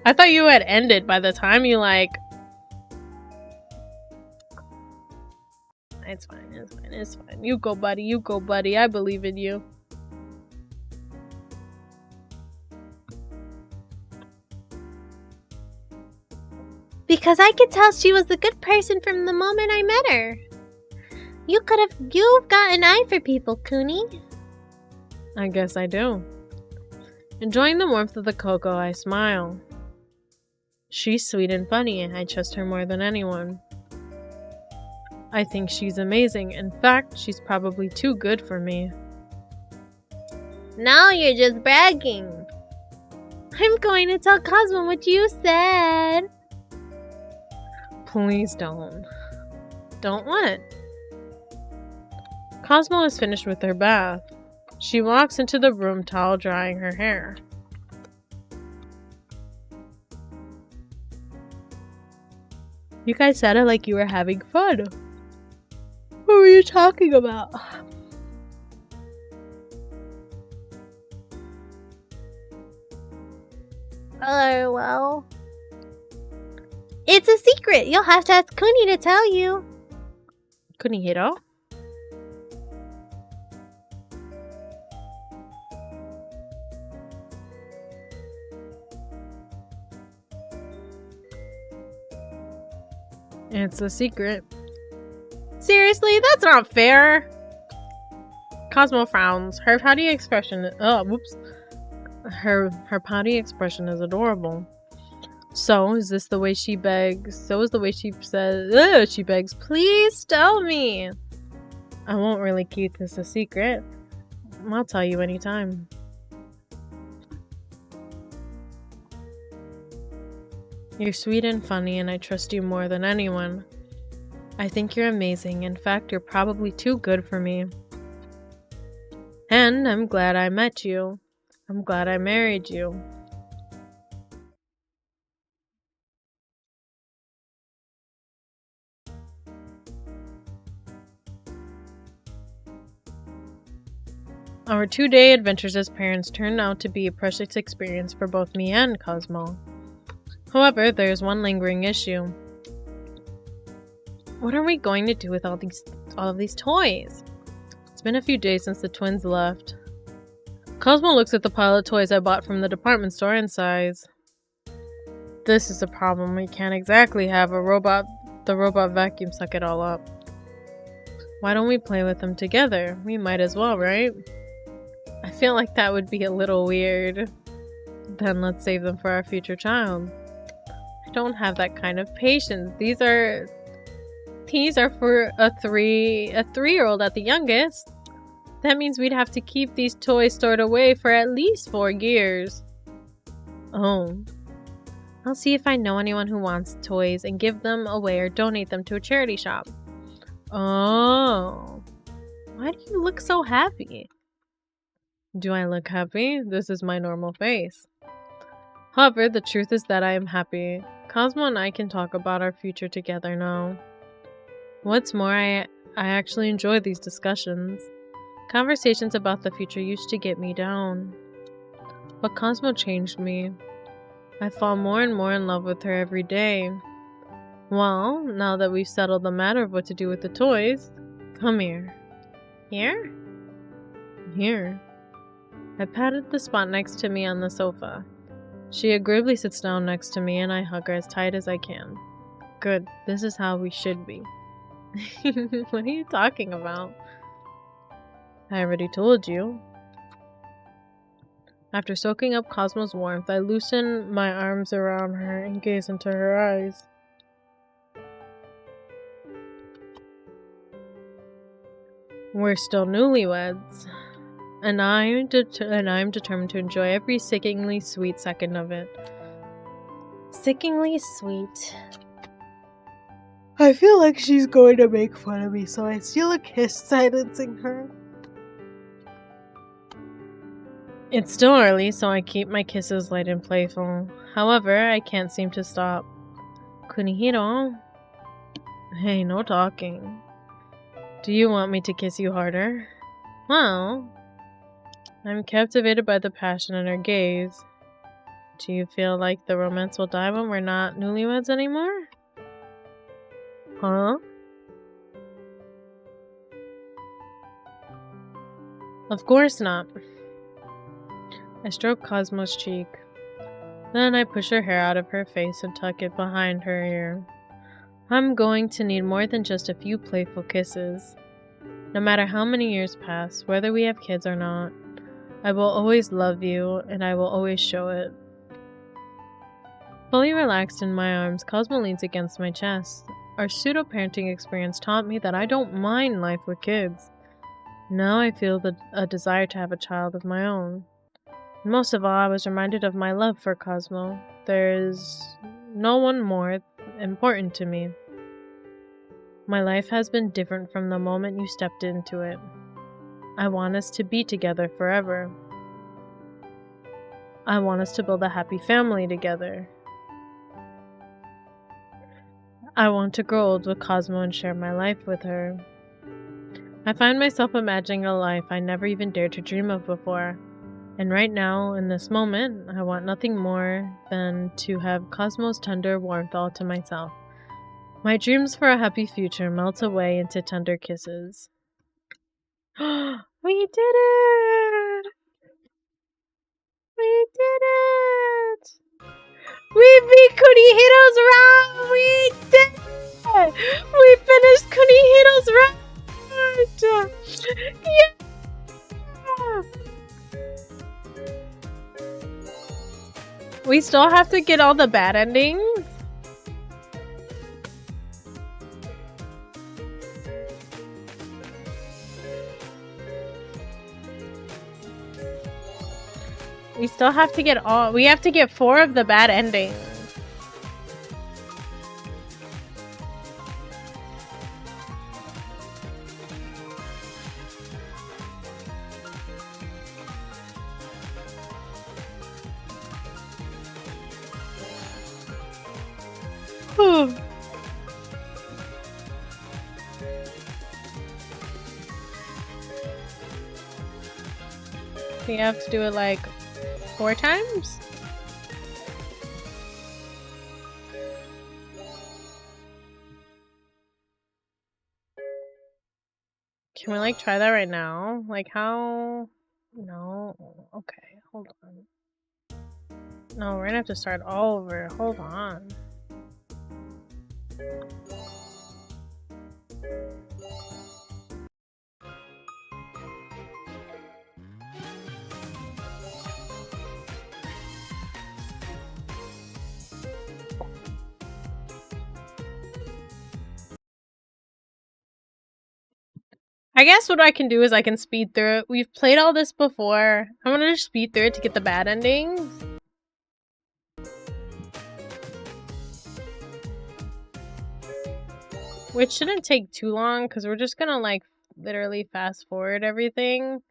I thought you had ended by the time you like... It's fine, it's fine, it's fine. You go, buddy, you go, buddy. I believe in you. Because I could tell she was a good person from the moment I met her. You've got an eye for people, Kuni. I guess I do. Enjoying the warmth of the cocoa, I smile. She's sweet and funny, and I trust her more than anyone. I think she's amazing. In fact, she's probably too good for me. Now you're just bragging. I'm going to tell Cosmo what you said. Please don't. Don't what? Cosmo is finished with her bath. She walks into the room, towel drying her hair. You guys said it like you were having fun. What were you talking about? Well... It's a secret. You'll have to ask Kuni to tell you. Kunihiro? It's a secret. Seriously? That's not fair! Cosmo frowns. Her pouty expression... Oh, whoops. Her pouty expression is adorable. So, is this the way she begs? So is the way she says... she begs, please tell me! I won't really keep this a secret. I'll tell you anytime. You're sweet and funny, and I trust you more than anyone. I think you're amazing. In fact, you're probably too good for me. And I'm glad I met you. I'm glad I married you. Our 2-day adventures as parents turned out to be a precious experience for both me and Cosmo. However, there is one lingering issue. What are we going to do with all of these toys? It's been a few days since the twins left. Cosmo looks at the pile of toys I bought from the department store and sighs. This is a problem. We can't exactly have the robot vacuum suck it all up. Why don't we play with them together? We might as well, right? I feel like that would be a little weird. Then let's save them for our future child. I don't have that kind of patience. These are for a 3-year-old at the youngest. That means we'd have to keep these toys stored away for at least 4 years. Oh. I'll see if I know anyone who wants toys and give them away or donate them to a charity shop. Oh. Why do you look so happy? Do I look happy? This is my normal face. However, the truth is that I am happy. Cosmo and I can talk about our future together now. What's more, I actually enjoy these discussions. Conversations about the future used to get me down. But Cosmo changed me. I fall more and more in love with her every day. Well, now that we've settled the matter of what to do with the toys, come here. Here? Here. I patted the spot next to me on the sofa. She agreeably sits down next to me and I hug her as tight as I can. Good, this is how we should be. What are you talking about? I already told you. After soaking up Cosmo's warmth, I loosen my arms around her and gaze into her eyes. We're still newlyweds. And I'm determined to enjoy every sickeningly sweet second of it. Sickeningly sweet. I feel like she's going to make fun of me, so I steal a kiss, silencing her. It's still early, so I keep my kisses light and playful. However, I can't seem to stop. Kunihiro? Hey, no talking. Do you want me to kiss you harder? Well, I'm captivated by the passion in her gaze. Do you feel like the romance will die when we're not newlyweds anymore? Huh? Of course not. I stroke Cosmo's cheek. Then I push her hair out of her face and tuck it behind her ear. I'm going to need more than just a few playful kisses. No matter how many years pass, whether we have kids or not, I will always love you, and I will always show it. Fully relaxed in my arms, Cosmo leans against my chest. Our pseudo-parenting experience taught me that I don't mind life with kids. Now I feel a desire to have a child of my own. And most of all, I was reminded of my love for Cosmo. There is no one more important to me. My life has been different from the moment you stepped into it. I want us to be together forever. I want us to build a happy family together. I want to grow old with Cosmo and share my life with her. I find myself imagining a life I never even dared to dream of before. And right now, in this moment, I want nothing more than to have Cosmo's tender warmth all to myself. My dreams for a happy future melt away into tender kisses. We did it! We did it! We beat Kunihiro's round! We did it! We finished Kunihiro's round! Yeah! We still have to get all the bad endings? We still have to get all. We have to get 4 of the bad endings. Whew. So you have to do it like 4 times? Can we like try that right now? Like how? No. Okay, hold on. No, we're gonna have to start all over. Hold on. I guess what I can do is I can speed through it. We've played all this before. I'm gonna just speed through it to get the bad endings. Which shouldn't take too long because we're just gonna like literally fast forward everything.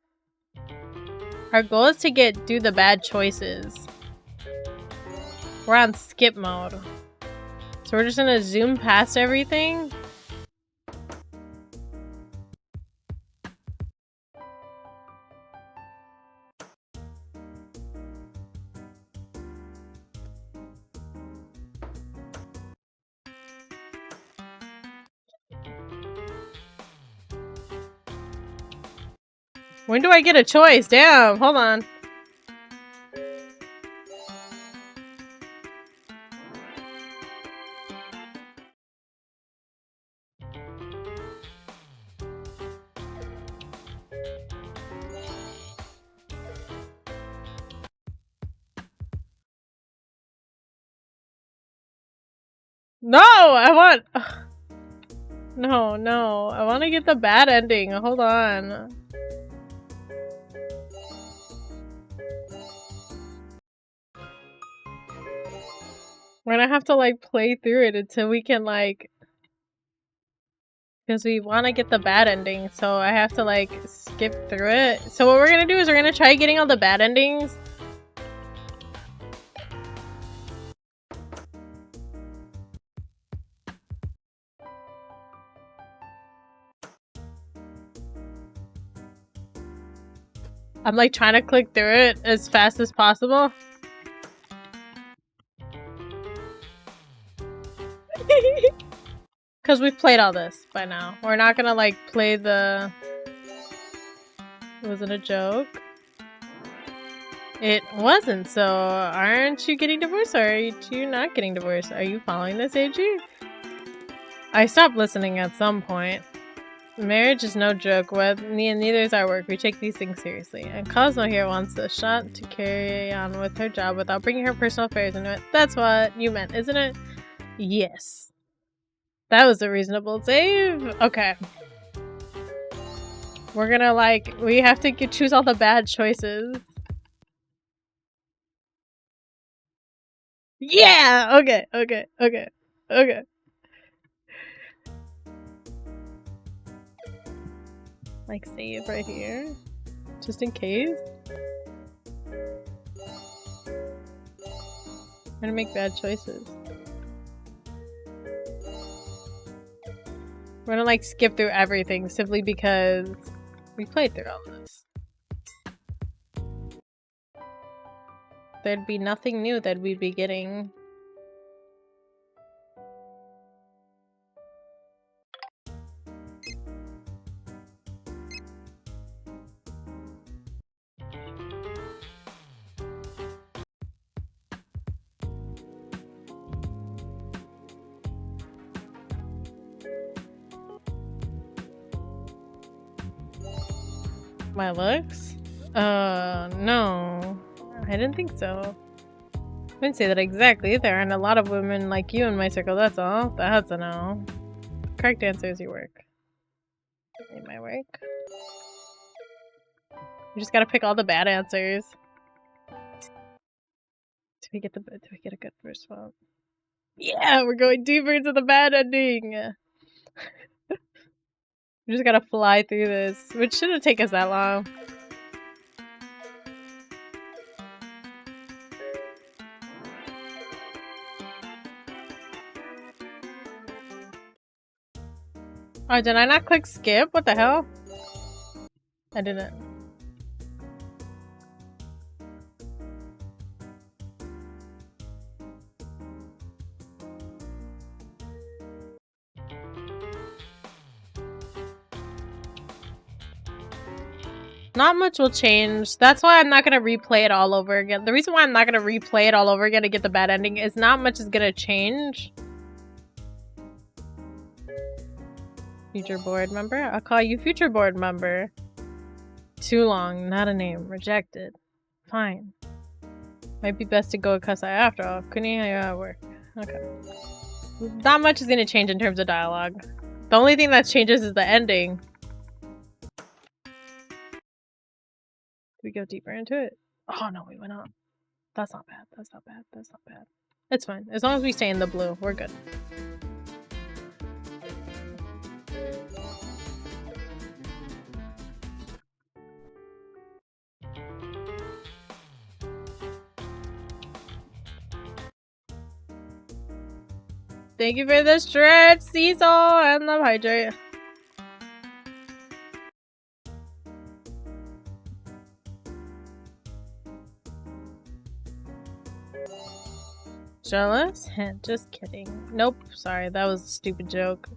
Our goal is to do the bad choices. We're on skip mode. So we're just gonna zoom past everything. When do I get a choice? Damn, hold on. No, I want... No, I want to get the bad ending. Hold on. We're gonna have to like play through it until we can like... Because we want to get the bad ending, so I have to like skip through it. So what we're gonna do is we're gonna try getting all the bad endings. I'm like trying to click through it as fast as possible. Because we've played all this by now. We're not gonna like play the... Was it a joke? It wasn't, so aren't you getting divorced or are you not getting divorced? Are you following this, AG? I stopped listening at some point. Marriage is no joke, neither is our work. We take these things seriously. And Cosmo here wants a shot to carry on with her job without bringing her personal affairs into it. That's what you meant, isn't it? Yes. That was a reasonable save. Okay. We're gonna like, we have to choose all the bad choices. Yeah! Okay. Like save right here. Just in case. I'm gonna make bad choices. We're gonna like skip through everything simply because we played through all this. There'd be nothing new that we'd be getting. My looks? No. I didn't think so. I didn't say that exactly. There aren't a lot of women like you in my circle, that's all. That's a no. Correct answer is your work. In my work. You just gotta pick all the bad answers. Do we get a good first one? Yeah, we're going deeper into the bad ending! We just gotta fly through this, which shouldn't take us that long. Oh, did I not click skip? What the hell? I didn't. Not much will change. That's why I'm not gonna replay it all over again. The reason why I'm not gonna replay it all over again to get the bad ending is not much is gonna change. Future board member? I'll call you future board member. Too long, not a name. Rejected. Fine. Might be best to go with Kasai after all. Couldn't work. Okay. Not much is gonna change in terms of dialogue. The only thing that changes is the ending. Do we go deeper into it? Oh no, we went up. That's not bad. That's not bad. That's not bad. It's fine. As long as we stay in the blue, we're good. Thank you for the stretch, Cecil, and the hydrate. Jealous? Just kidding. Nope, sorry, that was a stupid joke.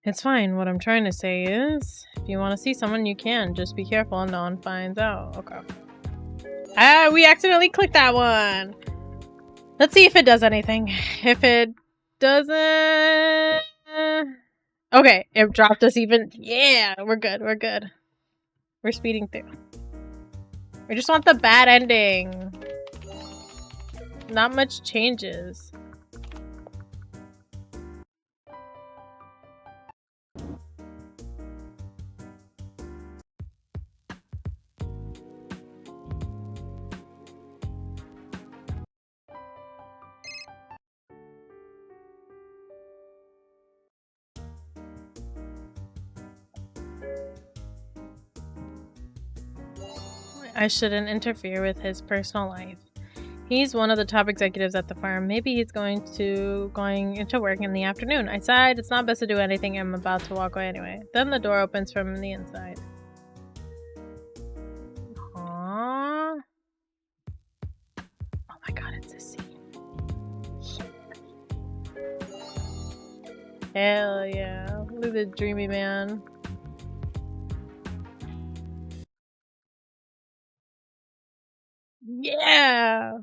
It's fine. What I'm trying to say is, if you want to see someone, you can. Just be careful no one finds out. Okay. Ah, we accidentally clicked that one. Let's see if it does anything. If it doesn't... Okay, it dropped us even... Yeah, we're good, we're good. We're speeding through. We just want the bad ending. Not much changes. I shouldn't interfere with his personal life. He's one of the top executives at the farm. Maybe he's going into work in the afternoon. I sighed. It's not best to do anything. I'm about to walk away anyway. Then the door opens from the inside. Aww. Oh my god, it's a scene. Hell yeah. Look at the dreamy man. Yeah!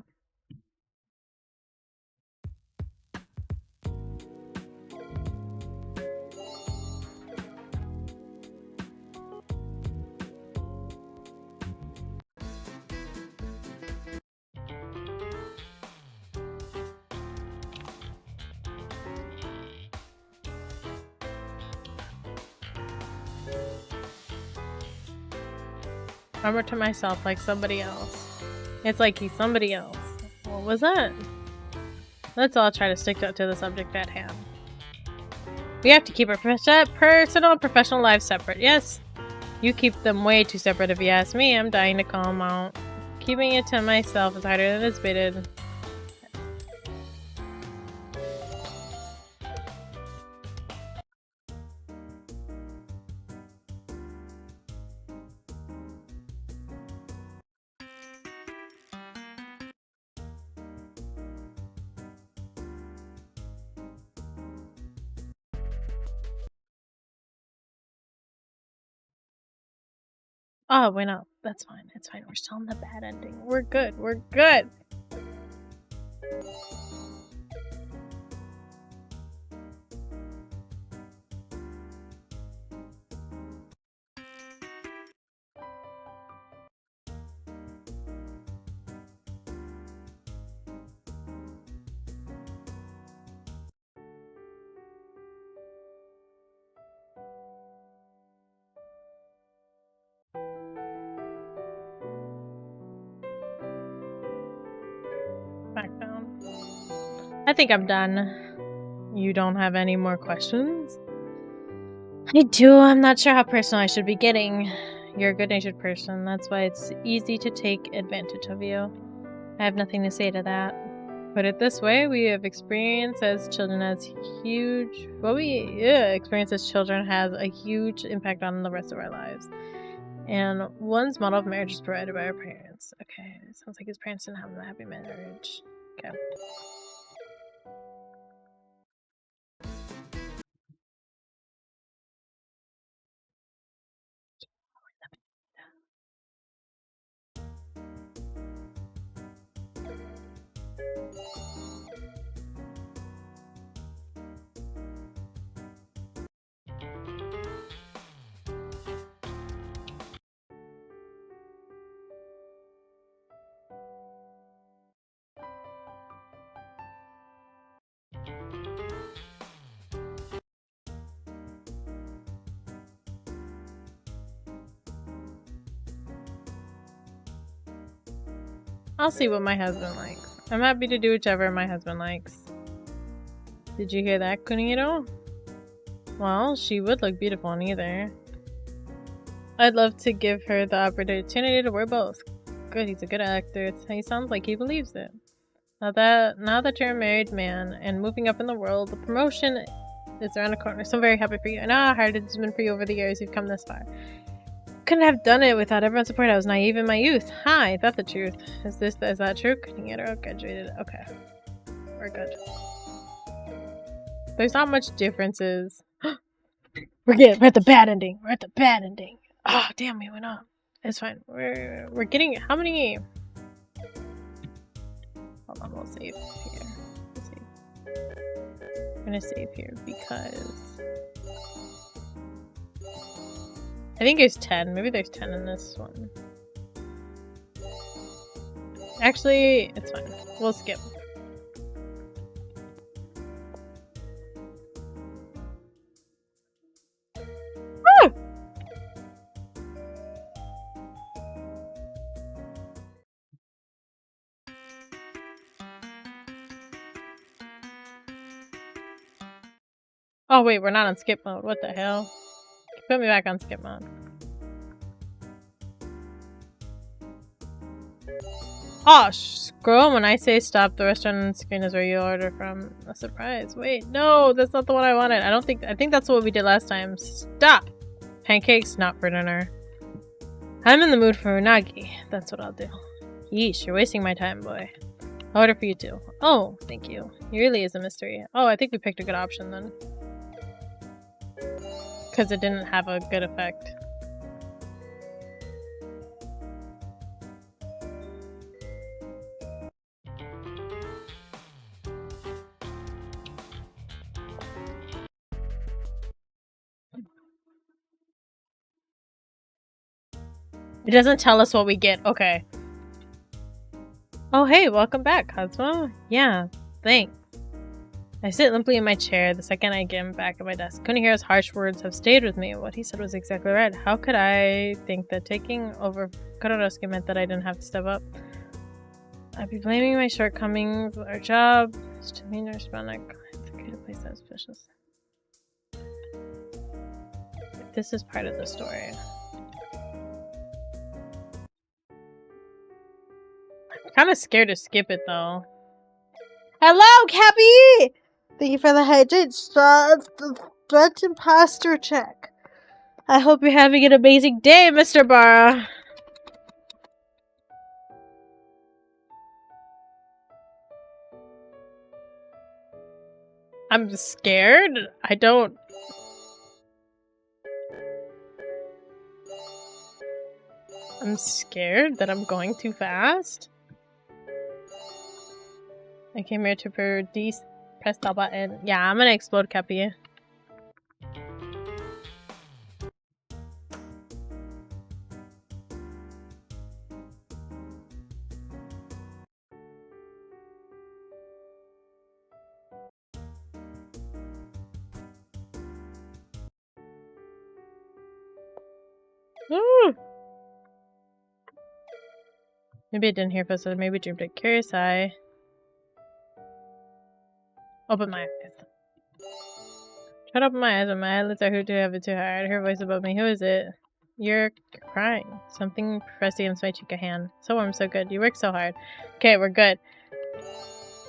Remember to myself like somebody else. It's like he's somebody else. What was that? Let's all try to stick to the subject at hand. We have to keep our personal and professional lives separate. Yes, you keep them way too separate if you ask me. I'm dying to call them out. Keeping it to myself is harder than it's been. Oh, wait, no. That's fine. It's fine. We're still in the bad ending. We're good. We're good. Back down. I think I'm done. You don't have any more questions? I do. I'm not sure how personal I should be getting. You're a good-natured person. That's why it's easy to take advantage of you. I have nothing to say to that. Put it this way, we have experience as children has huge... experience as children has a huge impact on the rest of our lives. And one's model of marriage is provided by our parents. Okay, it sounds like his parents didn't have a happy marriage. Okay. I'll see what my husband likes. I'm happy to do whichever my husband likes. Did you hear that, Kunihiro? Well, she would look beautiful in either. I'd love to give her the opportunity to wear both. Good, he's a good actor. He sounds like he believes it. Now that you're a married man and moving up in the world, the promotion is around the corner. So I'm very happy for you. I know how hard it's been for you over the years. You've come this far. Couldn't have done it without everyone's support. I was naive in my youth. I thought the truth. Is that true? Couldn't get her graduated. Okay. We're good. There's not much differences. We're at the bad ending. We're at the bad ending. Oh, damn, we went up. It's fine. We're getting how many? Hold on, we'll save here. I'm gonna save here because I think there's 10. Maybe there's 10 in this one. Actually, it's fine. We'll skip. Woo! Oh wait, we're not on skip mode. What the hell? Put me back on skip mode. Oh, scroll when I say stop. The restaurant on the screen is where you order from. A surprise. Wait, no, that's not the one I wanted. I think that's what we did last time. Stop! Pancakes, not for dinner. I'm in the mood for unagi. That's what I'll do. Yeesh, you're wasting my time, boy. I'll order for you too. Oh, thank you. He really is a mystery. Oh, I think we picked a good option then. Because it didn't have a good effect. It doesn't tell us what we get. Okay. Oh, hey, welcome back, Cosmo. Yeah, thanks. I sit limply in my chair the second I get back at my desk. Kunihiro's harsh words have stayed with me. What he said was exactly right. How could I think that taking over Kororosuke meant that I didn't have to step up? I'd be blaming my shortcomings, our job. It's to me to respond like it's okay to place that suspicious. This is part of the story. I'm kind of scared to skip it though. Hello, Cappy! Thank you for the hydrate. Stretch and posture check. I hope you're having an amazing day, Mr. Bara. I'm scared. I'm scared that I'm going too fast. I came here to press the button. Yeah, I'm gonna explode Cappy. Woo! Maybe I didn't hear first, so maybe dreamed it. Curious eye. Open my eyes. Try to open my eyes, but my eyelids are hooting a bit too hard. Her voice above me. Who is it? You're crying. Something pressed against my cheek, a hand. So warm, so good. You work so hard. Okay, we're good.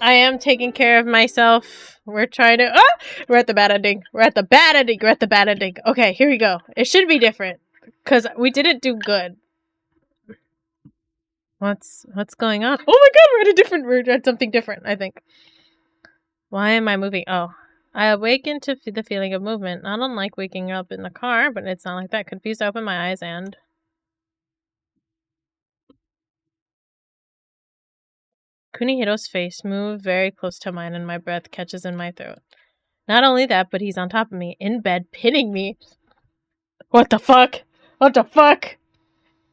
I am taking care of myself. We're trying to... Ah! We're at the bad ending. We're at the bad ending. We're at the bad ending. Okay, here we go. It should be different. Because we didn't do good. What's going on? Oh my god, we're at something different, I think. Why am I moving? Oh. I awakened to the feeling of movement. Not unlike waking up in the car, but it's not like that. Confused, I open my eyes and... Kunihiro's face moved very close to mine and my breath catches in my throat. Not only that, but he's on top of me, in bed, pinning me. What the fuck? What the fuck?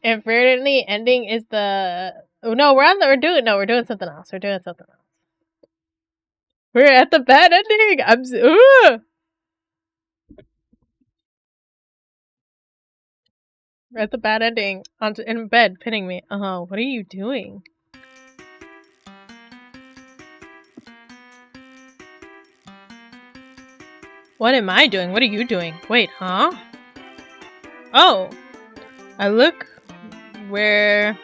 Infinitely ending is the... Oh, no, we're doing something else. We're doing something else. We're at the bad ending! We're at the bad ending. In bed, pinning me. Oh, what are you doing? What am I doing? What are you doing? Wait, huh? Oh! I look where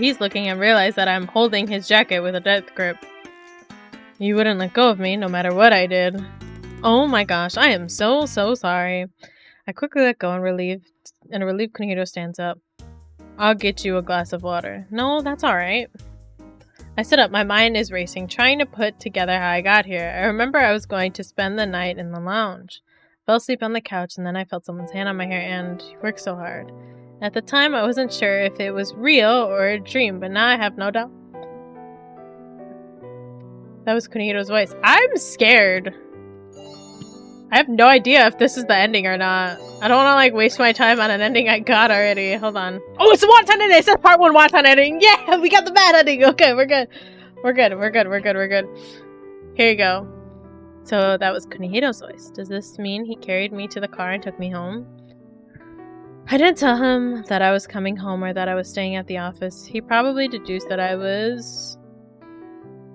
he's looking and realize that I'm holding his jacket with a death grip. You wouldn't let go of me no matter what I did. Oh my gosh, I am so sorry. I quickly let go and a relieved Kunihiro stands up. I'll get you a glass of water. No, that's alright. I sit up, my mind is racing, trying to put together how I got here. I remember I was going to spend the night in the lounge. Fell asleep on the couch and then I felt someone's hand on my hair and worked so hard. At the time I wasn't sure if it was real or a dream, but now I have no doubt. That was Kunihiro's voice. I'm scared. I have no idea if this is the ending or not. I don't want to waste my time on an ending I got already. Hold on. Oh, it's the Wonton ending! It says part 1 Wonton ending! Yeah! We got the bad ending! Okay, we're good. We're good. Here you go. So that was Kunihiro's voice. Does this mean he carried me to the car and took me home? I didn't tell him that I was coming home or that I was staying at the office. He probably deduced that I was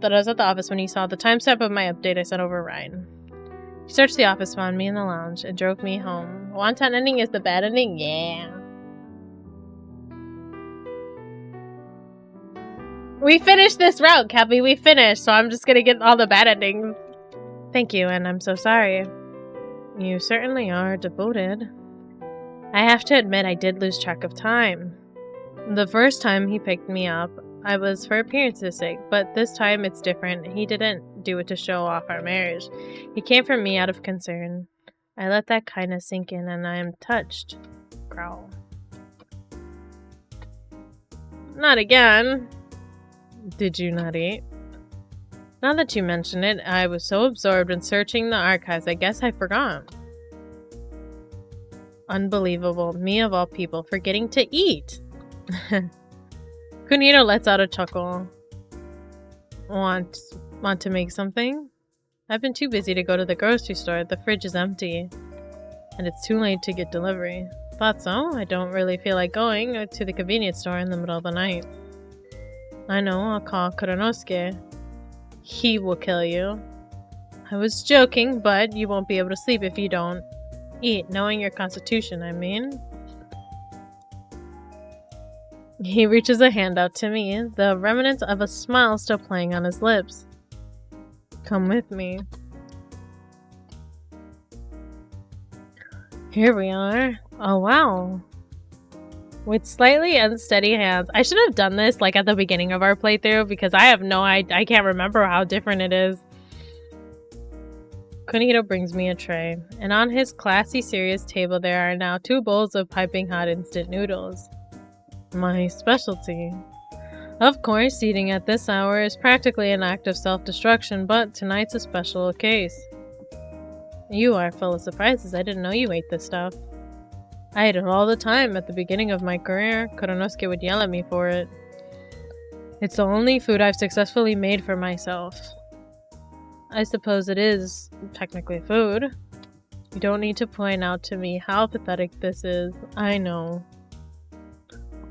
at the office when he saw the timestamp of my update I sent over Ryan. He searched the office, found me in the lounge, and drove me home. Wonton ending is the bad ending? Yeah. We finished this route, Cappy. We finished, so I'm just gonna get all the bad endings. Thank you, and I'm so sorry. You certainly are devoted. I have to admit I did lose track of time. The first time he picked me up, I was for appearance's sake, but this time it's different. He didn't do it to show off our marriage. He came for me out of concern. I let that kindness sink in and I am touched. Growl. Not again. Did you not eat? Now that you mention it, I was so absorbed in searching the archives, I guess I forgot. Unbelievable. Me of all people, forgetting to eat. Kunihiro lets out a chuckle. Want to make something? I've been too busy to go to the grocery store. The fridge is empty. And it's too late to get delivery. Thought so? I don't really feel like going to the convenience store in the middle of the night. I know, I'll call Kuranosuke. He will kill you. I was joking, but you won't be able to sleep if you don't eat, knowing your constitution, I mean. He reaches a hand out to me, the remnants of a smile still playing on his lips. Come with me. Here we are. Oh wow. With slightly unsteady hands. I should have done this at the beginning of our playthrough because I can't remember how different it is. Kunihiro brings me a tray, and on his classy, serious table there are now 2 bowls of piping hot instant noodles. My specialty. Of course, eating at this hour is practically an act of self-destruction, but tonight's a special case. You are full of surprises. I didn't know you ate this stuff. I ate it all the time at the beginning of my career. Kuranosuke would yell at me for it. It's the only food I've successfully made for myself. I suppose it is technically food. You don't need to point out to me how pathetic this is. I know.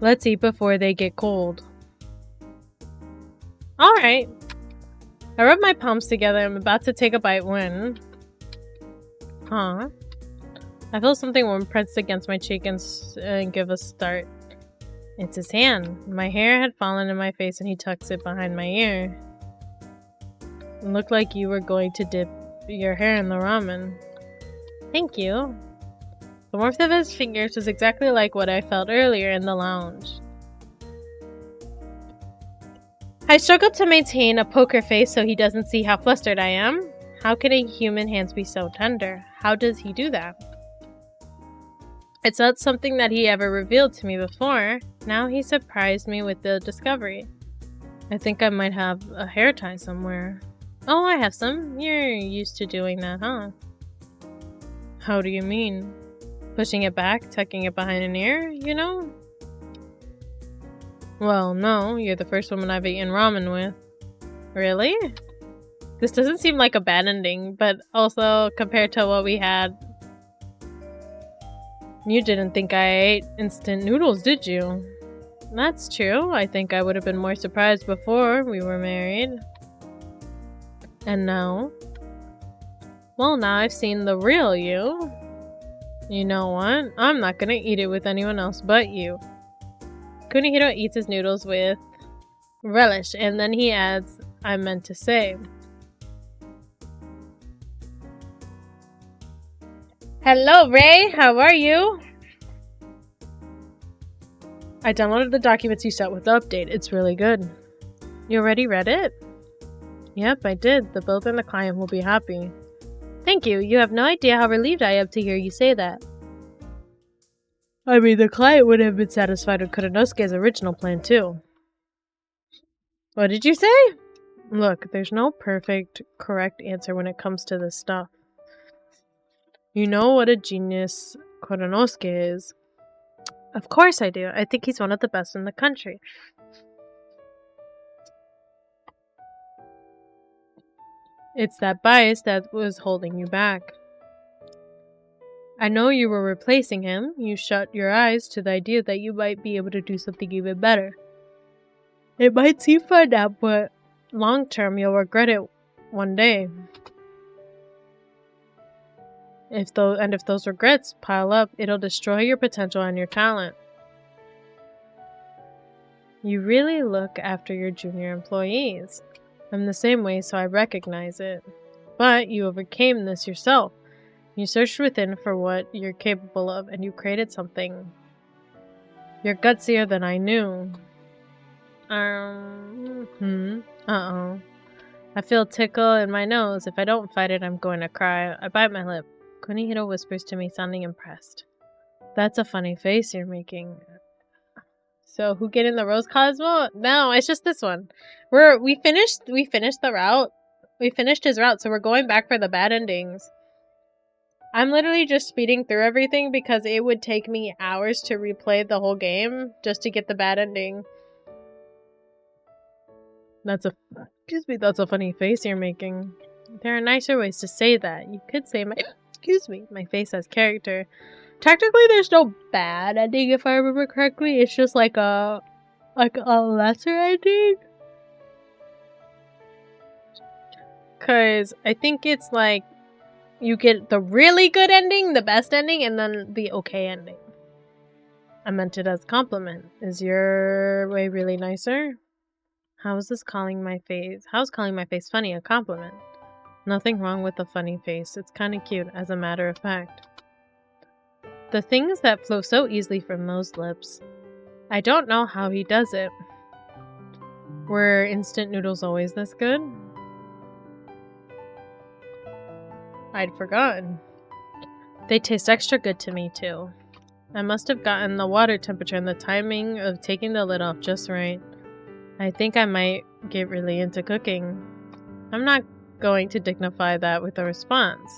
Let's eat before they get cold. Alright. I rub my palms together. I'm about to take a bite when... Huh. I feel something warm pressed against my cheek and give a start. It's his hand. My hair had fallen in my face and he tucks it behind my ear. It looked like you were going to dip your hair in the ramen. Thank you. The warmth of his fingers was exactly like what I felt earlier in the lounge. I struggled to maintain a poker face so he doesn't see how flustered I am. How can a human hands be so tender? How does he do that? It's not something that he ever revealed to me before. Now he surprised me with the discovery. I think I might have a hair tie somewhere. Oh, I have some. You're used to doing that, huh? How do you mean? Pushing it back, tucking it behind an ear, you know? Well, no, you're the first woman I've eaten ramen with. Really? This doesn't seem like a bad ending, but also compared to what we had. You didn't think I ate instant noodles, did you? That's true. I think I would have been more surprised before we were married. And now? Well, now I've seen the real you. You know what? I'm not gonna eat it with anyone else but you. Kunihiro eats his noodles with relish, and then he adds, I meant to say. Hello, Ray. How are you? I downloaded the documents you sent with the update. It's really good. You already read it? Yep, I did. The builder and the client will be happy. Thank you. You have no idea how relieved I am to hear you say that. I mean, the client would have been satisfied with Kuranosuke's original plan, too. What did you say? Look, there's no perfect, correct answer when it comes to this stuff. You know what a genius Kuranosuke is. Of course I do. I think he's one of the best in the country. It's that bias that was holding you back. I know you were replacing him. You shut your eyes to the idea that you might be able to do something even better. It might seem fun now, but long term you'll regret it one day. If those regrets pile up, it'll destroy your potential and your talent. You really look after your junior employees. I'm the same way, so I recognize it. But you overcame this yourself. You searched within for what you're capable of, and you created something. You're gutsier than I knew. Uh-oh. I feel a tickle in my nose. If I don't fight it, I'm going to cry. I bite my lip. Kunihiro whispers to me, sounding impressed. That's a funny face you're making. So, who get in the rose Cosmo? No, it's just this one. We finished the route. We finished his route, so we're going back for the bad endings. I'm literally just speeding through everything because it would take me hours to replay the whole game just to get the bad ending. That's a funny face you're making. There are nicer ways to say that. You could say my face has character. Technically, there's no bad ending if I remember correctly. It's just like a lesser ending. Cause I think it's like you get the really good ending, the best ending, and then the okay ending. I meant it as a compliment. Is your way really nicer? How's calling my face funny a compliment? Nothing wrong with a funny face. It's kind of cute, as a matter of fact. The things that flow so easily from those lips. I don't know how he does it. Were instant noodles always this good? I'd forgotten. They taste extra good to me, too. I must have gotten the water temperature and the timing of taking the lid off just right. I think I might get really into cooking. I'm not going to dignify that with a response.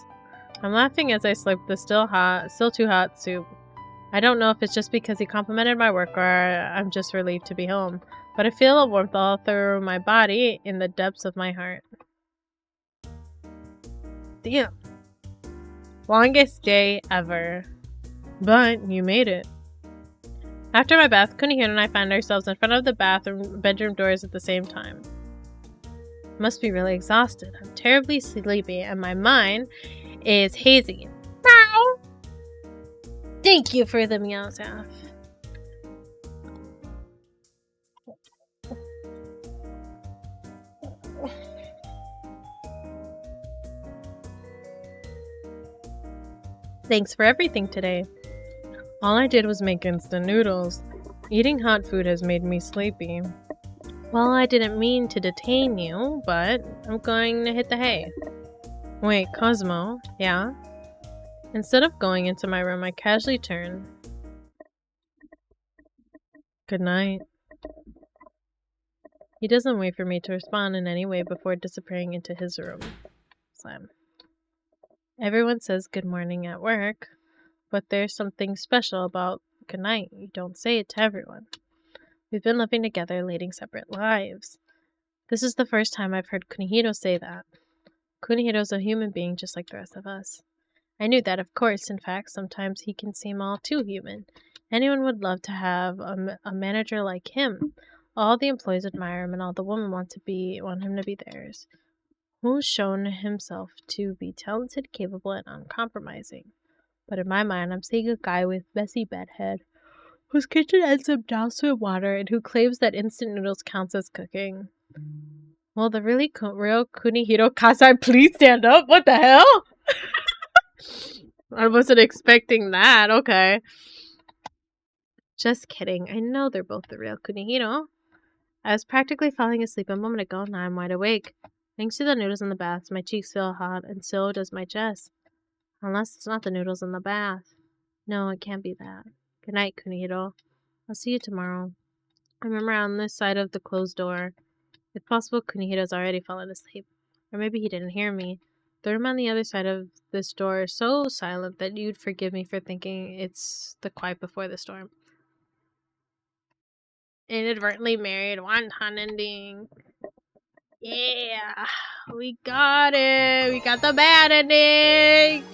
I'm laughing as I slurp the still too hot soup. I don't know if it's just because he complimented my work or I'm just relieved to be home, but I feel a warmth all through my body in the depths of my heart. Damn. Longest day ever. But you made it. After my bath, Kunihiro and I find ourselves in front of the bedroom doors at the same time. Must be really exhausted. I'm terribly sleepy and my mind is hazy. Meow! Thank you for the meow sound. Thanks for everything today. All I did was make instant noodles. Eating hot food has made me sleepy. Well, I didn't mean to detain you, but I'm going to hit the hay. Wait, Cosmo? Yeah? Instead of going into my room, I casually turn. Good night. He doesn't wait for me to respond in any way before disappearing into his room. Slam. Everyone says good morning at work, but there's something special about good night. You don't say it to everyone. We've been living together, leading separate lives. This is the first time I've heard Kunihiro say that. Kunihiro's a human being just like the rest of us. I knew that, of course. In fact, sometimes he can seem all too human. Anyone would love to have a manager like him. All the employees admire him, and all the women want him to be theirs. who's shown himself to be talented, capable, and uncompromising. But in my mind, I'm seeing a guy with messy bedhead, whose kitchen ends up doused with water, and who claims that instant noodles counts as cooking. Well, the real Kunihiro Kasai, please stand up. What the hell? I wasn't expecting that. Okay. Just kidding. I know they're both the real Kunihiro. I was practically falling asleep a moment ago, now I'm wide awake. Thanks to the noodles in the bath, my cheeks feel hot, and so does my chest. Unless it's not the noodles in the bath. No, it can't be that. Good night, Kunihiro. I'll see you tomorrow. I'm around this side of the closed door. If possible, Kunihiro's already fallen asleep. Or maybe he didn't hear me. The room on the other side of this door is so silent that you'd forgive me for thinking it's the quiet before the storm. Inadvertently married, wonton ending. Yeah, we got it. We got the bad ending.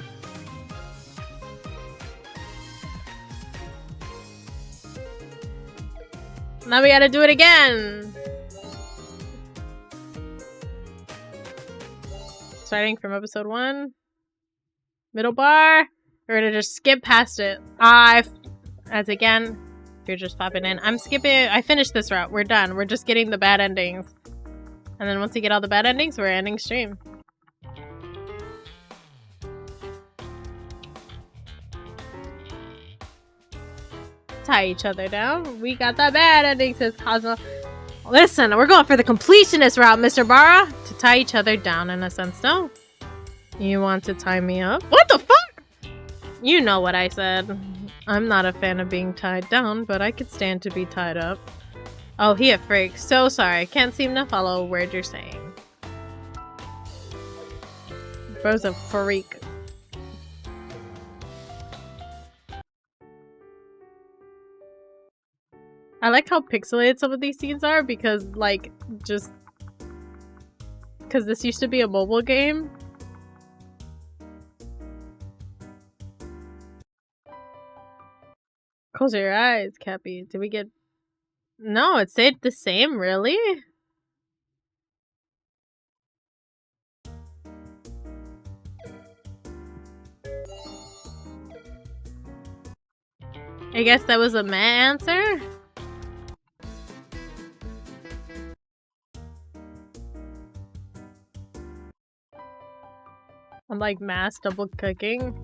Now we gotta do it again. Starting from episode 1. Middle bar. We're gonna just skip past it. As again, if you're just popping in, I'm skipping. I finished this route. We're done. We're just getting the bad endings. And then once we get all the bad endings, we're ending stream. Tie each other down. We got the bad ending, says Cosmo. Listen, we're going for the completionist route, Mr. Bara. To tie each other down, in a sense, no? You want to tie me up? What the fuck? You know what I said. I'm not a fan of being tied down, but I could stand to be tied up. Oh, he a freak. So sorry. Can't seem to follow a word you're saying. Bro's a freak. I like how pixelated some of these scenes are because, like, just... because this used to be a mobile game. Close your eyes, Cappy. Did we get... No, it stayed the same, really? I guess that was a meh answer? I'm like mass double cooking.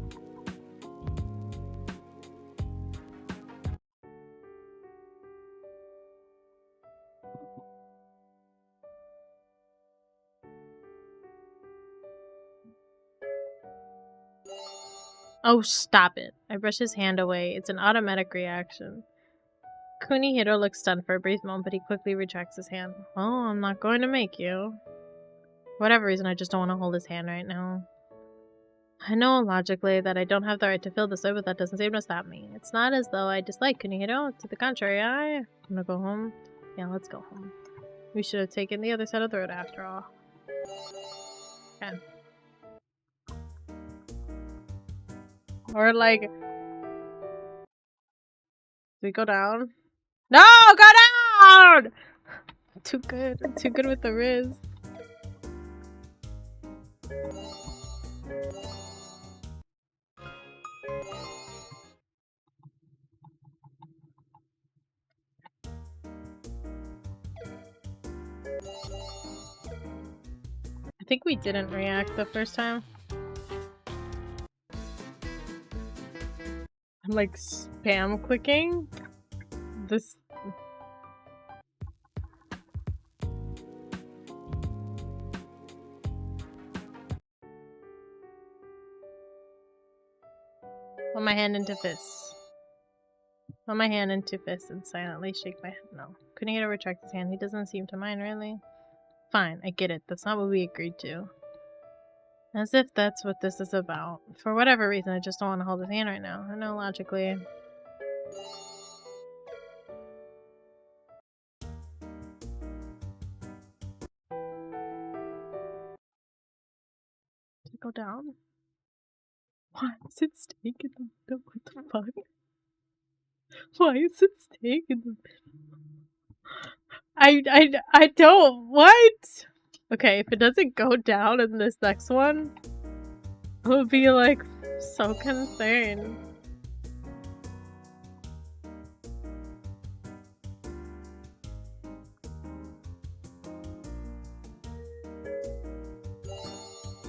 Oh, stop it. I brush his hand away. It's an automatic reaction. Kunihiro looks stunned for a brief moment, but he quickly retracts his hand. Oh, I'm not going to make you. For whatever reason, I just don't want to hold his hand right now. I know logically that I don't have the right to feel this way, but that doesn't seem to stop me. It's not as though I dislike Kunihiro. To the contrary, I'm gonna go home. Yeah, let's go home. We should have taken the other side of the road after all. Okay. Or like... Do we go down? No! Go down! Too good. I'm too good with the Riz. I think we didn't react the first time. I'm like spam clicking. This... Put my hand into fists. Put my hand into fists and silently shake my head. No. Kunihiro retracts his hand. He doesn't seem to mind, really. Fine, I get it. That's not what we agreed to. As if that's what this is about. For whatever reason, I just don't want to hold his hand right now. I know logically. Did it go down? Why is it staying in the middle? What the fuck? Why is it staying in the middle? I don't... What? Okay, if it doesn't go down in this next one, I'll be like so concerned.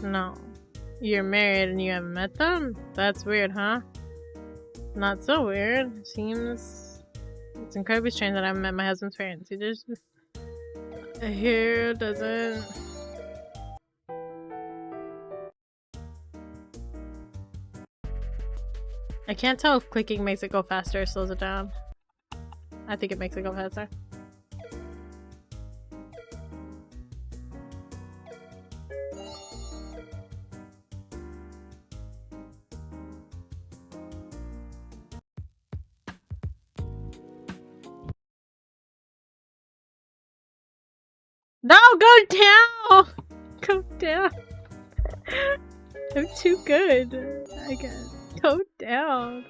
No. You're married and you haven't met them? That's weird, huh? Not so weird. Seems... It's incredibly strange that I haven't met my husband's parents. He just... Here doesn't... I can't tell if clicking makes it go faster or slows it down. I think it makes it go faster. No, go down! Go down. I'm too good, I guess. Go down.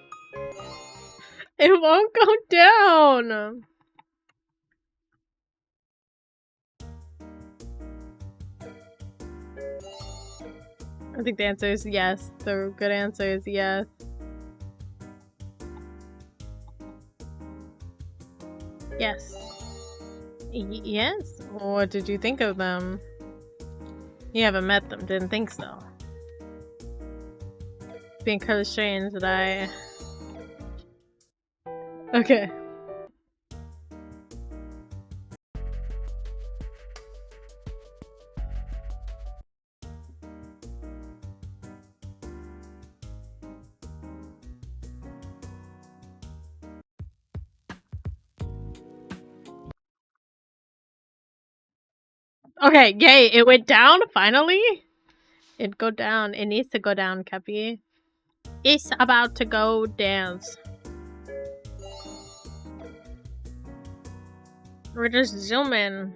It won't go down. I think the answer is yes. The good answer is yes. Yes. Yes? What did you think of them? You haven't met them, didn't think so. Being kind of strange that I... Okay. Okay, yay, it went down, finally? It go down. It needs to go down, Kepi. It's about to go dance. We're just zooming.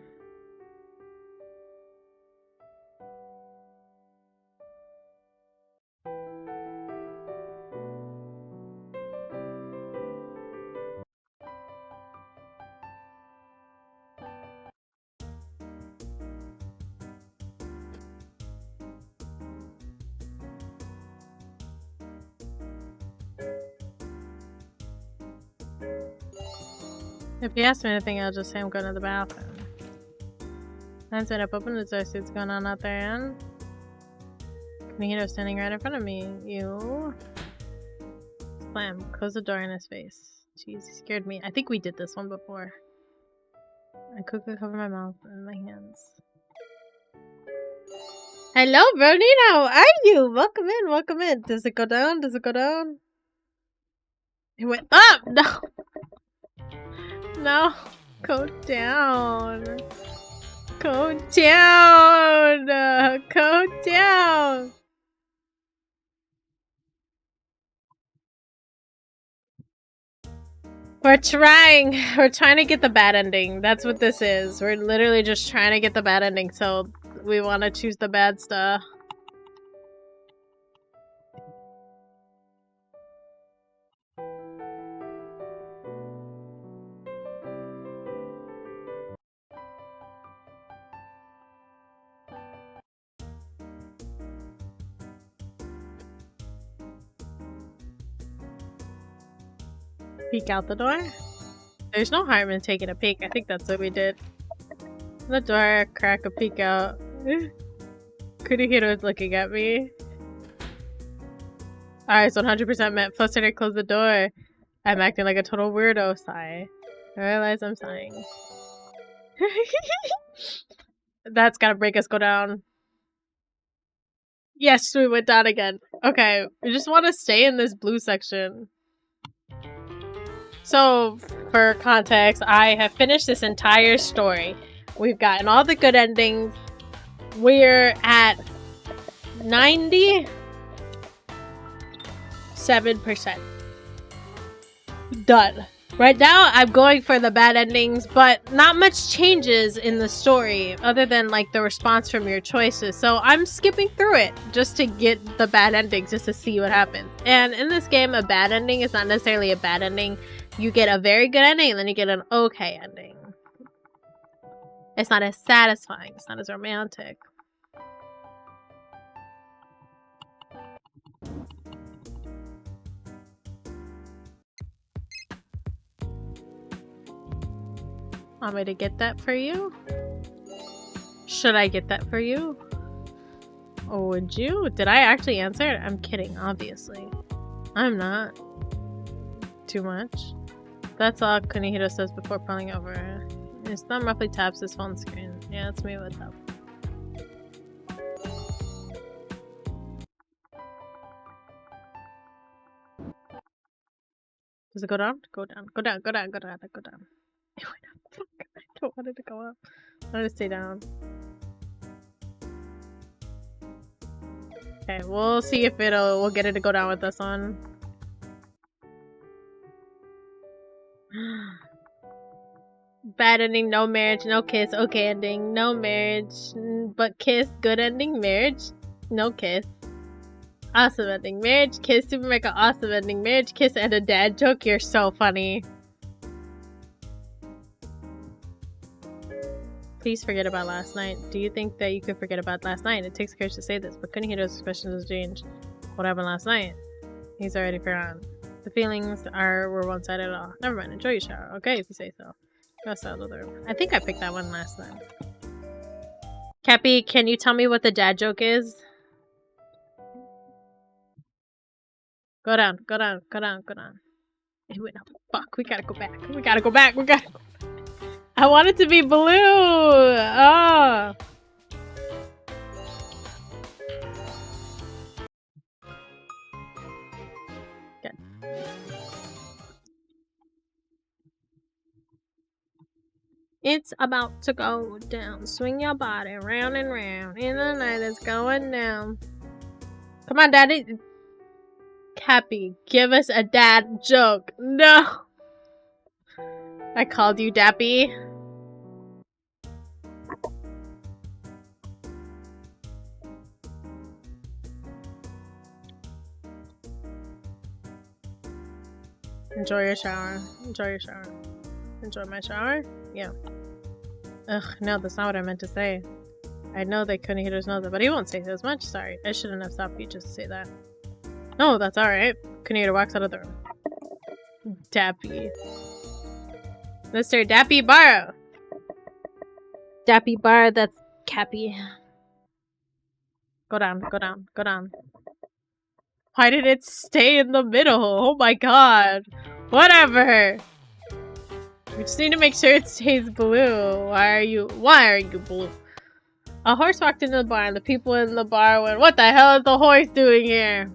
If you ask me anything, I'll just say I'm going to the bathroom. Hands it up, open the door, see what's going on out there, and... Kunihito standing right in front of me. You... Slam. Close the door in his face. Jeez, he scared me. I think we did this one before. I quickly cover my mouth and my hands. Hello, Bronina! How are you? Welcome in, welcome in. Does it go down? Does it go down? It went up! No! No! Go down! Go down! Go down! We're trying to get the bad ending. That's what this is. We're literally just trying to get the bad ending, so we want to choose the bad stuff. Peek out the door? There's no harm in taking a peek. I think that's what we did. The door, crack a peek out. Kunihito is looking at me. Alright, so 100% meant frustrated, close the door. I'm acting like a total weirdo, sigh. I realize I'm sighing. That's gotta break us go down. Yes, we went down again. Okay, we just want to stay in this blue section. So, for context, I have finished this entire story. We've gotten all the good endings. We're at 97%. Done. Right now, I'm going for the bad endings, but not much changes in the story other than like the response from your choices. So I'm skipping through it just to get the bad endings, just to see what happens. And in this game, a bad ending is not necessarily a bad ending. You get a very good ending and then you get an okay ending. It's not as satisfying. It's not as romantic. Want me to get that for you? Should I get that for you? Or would you? Did I actually answer it? I'm kidding, obviously. I'm not. Too much. That's all Kunihiro says before pulling over. His thumb roughly taps his phone screen. Yeah, it's me with that. Does it go down? Go down. Go down. Go down. Go down. Go down. It went up. Fuck. I don't want it to go up. I want it to stay down. Okay, we'll see if we'll get it to go down with this one. Bad ending, no marriage, no kiss. Okay ending, no marriage, but kiss. Good ending, marriage, no kiss. Awesome ending, marriage, kiss. Super mega awesome ending, marriage, kiss, and a dad joke. You're so funny. Please forget about last night. Do you think that you could forget about last night? It takes courage to say this, but Kunihiro's expression has changed. What happened last night? He's already forgotten. The feelings were one-sided at all. Never mind, enjoy your shower. Okay, if you say so. Go out of the room. I think I picked that one last time. Cappy, can you tell me what the dad joke is? Go down, go down, go down, go down. It went up. Fuck, we gotta go back. We gotta go back. We gotta go back. I want it to be blue! Oh! Good. It's about to go down. Swing your body round and round. In the night it's going down. Come on, Daddy. Cappy, give us a dad joke. No! I called you Dappy. Enjoy your shower. Enjoy your shower. Enjoy my shower? Yeah. Ugh, no, that's not what I meant to say. I know that Kunihiro's knows that, but he won't say as much. Sorry, I shouldn't have stopped you just to say that. No, that's alright. Kunihiro walks out of the room. Dappy. Mr. Dappy Barrow. Dappy Barrow, that's Cappy. Go down, go down, go down. Why did it stay in the middle? Oh my god. Whatever. We just need to make sure it stays blue. Why are you blue? A horse walked into the bar and the people in the bar went, what the hell is the horse doing here?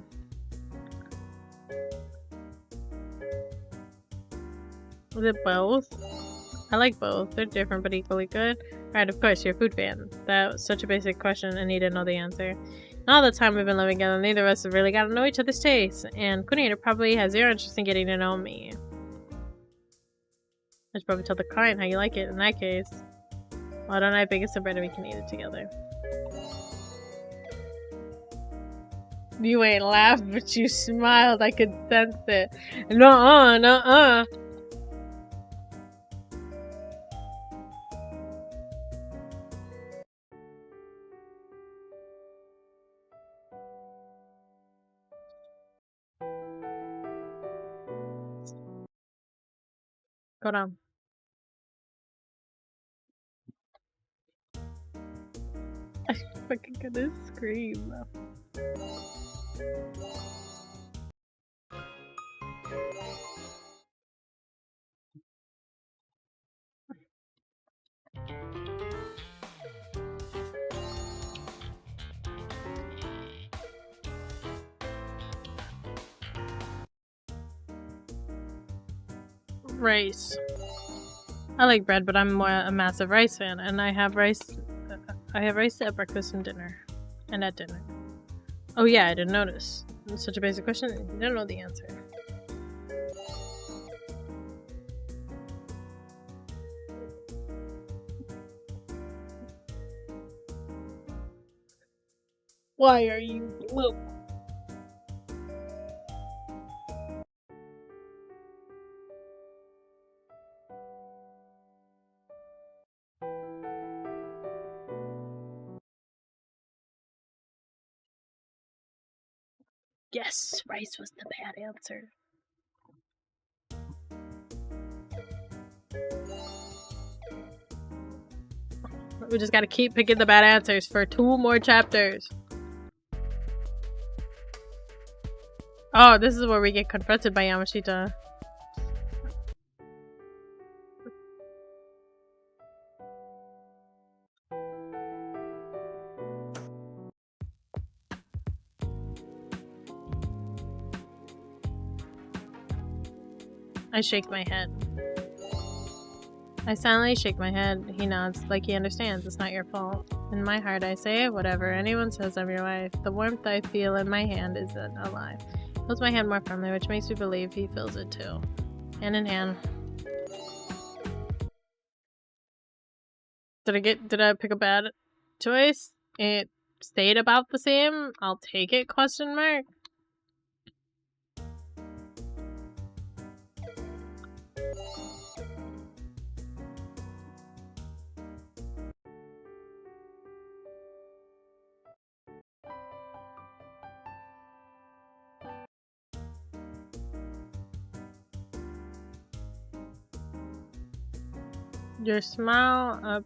Was it both? I like both. They're different but equally good. Alright, of course, you're a food fan. That was such a basic question and you didn't know the answer. And all the time we've been living together, neither of us have really gotten to know each other's tastes. And Kunihiro probably has zero interest in getting to know me. I should probably tell the client how you like it in that case. Why don't I bake us some bread and we can eat it together? You ain't laughed, but you smiled. I could sense it. Nuh-uh, nuh-uh. Go down. I'm fucking gonna scream. Rice. I like bread, but I'm more a massive rice fan, and I have rice at breakfast and dinner. And at dinner. Oh yeah, I didn't notice. It's such a basic question, you don't know the answer. Why are you blue? Yes, rice was the bad answer. We just gotta keep picking the bad answers for 2 more chapters. Oh, this is where we get confronted by Yamashita. I shake my head. I silently shake my head. He nods, like he understands. It's not your fault. In my heart, I say, whatever anyone says, I'm your wife. The warmth I feel in my hand isn't a lie. He holds my hand more firmly, which makes me believe he feels it too. Hand in hand. Did I pick a bad choice? It stayed about the same? I'll take it, question mark. Your smile,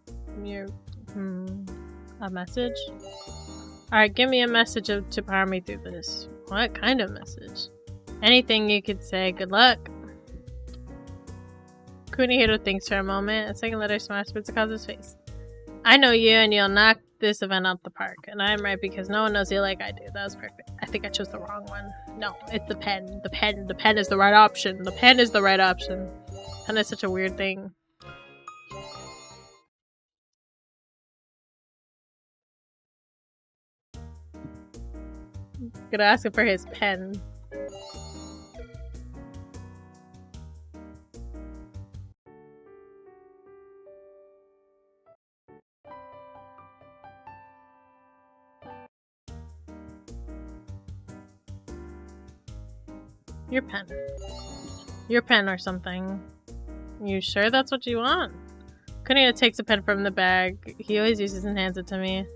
a message? Alright, give me a message to power me through this. What kind of message? Anything you could say. Good luck. Kunihiro thinks for a moment. A second later, smash spits across his face. I know you, and you'll knock this event out the park. And I'm right because no one knows you like I do. That was perfect. I think I chose the wrong one. No, it's the pen. The pen is the right option. The pen is the right option. Pen is such a weird thing. Gonna ask him for his pen. Your pen. Your pen or something. You sure that's what you want? Kunihiro takes a pen from the bag. He always uses and hands it to me.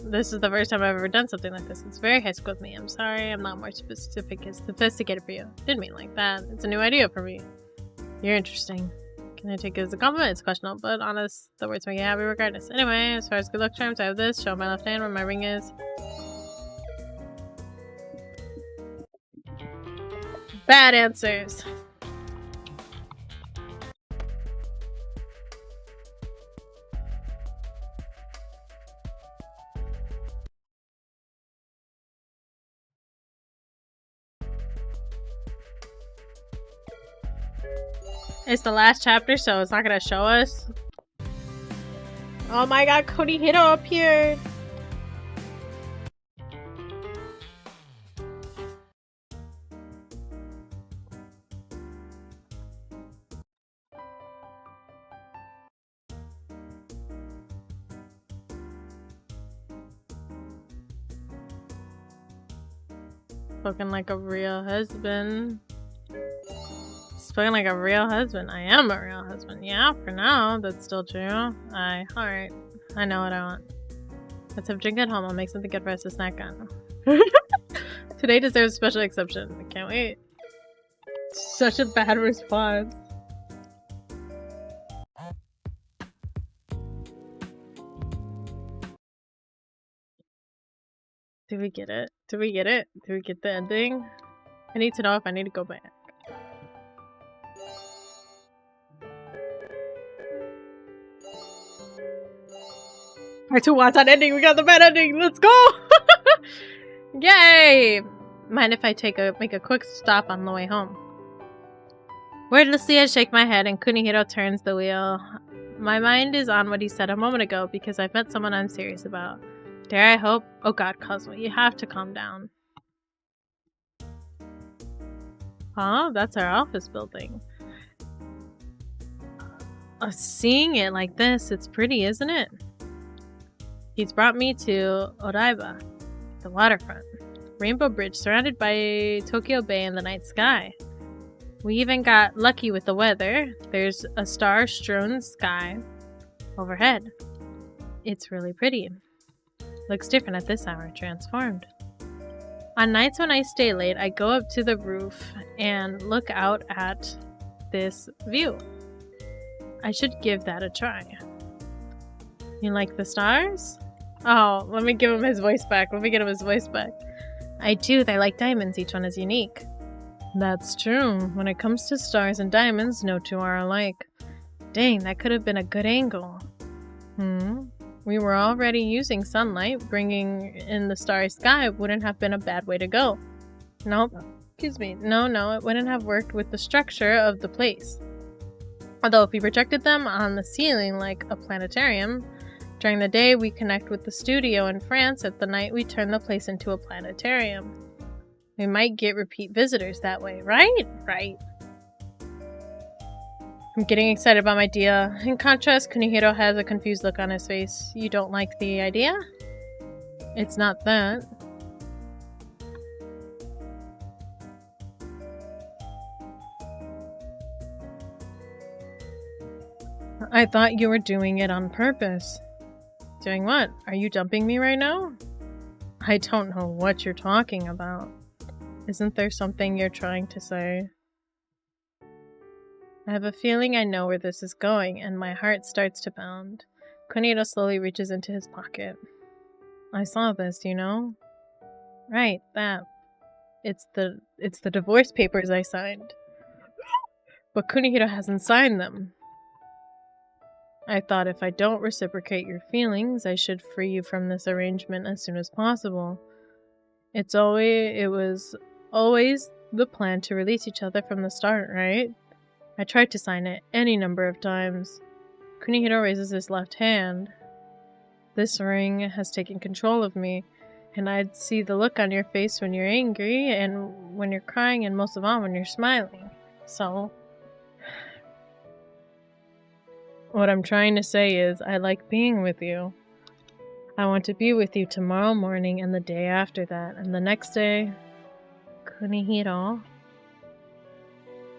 This is the first time I've ever done something like this. It's very high school with me. I'm sorry I'm not more sophisticated for you. Didn't mean like that. It's a new idea for me. You're interesting. Can I take it as a compliment? It's questionable, but honest. The words make you happy regardless. Anyway, as far as good luck charms, I have this. Show my left hand where my ring is. Bad answers. It's the last chapter, so it's not gonna show us. Oh my god, Kunihiro appeared! Spoken like a real husband. Spoken like a real husband. I am a real husband. Yeah, for now, that's still true. Alright. I know what I want. Let's have a drink at home. I'll make something good for us to snack on. Today deserves a special exception. I can't wait. Such a bad response. Did we get it? Did we get it? Did we get the ending? I need to know if I need to go back. Part 2 wants an ending. We got the bad ending. Let's go! Yay! Mind if I make a quick stop on the way home? Wordlessly, I shake my head and Kunihiro turns the wheel. My mind is on what he said a moment ago because I've met someone I'm serious about. Dare I hope? Oh god, Cosmo, you have to calm down. Huh? That's our office building. Seeing it like this, it's pretty, isn't it? He's brought me to Odaiba, the waterfront. Rainbow Bridge surrounded by Tokyo Bay and the night sky. We even got lucky with the weather. There's a star-strewn sky overhead. It's really pretty. Looks different at this hour, transformed. On nights when I stay late, I go up to the roof and look out at this view. I should give that a try. You like the stars? Oh, let me give him his voice back. Let me get him his voice back. I do. They're like diamonds. Each one is unique. That's true. When it comes to stars and diamonds, no two are alike. Dang, that could have been a good angle. We were already using sunlight. Bringing in the starry sky wouldn't have been a bad way to go. Nope. Excuse me. No, it wouldn't have worked with the structure of the place. Although if we projected them on the ceiling like a planetarium, during the day we connect with the studio in France, at the night we turn the place into a planetarium. We might get repeat visitors that way, right? Right. I'm getting excited about my idea. In contrast, Kunihiro has a confused look on his face. You don't like the idea? It's not that. I thought you were doing it on purpose. Doing what? Are you dumping me right now? I don't know what you're talking about. Isn't there something you're trying to say? I have a feeling I know where this is going, and my heart starts to pound. Kunihiro slowly reaches into his pocket. I saw this, you know? Right, that. It's the divorce papers I signed. But Kunihiro hasn't signed them. I thought if I don't reciprocate your feelings, I should free you from this arrangement as soon as possible. It was always the plan to release each other from the start, right? I tried to sign it any number of times. Kunihiro raises his left hand. This ring has taken control of me, and I'd see the look on your face when you're angry, and when you're crying, and most of all when you're smiling. So, what I'm trying to say is, I like being with you. I want to be with you tomorrow morning and the day after that, and the next day... Kunihiro...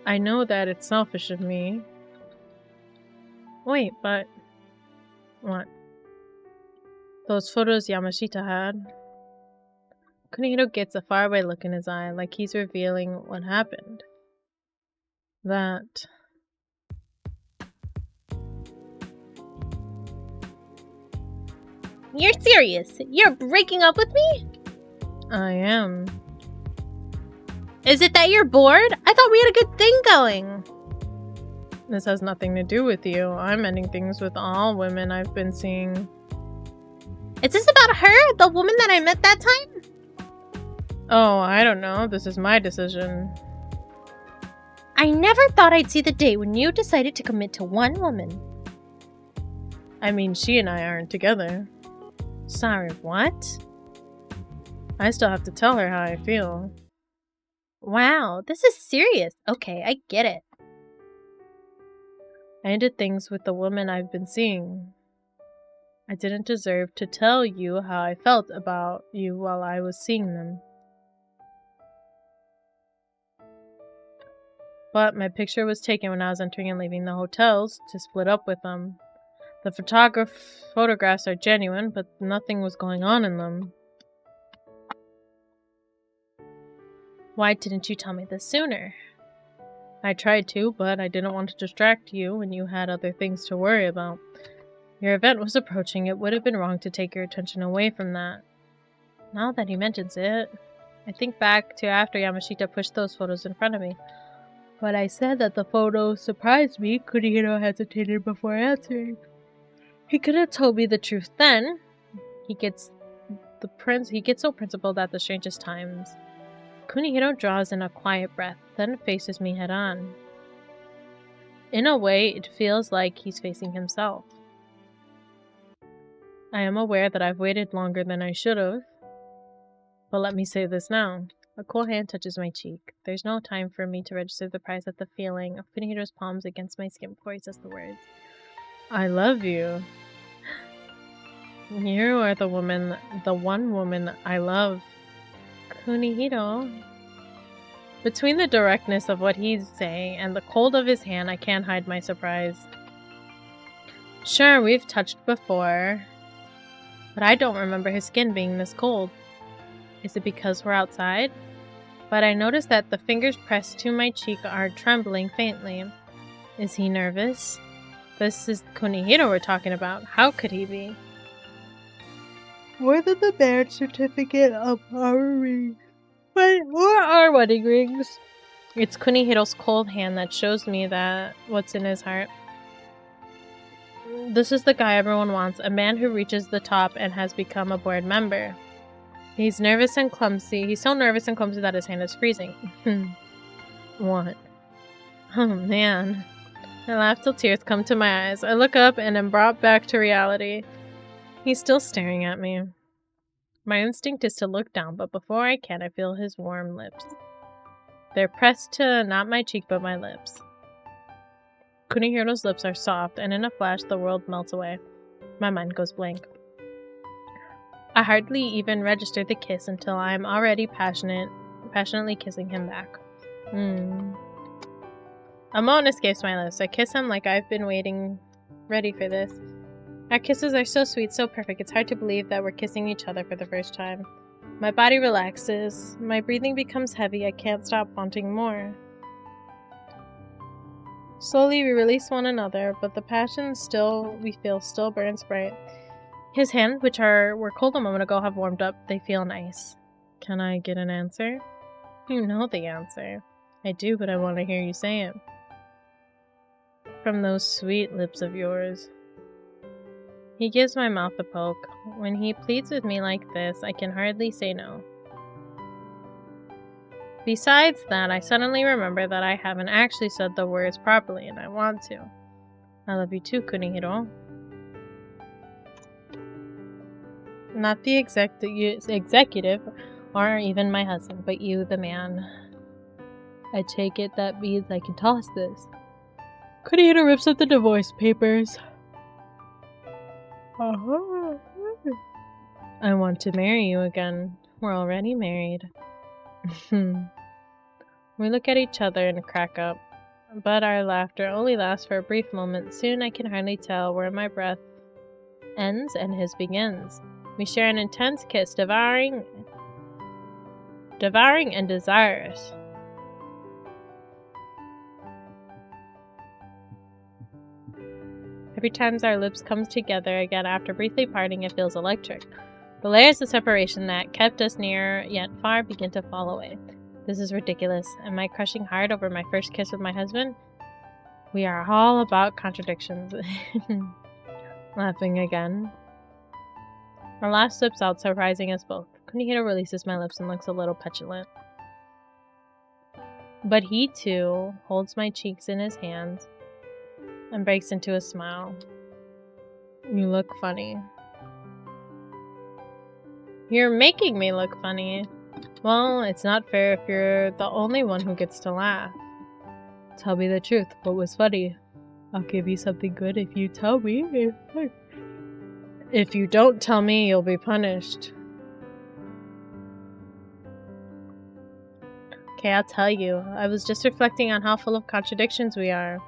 I know that it's selfish of me. Wait, but... What? Those photos Yamashita had. Kunihiro gets a faraway look in his eye, like he's revealing what happened. That... You're serious? You're breaking up with me? I am. Is it that you're bored? I thought we had a good thing going. This has nothing to do with you. I'm ending things with all women I've been seeing. Is this about her? The woman that I met that time? Oh, I don't know. This is my decision. I never thought I'd see the day when you decided to commit to one woman. I mean, she and I aren't together. Sorry, what? I still have to tell her how I feel. Wow, this is serious. Okay, I get it. I ended things with the woman I've been seeing. I didn't deserve to tell you how I felt about you while I was seeing them. But my picture was taken when I was entering and leaving the hotels to split up with them. The photographs are genuine, but nothing was going on in them. Why didn't you tell me this sooner? I tried to, but I didn't want to distract you when you had other things to worry about. Your event was approaching. It would have been wrong to take your attention away from that. Now that he mentions it, I think back to after Yamashita pushed those photos in front of me. When I said that the photos surprised me, Kunihiro hesitated before answering. He could have told me the truth then. He gets so principled at the strangest times. Kunihiro draws in a quiet breath, then faces me head on. In a way, it feels like he's facing himself. I am aware that I've waited longer than I should have. But let me say this now. A cool hand touches my cheek. There's no time for me to register the surprise at the feeling of Kunihiro's palms against my skin before he says the words. I love you. You are the one woman I love. Kunihiro. Between the directness of what he's saying and the cold of his hand, I can't hide my surprise. Sure, we've touched before, but I don't remember his skin being this cold. Is it because we're outside? But I notice that the fingers pressed to my cheek are trembling faintly. Is he nervous? This is Kunihiro we're talking about. How could he be? More than the marriage certificate of our rings. Or our wedding rings. It's Kunihiro's cold hand that shows me that what's in his heart. This is the guy everyone wants, a man who reaches the top and has become a board member. He's nervous and clumsy. He's so nervous and clumsy that his hand is freezing. What? Oh man. I laugh till tears come to my eyes. I look up and am brought back to reality. He's still staring at me. My instinct is to look down, but before I can, I feel his warm lips. They're pressed to not my cheek, but my lips. Kunihiro's lips are soft, and in a flash, the world melts away. My mind goes blank. I hardly even register the kiss until I am already passionately kissing him back. A moan escapes my lips. I kiss him like I've been ready for this. Our kisses are so sweet, so perfect, it's hard to believe that we're kissing each other for the first time. My body relaxes. My breathing becomes heavy. I can't stop wanting more. Slowly we release one another, but the passion we feel still burns bright. His hands, which were cold a moment ago, have warmed up. They feel nice. Can I get an answer? You know the answer. I do, but I want to hear you say it. From those sweet lips of yours. He gives my mouth a poke. When he pleads with me like this, I can hardly say no. Besides that, I suddenly remember that I haven't actually said the words properly, and I want to. I love you too, Kunihiro. Not the executive, or even my husband, but you, the man. I take it that means I can toss this. Kunihiro rips up the divorce papers. I want to marry you again. We're already married. We look at each other and crack up, but our laughter only lasts for a brief moment. Soon I can hardly tell where my breath ends and his begins. We share an intense kiss, devouring and desirous. Every time our lips come together again after briefly parting, it feels electric. The layers of separation that kept us near yet far begin to fall away. This is ridiculous. Am I crushing hard over my first kiss with my husband? We are all about contradictions. Laughing again. Our laugh slips out, surprising us both. Kunihiro releases my lips and looks a little petulant. But he, too, holds my cheeks in his hands and breaks into a smile. You look funny. You're making me look funny. Well, it's not fair if you're the only one who gets to laugh. Tell me the truth. What was funny? I'll give you something good if you tell me. If you don't tell me, you'll be punished. Okay, I'll tell you. I was just reflecting on how full of contradictions we are.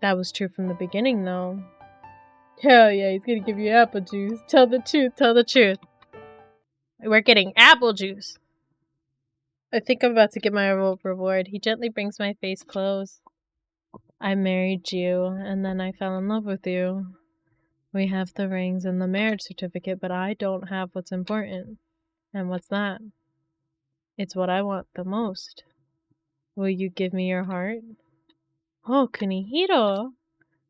That was true from the beginning, though. Hell yeah, he's gonna give you apple juice. Tell the truth, tell the truth. We're getting apple juice. I think I'm about to get my reward. He gently brings my face close. I married you, and then I fell in love with you. We have the rings and the marriage certificate, but I don't have what's important. And what's that? It's what I want the most. Will you give me your heart? Oh, Kunihiro!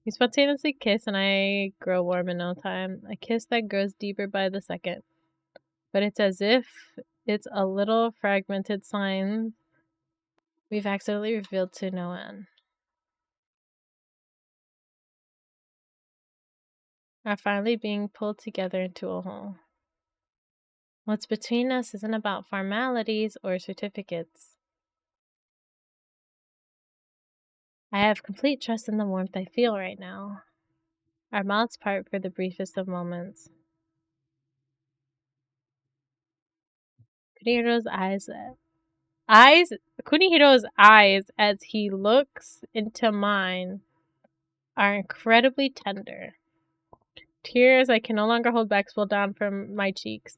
We spontaneously kiss, and I grow warm in no time. A kiss that grows deeper by the second. But it's as if it's a little fragmented sign we've accidentally revealed to no end. Are finally being pulled together into a whole. What's between us isn't about formalities or certificates. I have complete trust in the warmth I feel right now. Our mouths part for the briefest of moments. Kunihiro's eyes as he looks into mine are incredibly tender. Tears I can no longer hold back spill down from my cheeks.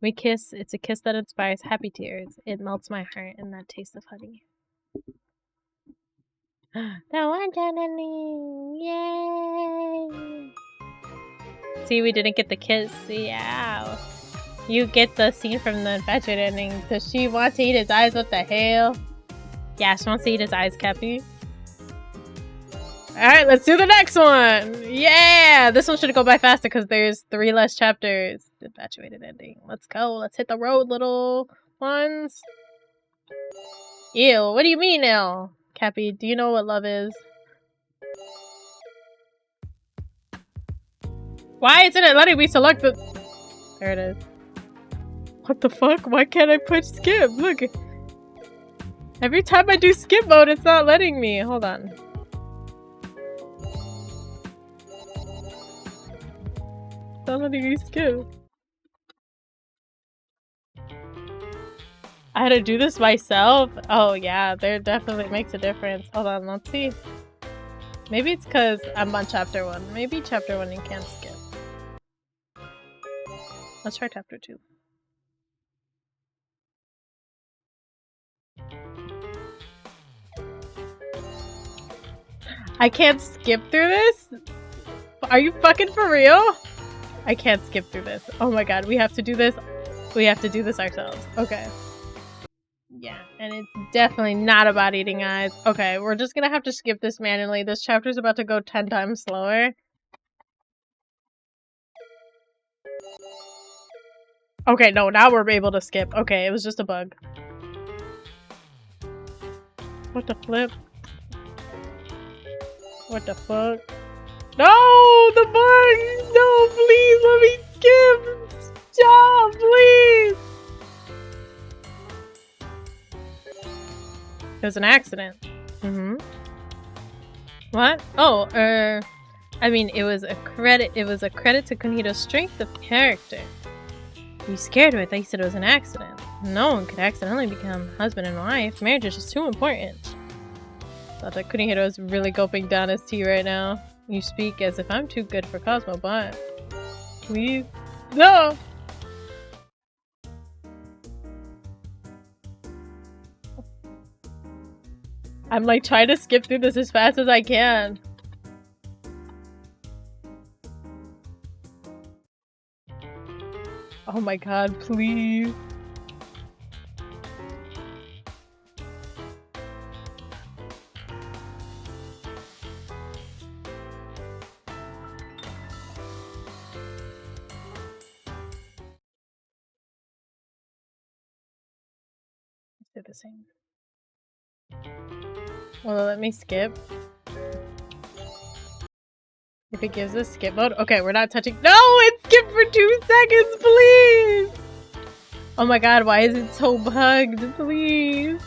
We kiss. It's a kiss that inspires happy tears. It melts my heart in that taste of honey. The one and only. Yay! See, we didn't get the kiss. Yeah. You get the scene from the infatuated ending. Does she want to eat his eyes? What the hell? Yeah, she wants to eat his eyes, Cappy. Alright, let's do the next one! Yeah! This one should go by faster because there's 3 less chapters. Infatuated ending. Let's go. Let's hit the road, little ones. Ew, what do you mean, ill? Cappy, do you know what love is? Why isn't it letting me select the... There it is. What the fuck? Why can't I push skip? Look. Every time I do skip mode, it's not letting me. Hold on. It's not letting me skip. I had to do this myself? Oh yeah, there definitely makes a difference. Hold on, let's see. Maybe it's because I'm on chapter 1. Maybe chapter 1 you can't skip. Let's try chapter 2. I can't skip through this? Are you fucking for real? I can't skip through this. Oh my god, we have to do this. We have to do this ourselves. Okay. Yeah, and it's definitely not about eating eyes. Okay, we're just gonna have to skip this manually. This chapter's about to go 10 times slower. Okay, no, now we're able to skip. Okay, it was just a bug. What the flip? What the fuck? No! The bug! No, please let me skip! Stop, please! It was an accident. Mm-hmm. What? Oh, I mean, it was a credit to Kunihito's strength of character. You scared me. I thought you said it was an accident. No one could accidentally become husband and wife. Marriage is just too important. Thought that Kunihito is really gulping down his tea right now. You speak as if I'm too good for Cosmo, but... Please? No! I'm like trying to skip through this as fast as I can. Oh my god, please. Let's do the same. Will it let me skip? If it gives us skip mode? Okay, we're not touching- No! It skipped for 2 seconds, please! Oh my god, why is it so bugged? Please!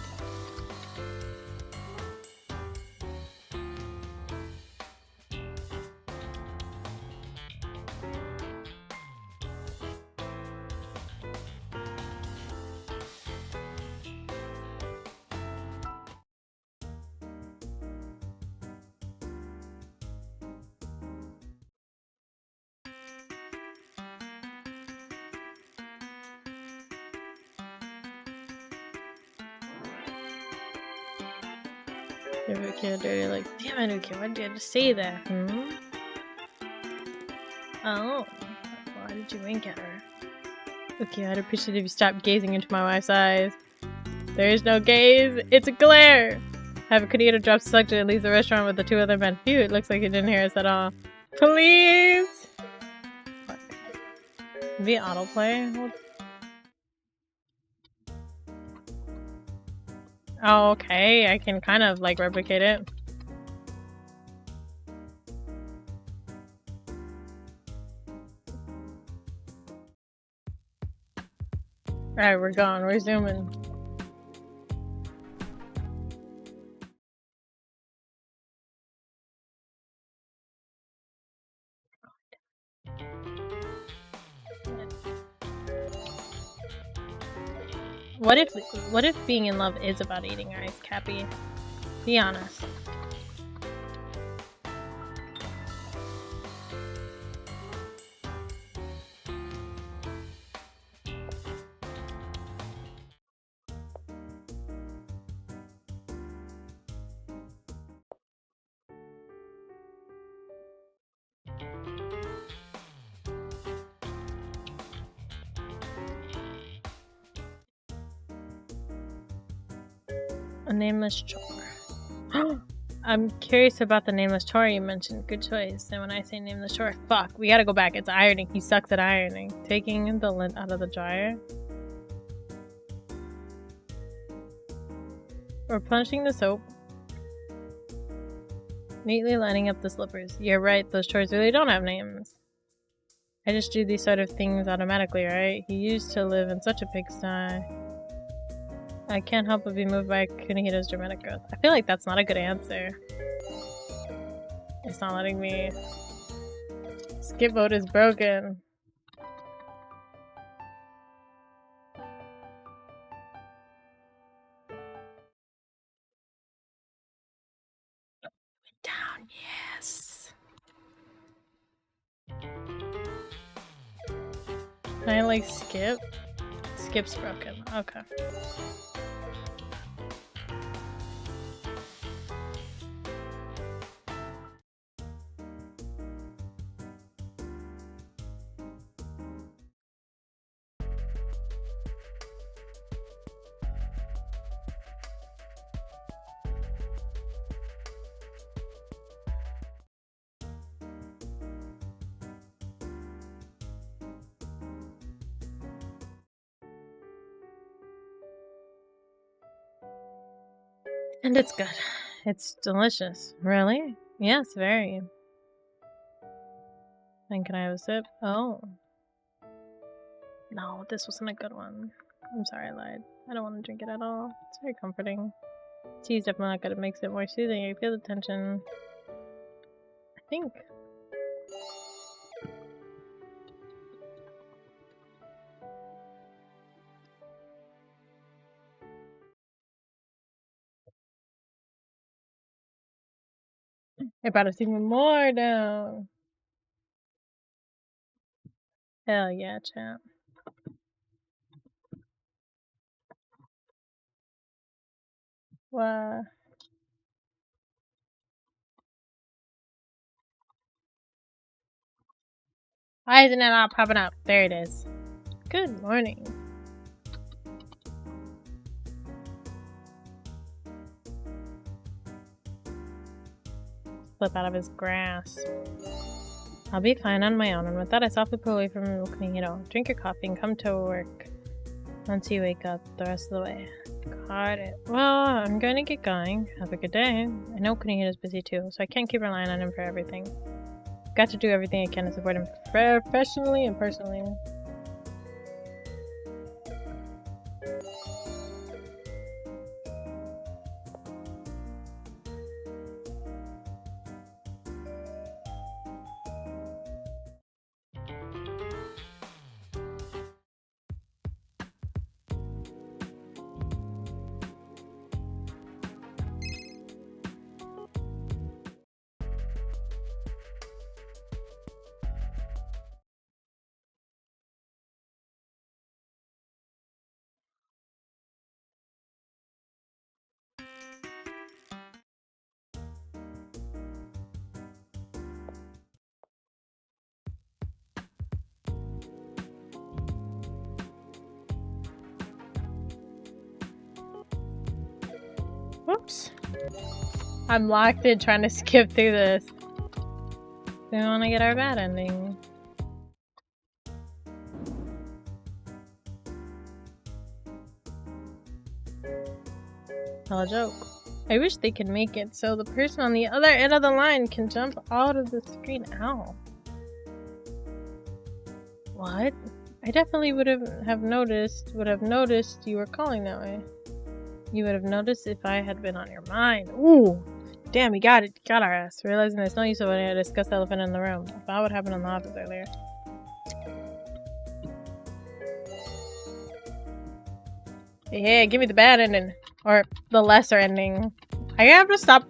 Kid dirty, like, damn it, okay, why did you have to say that? Hmm? Oh, why did you wink at her? Okay, I'd appreciate if you stopped gazing into my wife's eyes. There is no gaze, it's a glare! Have Kunihito drops selected and leaves the restaurant with the 2 other men. Phew, it looks like he didn't hear us at all. Please! Fuck. The autoplay? Hold. Oh, okay, I can kind of like replicate it. Alright, we're gone. We're zooming. What if being in love is about eating eyes, Cappy? Be honest. A nameless chore. I'm curious about the nameless chore you mentioned. Good choice. And when I say nameless chore, fuck, we gotta go back. It's ironing. He sucks at ironing. Taking the lint out of the dryer. Replenishing the soap. Neatly lining up the slippers. You're right, those chores really don't have names. I just do these sort of things automatically, right? He used to live in such a pigsty. I can't help but be moved by Kunihito's dramatic growth. I feel like that's not a good answer. It's not letting me... Skip vote is broken. Down, yes. Can I like skip? Skip's broken. Okay. And it's good. It's delicious. Really? Yes, very. And can I have a sip? Oh. No, this wasn't a good one. I'm sorry I lied. I don't want to drink it at all. It's very comforting. Tea is definitely not good. It makes it more soothing. I feel the tension. I think. It brought us even more down. Hell yeah, champ. Wow. Why isn't it not popping up? There it is. Good morning. Slip out of his grasp. I'll be fine on my own, and with that I softly pull away from Kunihito. Drink your coffee and come to work once you wake up the rest of the way. Got it. Well, I'm going to get going. Have a good day. I know Kunihito's busy too, so I can't keep relying on him for everything. Got to do everything I can to support him professionally and personally. Whoops. I'm locked in trying to skip through this. We want to get our bad ending. Tell a joke. I wish they could make it so the person on the other end of the line can jump out of the screen. Ow. What? I definitely would have noticed you were calling that way. You would have noticed if I had been on your mind. Ooh! Damn, we got our ass. Realizing there's no use of it, I discussed the elephant in the room. About what happened in the office earlier. Hey, give me the bad ending. Or the lesser ending. I have to stop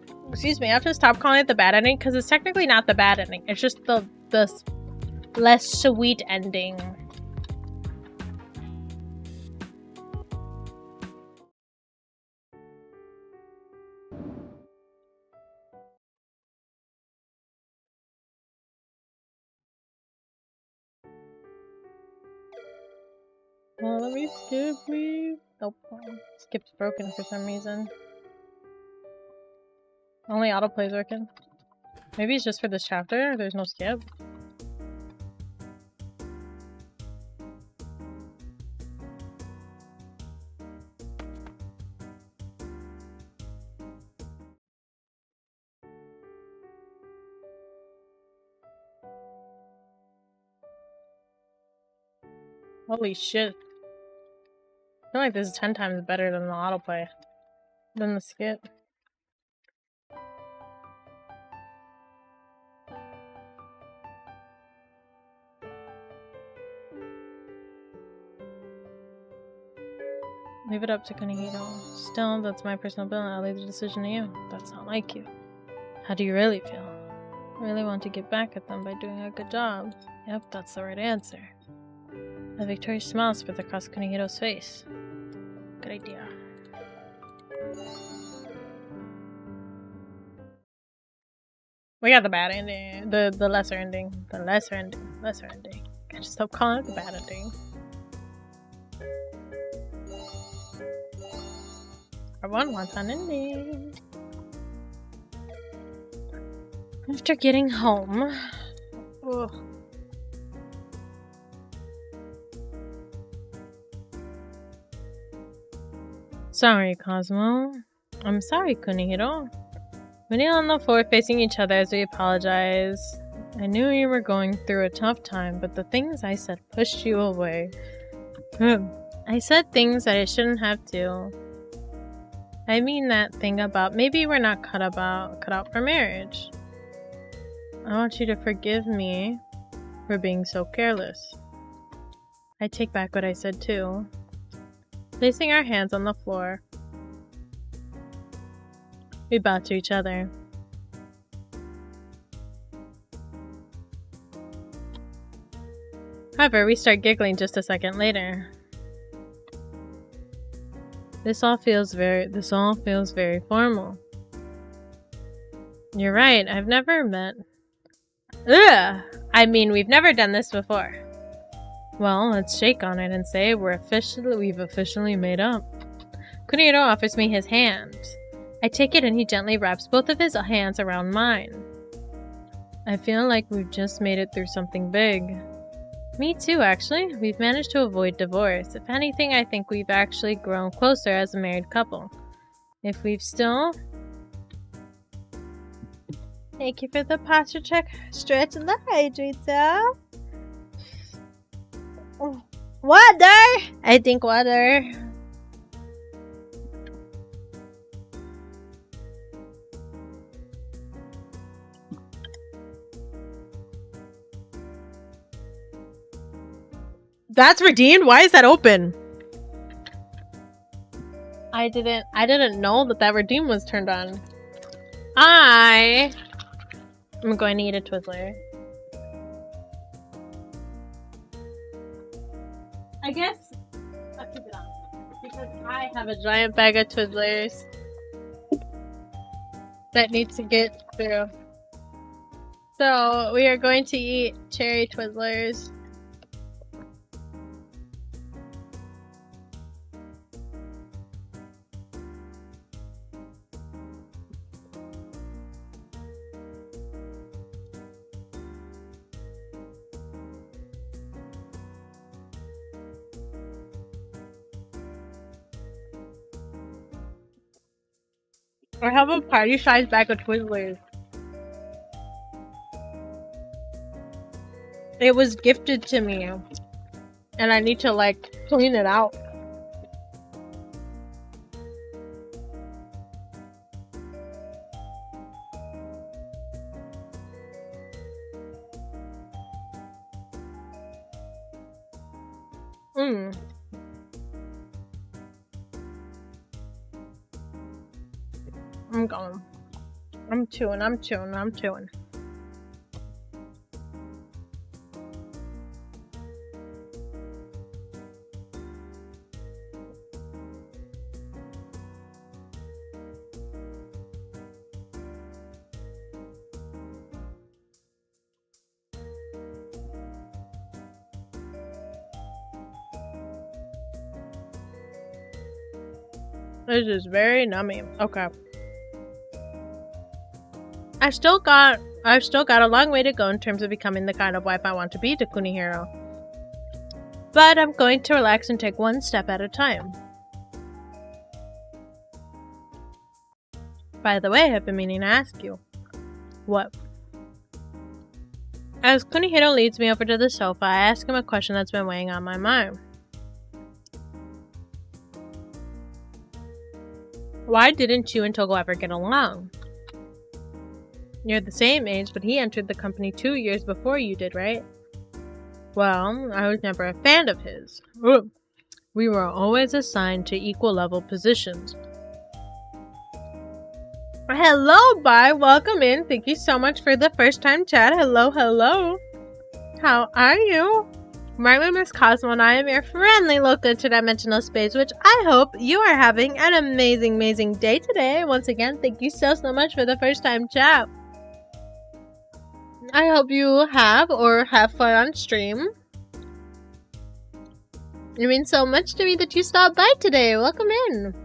calling it the bad ending, because it's technically not the bad ending. It's just the less sweet ending. Well, let me skip, please. Nope. Skip's broken for some reason. Only autoplay's working. Maybe it's just for this chapter. There's no skip. Holy shit. I feel like this is 10 times better than the autoplay. Than the skip. Leave it up to Kunihito. Still, that's my personal bill and I'll leave the decision to you. That's not like you. How do you really feel? I really want to get back at them by doing a good job. Yep, that's the right answer. A victorious smile spread across Kunihito's face. Good idea. We got the bad ending. The lesser ending. The lesser ending. Lesser ending. I just stop calling it the bad ending. Everyone wants an ending. After getting home. Ugh. Sorry, Cosmo. I'm sorry, Kunihiro. We kneel on the floor facing each other as we apologize. I knew you were going through a tough time, but the things I said pushed you away. I said things that I shouldn't have to. I mean that thing about maybe we're not cut out for marriage. I want you to forgive me for being so careless. I take back what I said too. Placing our hands on the floor, we bow to each other. However, we start giggling just a second later. This all feels very formal. You're right, I've never met... Ugh! I mean, we've never done this before. Well, let's shake on it and say we've officially made up. Kunihiro offers me his hand. I take it and he gently wraps both of his hands around mine. I feel like we've just made it through something big. Me too, actually. We've managed to avoid divorce. If anything, I think we've actually grown closer as a married couple. If we've still... Thank you for the posture check. Stretch and the hydrator. Water! I think water. That's redeemed? Why is that open? I didn't know that redeem was turned on. I'm going to eat a Twizzler. I guess I'll keep it on because I have a giant bag of Twizzlers that needs to get through. So we are going to eat cherry Twizzlers. I have a party-sized bag of Twizzlers. It was gifted to me, and I need to like clean it out. I'm going. I'm chewing. This is very nummy. Okay. I've still got a long way to go in terms of becoming the kind of wife I want to be to Kunihiro. But I'm going to relax and take one step at a time. By the way, I've been meaning to ask you. What? As Kunihiro leads me over to the sofa, I ask him a question that's been weighing on my mind. Why didn't you and Togo ever get along? You're the same age, but he entered the company 2 years before you did, right? Well, I was never a fan of his. We were always assigned to equal level positions. Hello, Bai. Welcome in. Thank you so much for the first time chat. Hello, hello. How are you? My name is Cosmo and I am your friendly local interdimensional space, which I hope you are having an amazing, amazing day today. Once again, thank you so much for the first time chat. I hope you have fun on stream. It means so much to me that you stopped by today. Welcome in.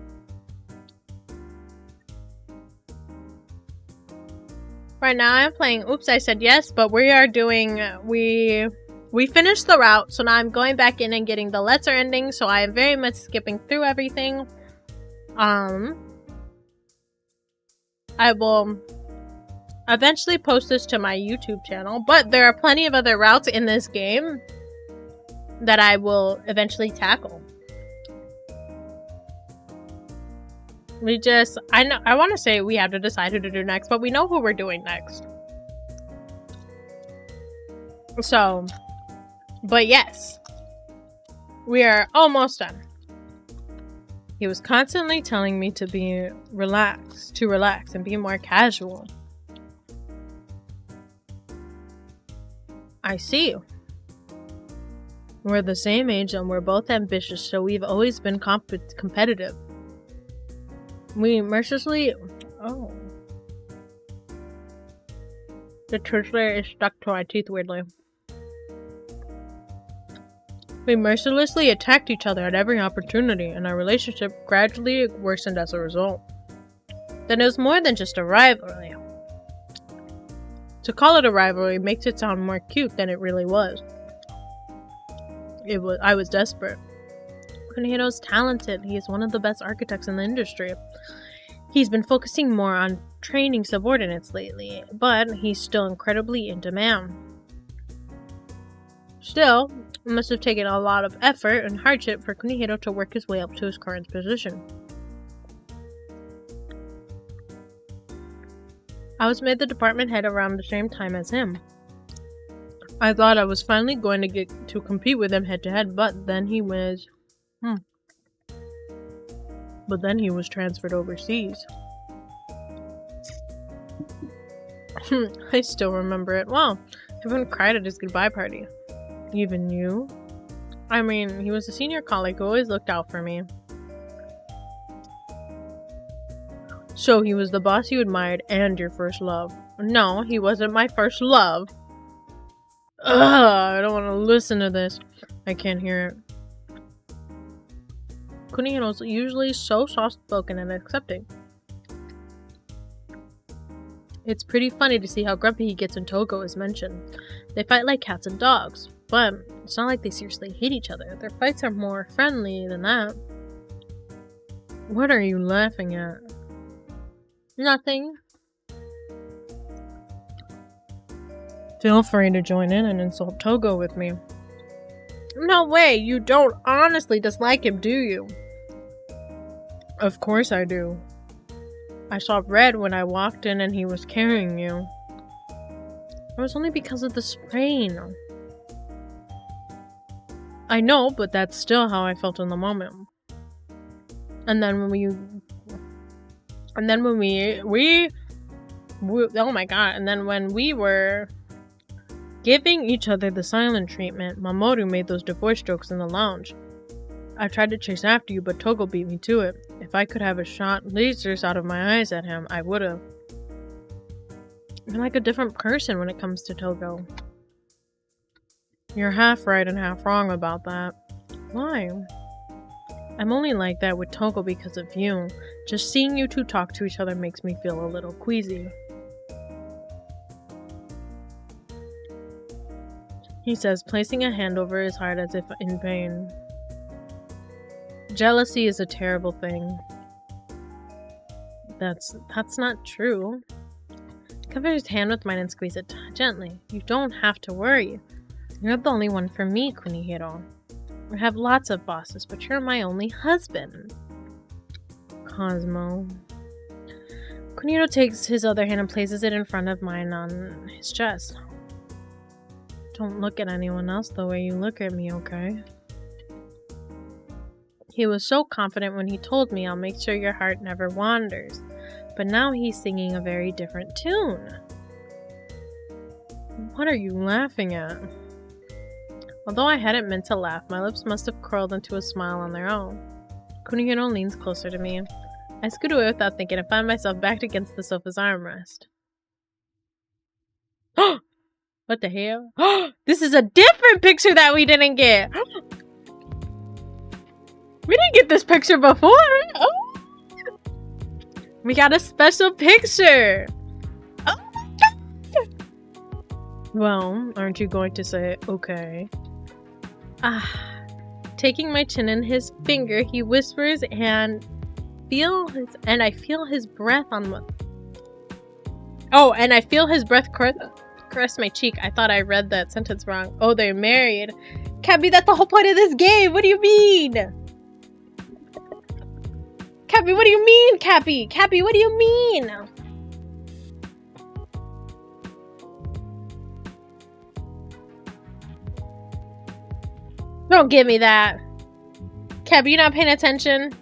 Right now I'm playing Oops, I Said Yes, but we finished the route, so now I'm going back in and getting the lesser ending, so I am very much skipping through everything. I will eventually post this to my YouTube channel, but there are plenty of other routes in this game that I will eventually tackle. I want to say we have to decide who to do next, but we know who we're doing next. So, but yes, we are almost done. He was constantly telling me to relax and be more casual. I see. We're the same age and we're both ambitious, so we've always been competitive. We mercilessly... Oh. The truth layer is stuck to our teeth weirdly. We mercilessly attacked each other at every opportunity, and our relationship gradually worsened as a result. Then it was more than just a rivalry. To call it a rivalry makes it sound more cute than it really was. I was desperate. Kunihiro's talented. He is one of the best architects in the industry. He's been focusing more on training subordinates lately, but he's still incredibly in demand. Still, it must have taken a lot of effort and hardship for Kunihiro to work his way up to his current position. I was made the department head around the same time as him. I thought I was finally going to get to compete with him head to head, but then he was... But then he was transferred overseas. I still remember it well. Everyone cried at his goodbye party. Even you? I mean, he was a senior colleague who always looked out for me. So he was the boss you admired and your first love. No, he wasn't my first love. Ugh, I don't want to listen to this. I can't hear it. Kunihiro's usually so soft-spoken and accepting. It's pretty funny to see how grumpy he gets when Togo is mentioned. They fight like cats and dogs, but it's not like they seriously hate each other. Their fights are more friendly than that. What are you laughing at? Nothing. Feel free to join in and insult Togo with me. No way, you don't honestly dislike him, do you? Of course I do. I saw red when I walked in and he was carrying you. It was only because of the sprain. I know, but that's still how I felt in the moment. And then when we oh my god, and then when we were giving each other the silent treatment, Mamoru made those divorce jokes in the lounge. I tried to chase after you, but Togo beat me to it. If I could have shot lasers out of my eyes at him, I would've. You're like a different person when it comes to Togo. You're half right and half wrong about that. Why? I'm only like that with Togo because of you. Just seeing you two talk to each other makes me feel a little queasy. he says, placing a hand over his heart as if in pain. Jealousy is a terrible thing. That's not true. Cover his hand with mine and squeeze it gently. You don't have to worry. You're the only one for me, Kunihiro. I have lots of bosses, but you're my only husband. Cosmo. Kunihiro takes his other hand and places it in front of mine on his chest. Don't look at anyone else the way you look at me, okay? He was so confident when he told me, I'll make sure your heart never wanders. But now he's singing a very different tune. What are you laughing at? Although I hadn't meant to laugh, my lips must have curled into a smile on their own. Kunihiro leans closer to me. I scoot away without thinking and find myself backed against the sofa's armrest. What the hell? This is a different picture that we didn't get! We didn't get this picture before! Oh. We got a special picture! Oh my god! Well, aren't you going to say, okay? Taking my chin in his finger, he whispers and I feel his breath on my... Oh, and I feel his breath caress my cheek. I thought I read that sentence wrong. Oh, they're married. Cappy, that's the whole point of this game! What do you mean? Cappy, what do you mean, Cappy? Cappy, what do you mean? Don't give me that. Cappy, you not paying attention?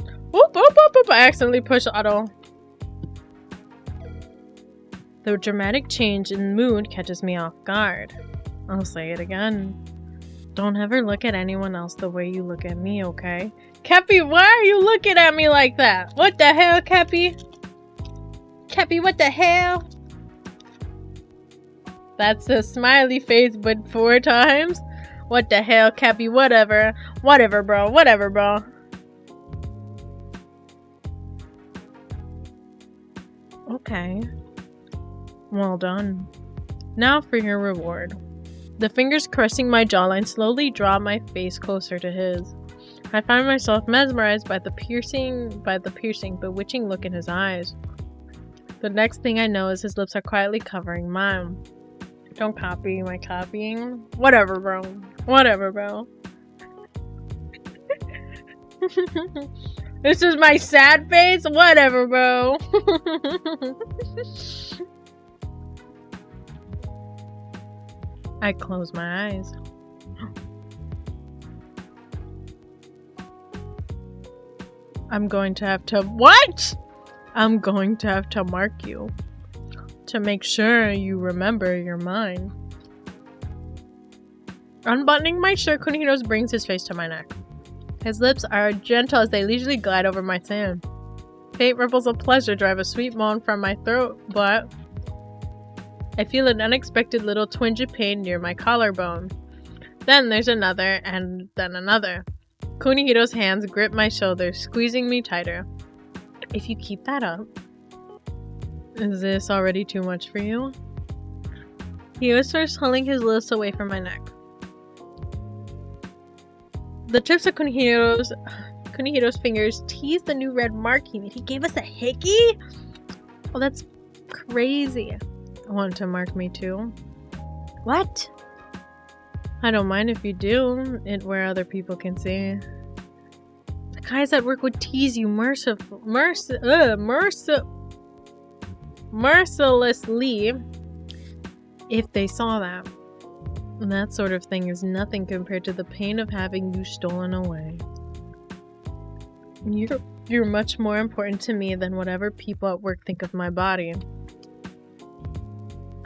Oop, oop, oop, oop. I accidentally pushed auto. The dramatic change in mood catches me off guard. I'll say it again. Don't ever look at anyone else the way you look at me, okay? Cappy, why are you looking at me like that? What the hell, Cappy? Cappy, what the hell? That's a smiley face, but 4 times? What the hell, Cappy? Whatever. Whatever, bro. Whatever, bro. Okay. Well done. Now for your reward. The fingers caressing my jawline slowly draw my face closer to his. I find myself mesmerized by the piercing, bewitching look in his eyes. The next thing I know is his lips are quietly covering mine. Don't copy my copying. Whatever, bro. Whatever, bro. This is my sad face? Whatever, bro. I close my eyes. I'm going to have to... What? I'm going to have to mark you. To make sure you remember you're mine. Unbuttoning my shirt, Kunihiro brings his face to my neck. His lips are gentle as they leisurely glide over my sand. Faint ripples of pleasure drive a sweet moan from my throat, but... I feel an unexpected little twinge of pain near my collarbone. Then there's another, and then another. Kunihiro's hands grip my shoulders, squeezing me tighter. If you keep that up... Is this already too much for you? He whispers, pulling his lips away from my neck. The tips of Kunihiro's fingers tease the new red mark he made. He gave us a hickey? Oh, that's crazy. Want to mark me too? What? I don't mind if you do it where other people can see. The guys at work would tease you mercilessly if they saw that. And that sort of thing is nothing compared to the pain of having you stolen away. You're much more important to me than whatever people at work think of my body.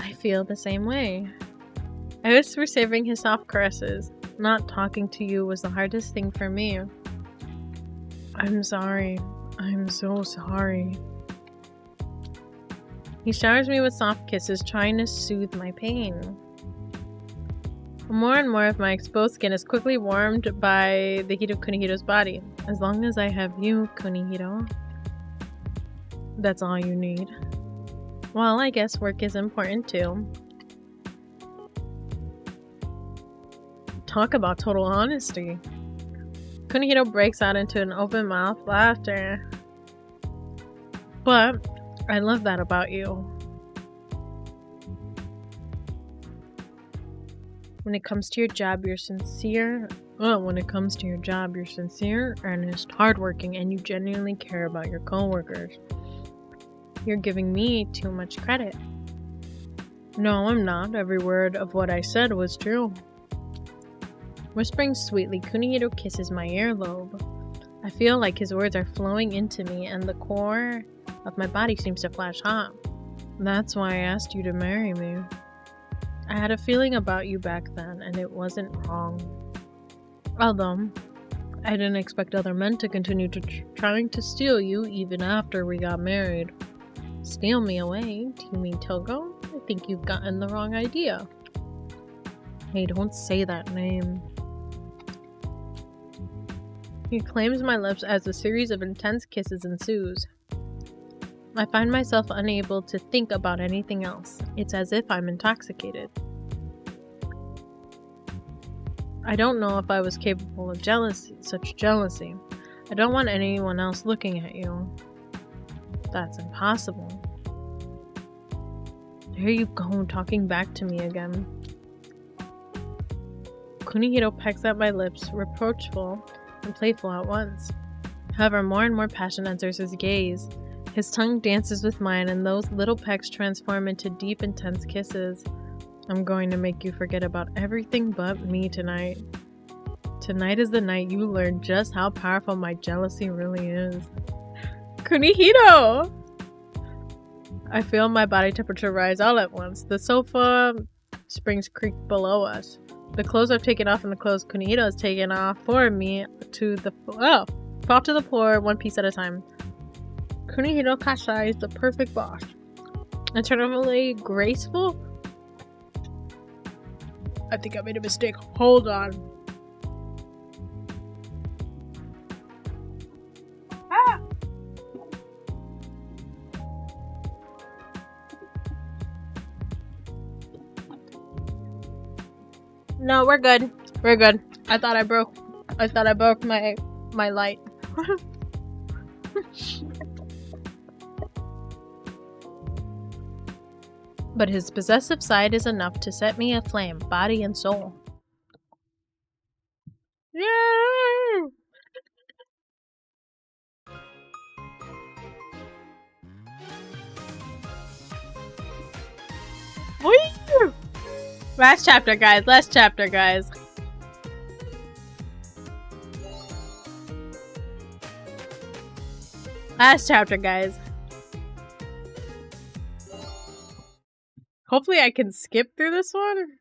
I feel the same way. I whisper, savoring his soft caresses. Not talking to you was the hardest thing for me. I'm sorry. I'm so sorry. He showers me with soft kisses, trying to soothe my pain. More and more of my exposed skin is quickly warmed by the heat of Kunihiro's body. As long as I have you, Kunihiro, that's all you need. Well, I guess work is important too. Talk about total honesty. Kunihito breaks out into an open-mouthed laughter. But I love that about you. When it comes to your job, you're sincere. When it comes to your job, you're sincere, earnest, hardworking, and you genuinely care about your coworkers. You're giving me too much credit. No, I'm not. Every word of what I said was true. Whispering sweetly, Kunihito kisses my earlobe. I feel like his words are flowing into me, and the core of my body seems to flash hot. That's why I asked you to marry me. I had a feeling about you back then, and it wasn't wrong. Although, I didn't expect other men to continue trying to steal you even after we got married. Steal me away? Do you mean Togo? I think you've gotten the wrong idea. Hey, don't say that name. He claims my lips as a series of intense kisses ensues. I find myself unable to think about anything else. It's as if I'm intoxicated. I don't know if I was capable of such jealousy. I don't want anyone else looking at you. That's impossible. Here you go, talking back to me again. Kunihito pecks at my lips, reproachful and playful at once. However, more and more passion enters his gaze. His tongue dances with mine, and those little pecks transform into deep, intense kisses. I'm going to make you forget about everything but me tonight. Tonight is the night you learn just how powerful my jealousy really is. Kunihito! I feel my body temperature rise all at once. The sofa springs creak below us. The clothes I've taken off and the clothes Kunihito has taken off for me fall to the floor one piece at a time. Kunihito Kasai is the perfect boss. Eternally graceful? I think I made a mistake. Hold on. Ah! No, we're good. We're good. I thought I broke my light. But his possessive side is enough to set me aflame, body and soul. Yeah! Woo! Last chapter, guys. Last chapter, guys. Last chapter, guys. Hopefully I can skip through this one.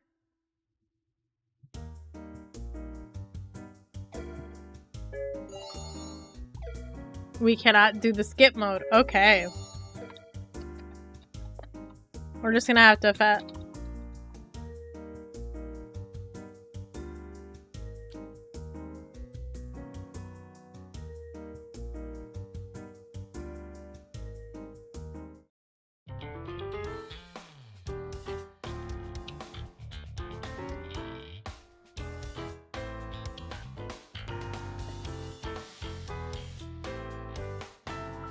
We cannot do the skip mode. Okay. We're just gonna have to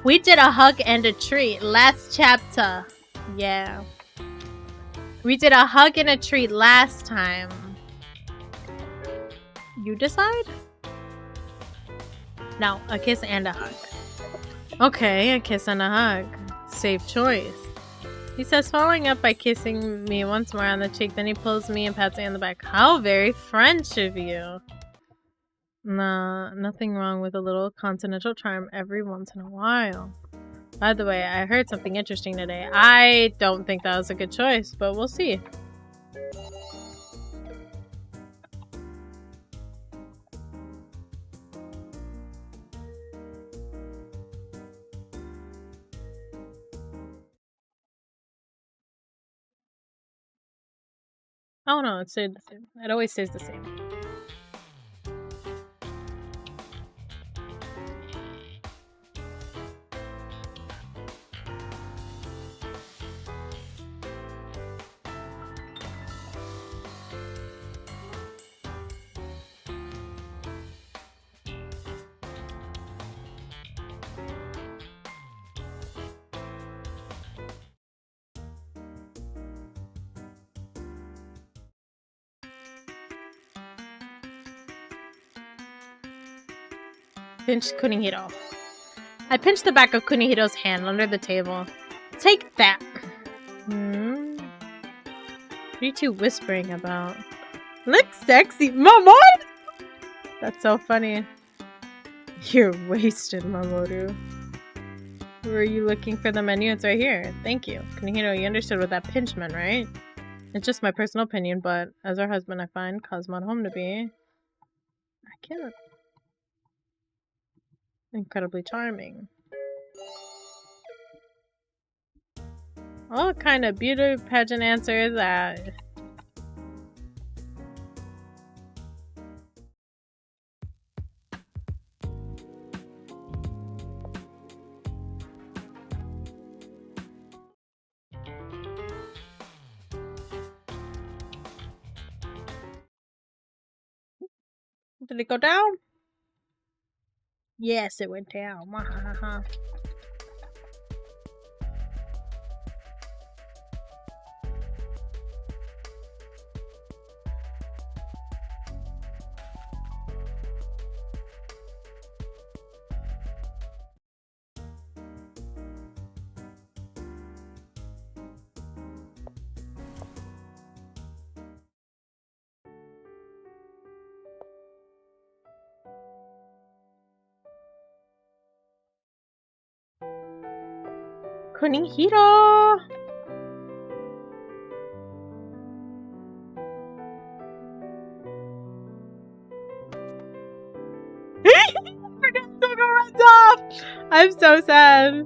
We did a hug and a treat last chapter. Yeah. We did a hug and a treat last time. You decide? No, a kiss and a hug. Okay, a kiss and a hug. Safe choice. He says, following up by kissing me once more on the cheek, then he pulls me and pats me on the back. How very French of you. Nah, nothing wrong with a little continental charm every once in a while. By the way, I heard something interesting today. I don't think that was a good choice, but we'll see. Oh no, it stayed the same. It always stays the same. pinched Kunihiro. I pinched the back of Kunihiro's hand under the table. Take that! What are you two whispering about? Look sexy, Mamoru! That's so funny. You're wasted, Mamoru. Were you looking for the menu? It's right here. Thank you. Kunihiro, you understood what that pinch meant, right? It's just my personal opinion, but as her husband, I find Cosmo at home to be... I can't... incredibly charming. What kind of beauty pageant answer is that? Did it go down? Yes, it went down. Kunihiro! Runs off! I'm so sad.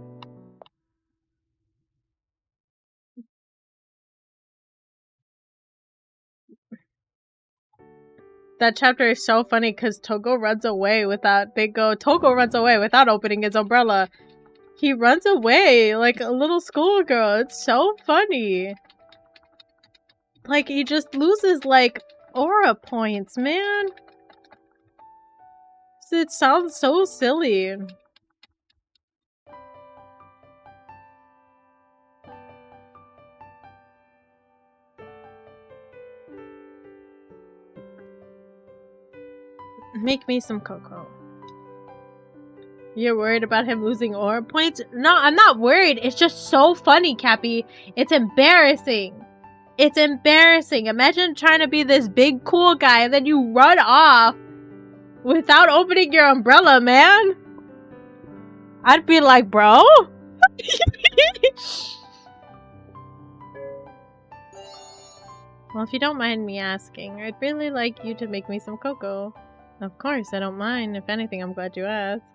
That chapter is so funny because Togo runs away without opening his umbrella. He runs away like a little schoolgirl. It's so funny. Like, he just loses, like, aura points, man. It sounds so silly. Make me some cocoa. You're worried about him losing aura points? No, I'm not worried. It's just so funny, Cappy. It's embarrassing. It's embarrassing. Imagine trying to be this big cool guy and then you run off without opening your umbrella, man. I'd be like, bro? Well, if you don't mind me asking, I'd really like you to make me some cocoa. Of course, I don't mind. If anything, I'm glad you asked.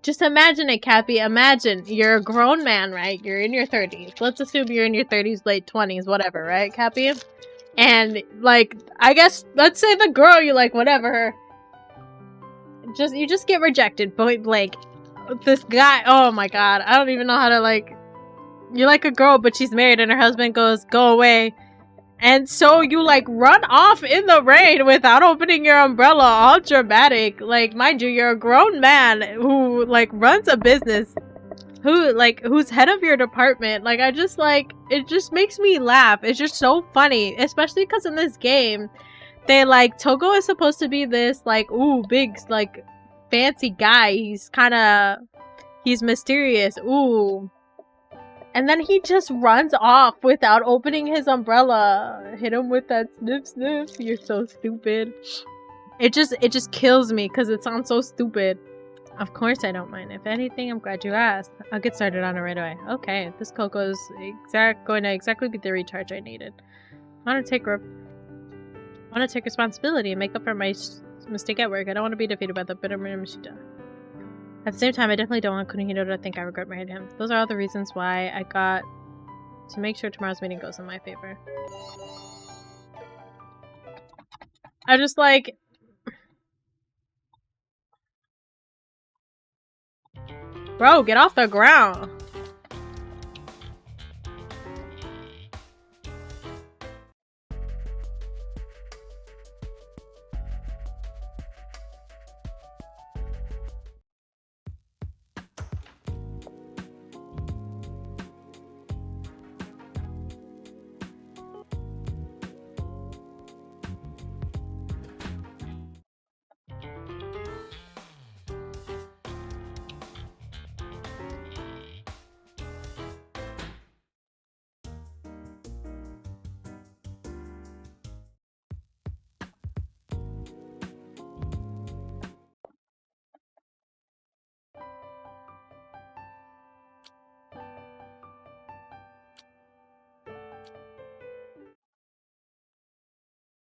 Just imagine it, Cappy. Imagine you're a grown man, right? You're in your 30s. Let's assume you're in your 30s, late 20s, whatever, right, Cappy? And, like, I guess, let's say the girl you like, whatever. You just get rejected, point blank. This guy, oh my god, I don't even know how to, like... You like a girl, but she's married, and her husband goes, go away. And so you, like, run off in the rain without opening your umbrella, all dramatic. Like, mind you, you're a grown man who, like, runs a business. Who's head of your department. Like, I just, like, it just makes me laugh. It's just so funny. Especially because in this game, they, like, Togo is supposed to be this, like, ooh, big, like, fancy guy. He's mysterious. Ooh. And then he just runs off without opening his umbrella. Hit him with that sniff sniff. You're so stupid. It just kills me because it sounds so stupid. Of course I don't mind. If anything, I'm glad you asked. I'll get started on it right away. Okay, this cocoa is going to exactly be the recharge I needed. I want to take responsibility and make up for my mistake at work. I don't want to be defeated by the bitter Mishita. At the same time, I definitely don't want Kunihiro to think I regret marrying him. Those are all the reasons why I got to make sure tomorrow's meeting goes in my favor. I just like... Bro, get off the ground!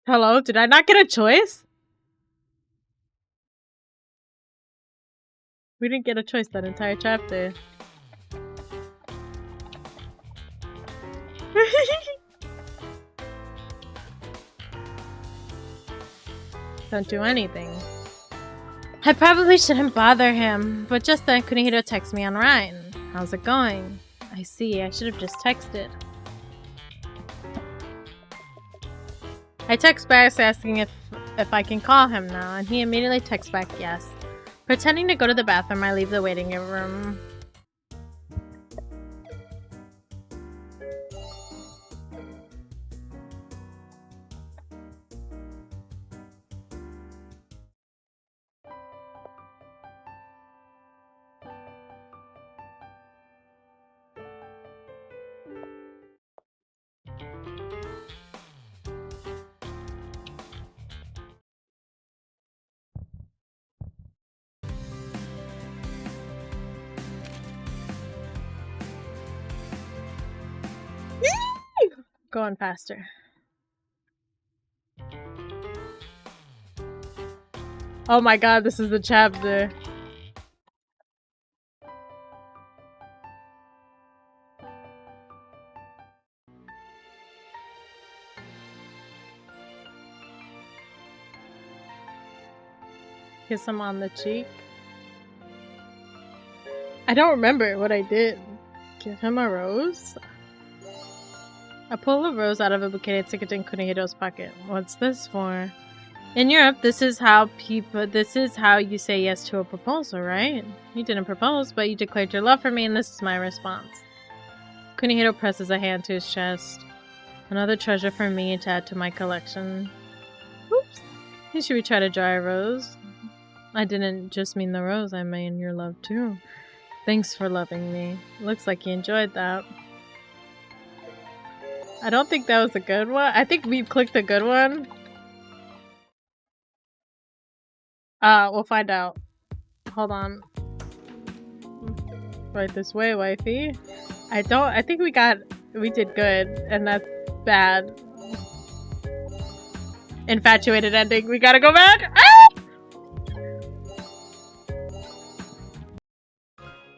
Hello? Did I not get a choice? We didn't get a choice that entire chapter. Don't do anything. I probably shouldn't bother him, but just then Kunihiro texts me on Ryan. How's it going? I see, I should have just texted. I text back asking if I can call him now, and he immediately texts back yes. Pretending to go to the bathroom, I leave the waiting room. Going faster. Oh my god, this is the chapter. Kiss him on the cheek. I don't remember what I did. Give him a rose? I pull a rose out of a bouquet and stick it in Kunihiro's pocket. What's this for? In Europe, this is how you say yes to a proposal, right? You didn't propose, but you declared your love for me, and this is my response. Kunihiro presses a hand to his chest. Another treasure for me to add to my collection. Oops. Should we try to dry a rose? I didn't just mean the rose, I mean your love too. Thanks for loving me. Looks like you enjoyed that. I don't think that was a good one. I think we clicked a good one. We'll find out. Hold on. Right this way, wifey. I think we did good, and that's bad. Infatuated ending. We gotta go back! Ah!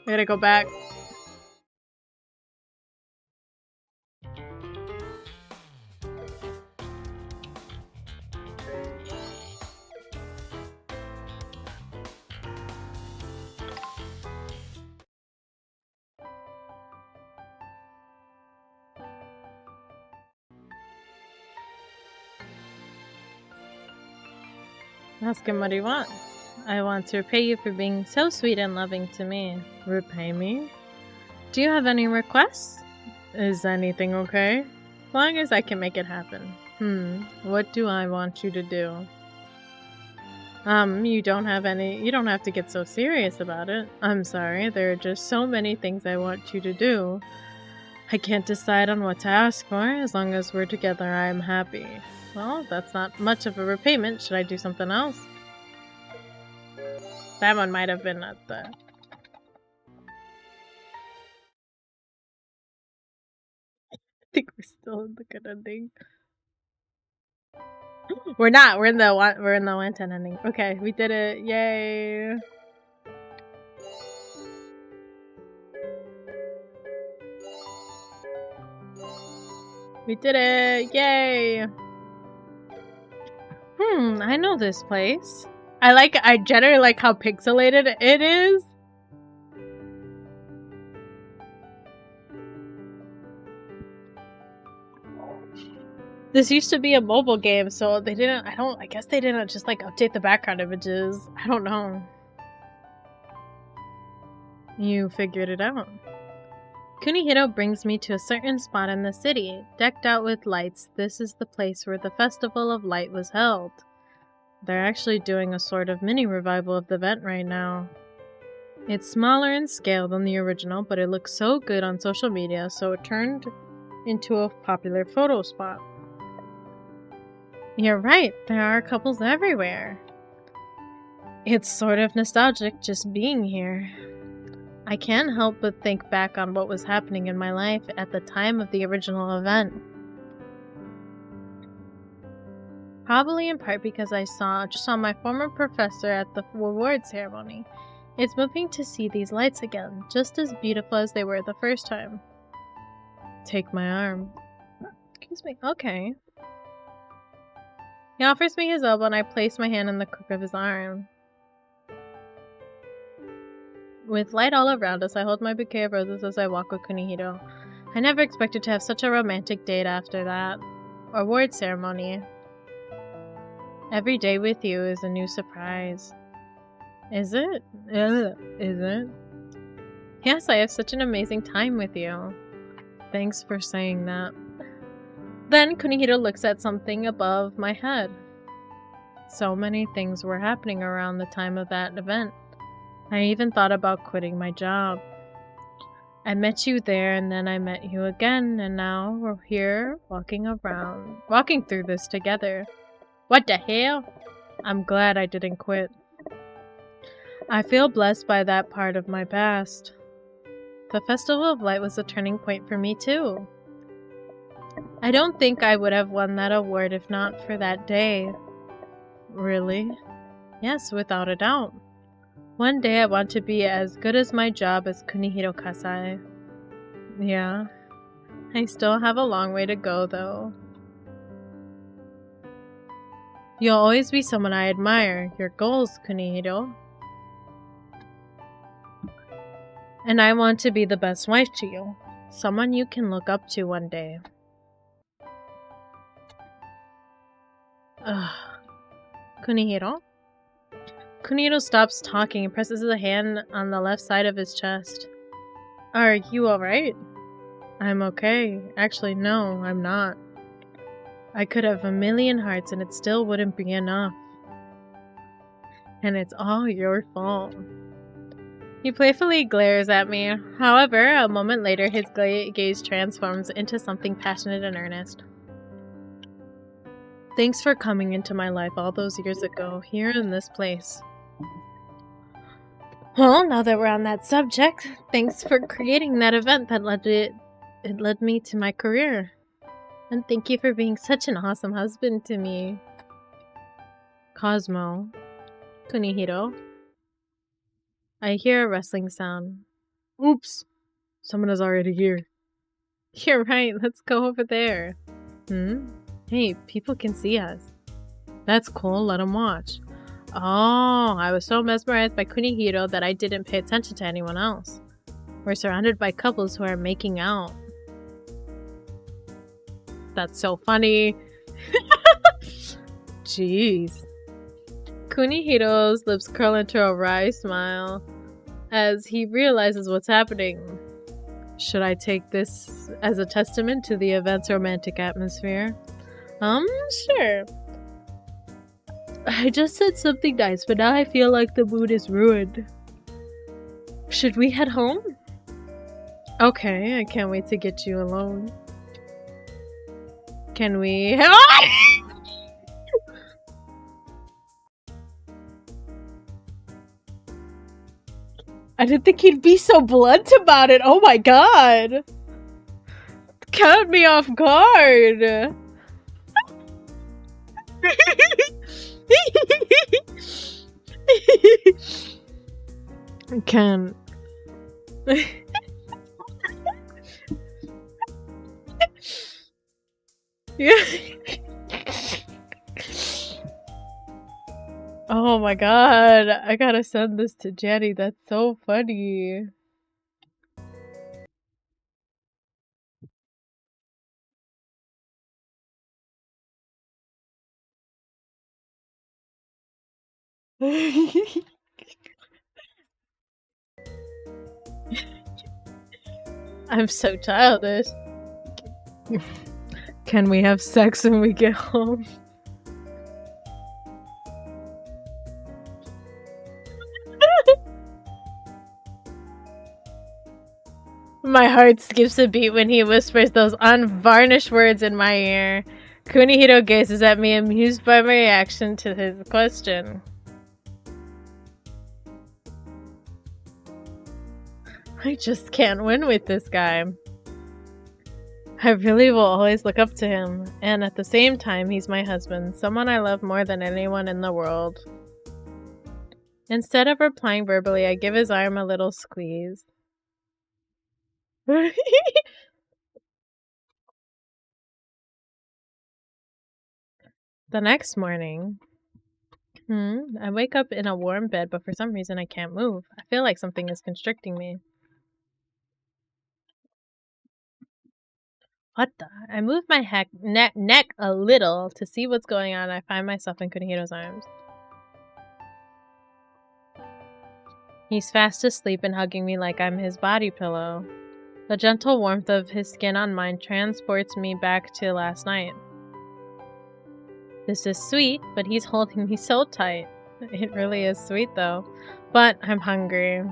We gotta go back. Ask him what he wants. I want to repay you for being so sweet and loving to me. Repay me? Do you have any requests? Is anything okay? As long as I can make it happen. What do I want you to do? You don't have to get so serious about it. I'm sorry, there are just so many things I want you to do. I can't decide on what to ask for. As long as we're together, I'm happy. Well, that's not much of a repayment. Should I do something else? That one might have been at the... I think we're still in the good ending. We're not. We're in the 110 ending. Okay, we did it. Yay. We did it. Yay. I know this place. I generally like how pixelated it is. This used to be a mobile game, so I guess they didn't just like update the background images. I don't know. You figured it out. Kunihiro brings me to a certain spot in the city, decked out with lights. This is the place where the Festival of Light was held. They're actually doing a sort of mini revival of the event right now. It's smaller in scale than the original, but it looks so good on social media, so it turned into a popular photo spot. You're right, there are couples everywhere. It's sort of nostalgic just being here. I can't help but think back on what was happening in my life at the time of the original event. Probably in part because I just saw my former professor at the award ceremony. It's moving to see these lights again, just as beautiful as they were the first time. Take my arm. Excuse me. Okay. He offers me his elbow and I place my hand on the crook of his arm. With light all around us, I hold my bouquet of roses as I walk with Kunihiro. I never expected to have such a romantic date after that award ceremony. Every day with you is a new surprise. Is it? Is it? Yes, I have such an amazing time with you. Thanks for saying that. Then Kunihiro looks at something above my head. So many things were happening around the time of that event. I even thought about quitting my job. I met you there, and then I met you again, and now we're here walking through this together. What the hell? I'm glad I didn't quit. I feel blessed by that part of my past. The Festival of Light was a turning point for me too. I don't think I would have won that award if not for that day. Really? Yes, without a doubt. One day I want to be as good as my job as Kunihiro Kasai. Yeah. I still have a long way to go though. You'll always be someone I admire. Your goals, Kunihiro. And I want to be the best wife to you. Someone you can look up to one day. Kunihiro? Kunihiro stops talking and presses a hand on the left side of his chest. Are you alright? I'm okay. Actually, no, I'm not. I could have a million hearts and it still wouldn't be enough. And it's all your fault. He playfully glares at me. However, a moment later, his gaze transforms into something passionate and earnest. Thanks for coming into my life all those years ago, here in this place. Well, now that we're on that subject, thanks for creating that event that led me to my career. And thank you for being such an awesome husband to me. Cosmo. Kunihiro. I hear a rustling sound. Oops! Someone is already here. You're right, let's go over there. Hey, people can see us. That's cool, let them watch. Oh, I was so mesmerized by Kunihiro that I didn't pay attention to anyone else. We're surrounded by couples who are making out. That's so funny. Jeez. Kunihiro's lips curl into a wry smile as he realizes what's happening. Should I take this as a testament to the event's romantic atmosphere? Sure. I just said something nice, but now I feel like the mood is ruined. Should we head home? Okay, I can't wait to get you alone. Can we... I didn't think he'd be so blunt about it. Oh my god. Caught me off guard. I can't. Yeah. Oh my god, I gotta send this to Jenny. That's so funny. I'm so childish. Can we have sex when we get home? My heart skips a beat when he whispers those unvarnished words in my ear. Kunihiro gazes at me, amused by my reaction to his question. I just can't win with this guy. I really will always look up to him, and at the same time, he's my husband, someone I love more than anyone in the world. Instead of replying verbally, I give his arm a little squeeze. The next morning, I wake up in a warm bed, but for some reason I can't move. I feel like something is constricting me. What the? I move my neck a little to see what's going on. I find myself in Kunihiro's arms. He's fast asleep and hugging me like I'm his body pillow. The gentle warmth of his skin on mine transports me back to last night. This is sweet, but he's holding me so tight. It really is sweet though. But I'm hungry.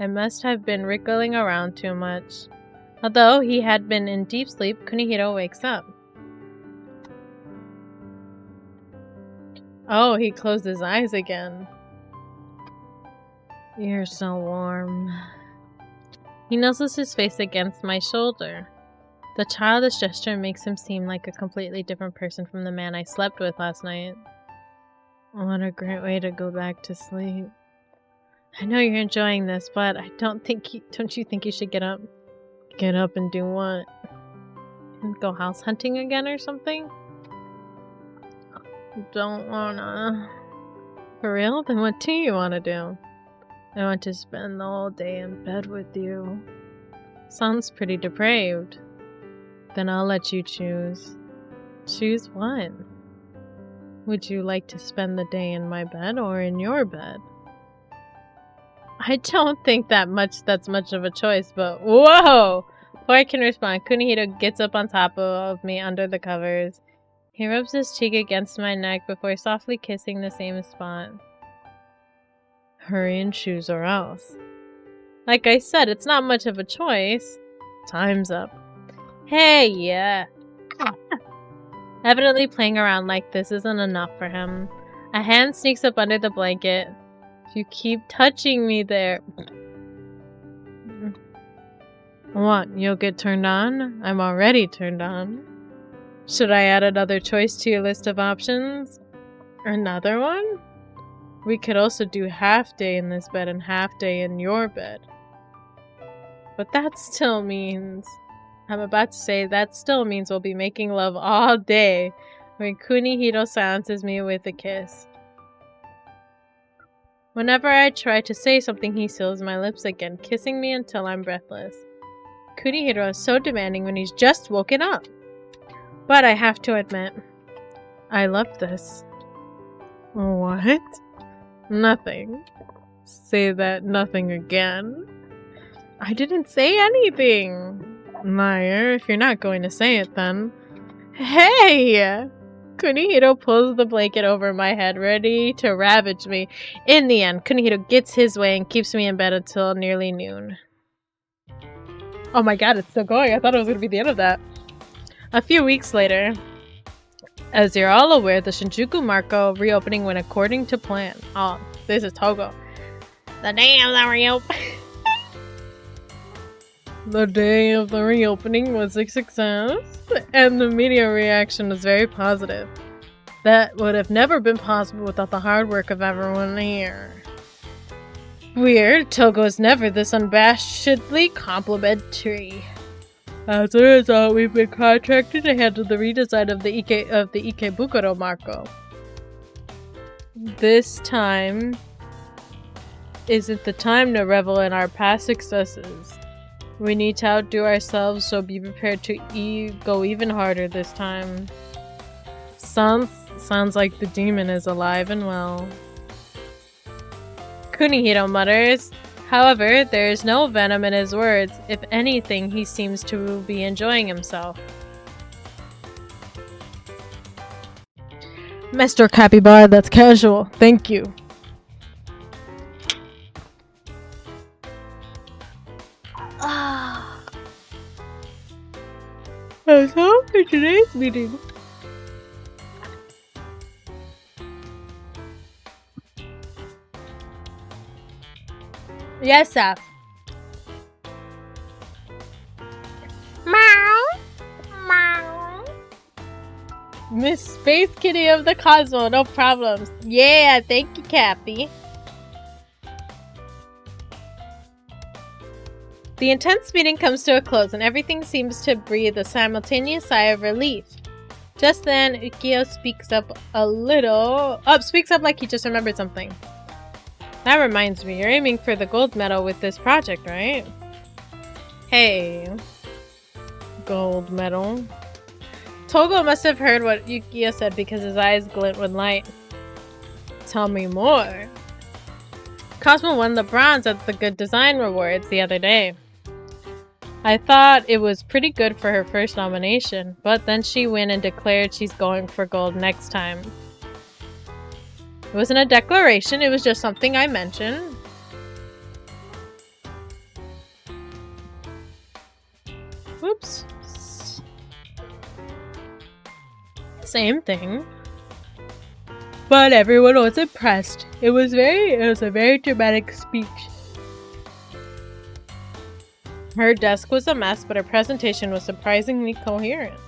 I must have been wriggling around too much. Although he had been in deep sleep, Kunihiro wakes up. Oh, he closed his eyes again. You're so warm. He nuzzles his face against my shoulder. The childish gesture makes him seem like a completely different person from the man I slept with last night. What a great way to go back to sleep. I know you're enjoying this, but I don't you think you should get up? Get up and do what? And go house hunting again or something? Don't wanna. For real? Then what do you wanna do? I want to spend the whole day in bed with you. Sounds pretty depraved. Then I'll let you choose. Choose what? Would you like to spend the day in my bed or in your bed? I don't think that's much of a choice, but whoa! Before I can respond, Kunihiro gets up on top of me under the covers. He rubs his cheek against my neck before softly kissing the same spot. Hurry and choose or else. Like I said, it's not much of a choice. Time's up. Hey, yeah. Evidently playing around like this isn't enough for him. A hand sneaks up under the blanket. You keep touching me there. What, you'll get turned on? I'm already turned on. Should I add another choice to your list of options? Another one? We could also do half day in this bed and half day in your bed. But that still means... I'm about to say that still means we'll be making love all day when Kunihiro silences me with a kiss. Whenever I try to say something, he seals my lips again, kissing me until I'm breathless. Kunihiro is so demanding when he's just woken up. But I have to admit, I love this. What? Nothing. Say that nothing again. I didn't say anything. Liar, if you're not going to say it then. Hey! Kunihiro pulls the blanket over my head, ready to ravage me. In the end, Kunihiro gets his way and keeps me in bed until nearly noon. Oh my god, it's still going. I thought it was going to be the end of that. A few weeks later, as you're all aware, the Shinjuku Marco reopening went according to plan. Oh, this is Togo. The day of the reopening. The day of the reopening was a success, and the media reaction was very positive. That would have never been possible without the hard work of everyone here. Weird, Togo is never this unabashedly complimentary. As a result, we've been contracted to handle the redesign of the Ikebukuro Marco. This time isn't the time to revel in our past successes. We need to outdo ourselves, so be prepared to go even harder this time. Sounds like the demon is alive and well. Kunihiro mutters. However, there is no venom in his words. If anything, he seems to be enjoying himself. Mr. Capybara, that's casual. Thank you. That's all for today's meeting. Yes, Saf. Miss Space Kitty of the Cosmo, no problems. Yeah, thank you, Kathy. The intense meeting comes to a close and everything seems to breathe a simultaneous sigh of relief. Just then, Ukio speaks up like he just remembered something. That reminds me, you're aiming for the gold medal with this project, right? Hey. Gold medal. Togo must have heard what Ukio said because his eyes glint with light. Tell me more. Cosmo won the bronze at the Good Design Rewards the other day. I thought it was pretty good for her first nomination, but then she went and declared she's going for gold next time. It wasn't a declaration, it was just something I mentioned. Whoops. Same thing. But everyone was impressed. It was a very dramatic speech. Her desk was a mess, but her presentation was surprisingly coherent.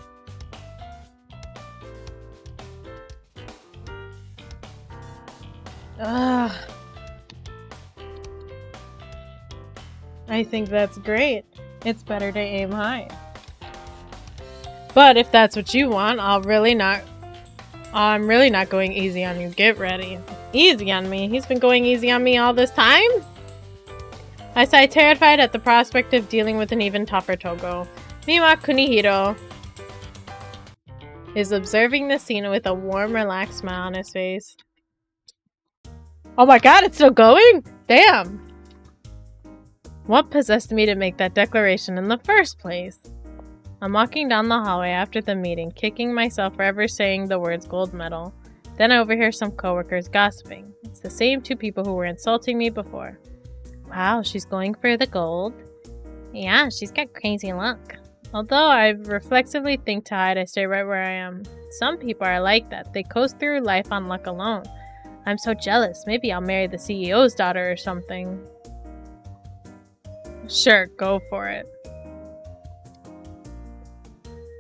Ugh. I think that's great. It's better to aim high. But if that's what you want, I'm really not going easy on you. Get ready. Easy on me? He's been going easy on me all this time? I sigh, terrified at the prospect of dealing with an even tougher Togo. Meanwhile, Kunihiro is observing the scene with a warm, relaxed smile on his face. Oh my god, it's still going? Damn! What possessed me to make that declaration in the first place? I'm walking down the hallway after the meeting, kicking myself for ever saying the words gold medal. Then I overhear some coworkers gossiping. It's the same two people who were insulting me before. Wow, she's going for the gold? Yeah, she's got crazy luck. Although I reflexively think to hide, I stay right where I am. Some people are like that. They coast through life on luck alone. I'm so jealous. Maybe I'll marry the CEO's daughter or something. Sure, go for it.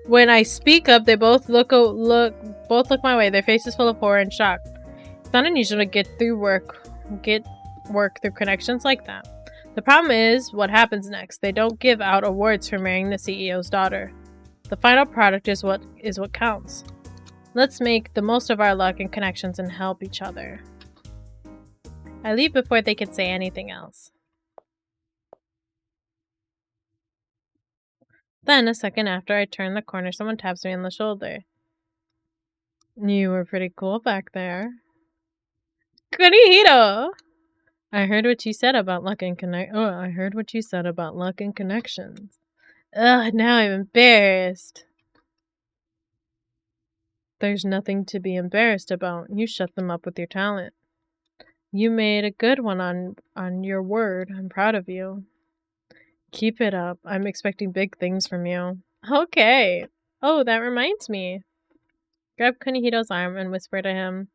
When I speak up, they both look my way. Their faces full of horror and shock. It's not unusual to get work through connections like that. The problem is what happens next. They don't give out awards for marrying the CEO's daughter. The final product is what counts. Let's make the most of our luck and connections and help each other. I leave before they can say anything else. Then, a second after I turn the corner, someone taps me on the shoulder. You were pretty cool back there. Kunihiro! I heard what you said about luck and connections. Ugh, now I'm embarrassed. There's nothing to be embarrassed about. You shut them up with your talent. You made a good one on your word. I'm proud of you. Keep it up. I'm expecting big things from you. Okay. Oh, that reminds me. Grab Kunihiro's arm and whisper to him,